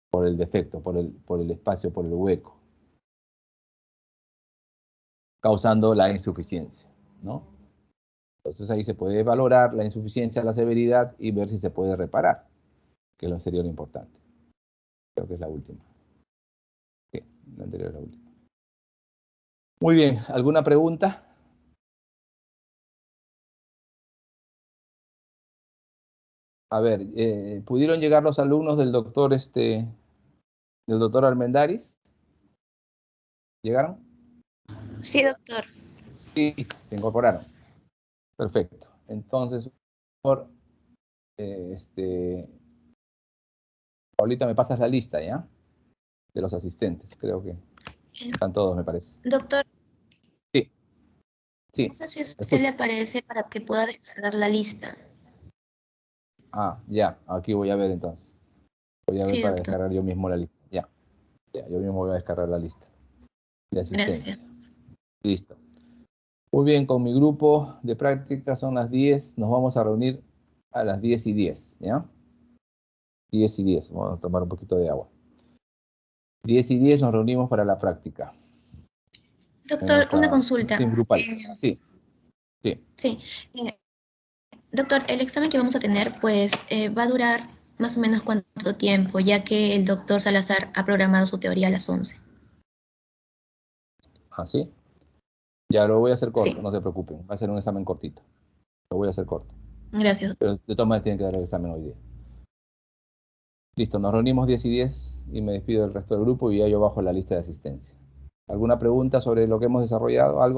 Por el defecto, por el espacio, por el hueco. Causando la insuficiencia, ¿no? Entonces ahí se puede valorar la insuficiencia, la severidad y ver si se puede reparar, que sería lo importante. Creo que es la última. Sí, la anterior es la última. Muy bien, ¿alguna pregunta? A ver, ¿pudieron llegar los alumnos del doctor Armendáriz? ¿Llegaron? Sí, doctor. Sí, se incorporaron. Perfecto. Entonces, por ahorita me pasas la lista, ¿ya? De los asistentes, creo que están todos, me parece. Doctor, Sí, sí. no sé si a usted Escucho. le aparece para que pueda descargar la lista. Ah, ya, aquí voy a ver entonces. Voy a ver Sí, para doctor. descargar yo mismo la lista. Ya, yo mismo voy a descargar la lista de asistencia. Gracias. Listo. Muy bien, con mi grupo de práctica son las 10. Nos vamos a reunir a las 10:10, ¿ya? 10:10. Vamos a tomar un poquito de agua. 10:10 nos reunimos para la práctica. Doctor, una consulta. Team grupal. Sí. Sí. Doctor, el examen que vamos a tener, pues, va a durar más o menos cuánto tiempo, ya que el doctor Salazar ha programado su teoría a las 11. ¿Ah, sí? Ya lo voy a hacer corto, Sí. no se preocupen. Va a ser un examen cortito. Lo voy a hacer corto. Gracias. Pero de todas maneras tienen que dar el examen hoy día. Listo, nos reunimos 10:10 y me despido del resto del grupo y ya yo bajo la lista de asistencia. ¿Alguna pregunta sobre lo que hemos desarrollado? ¿Algo?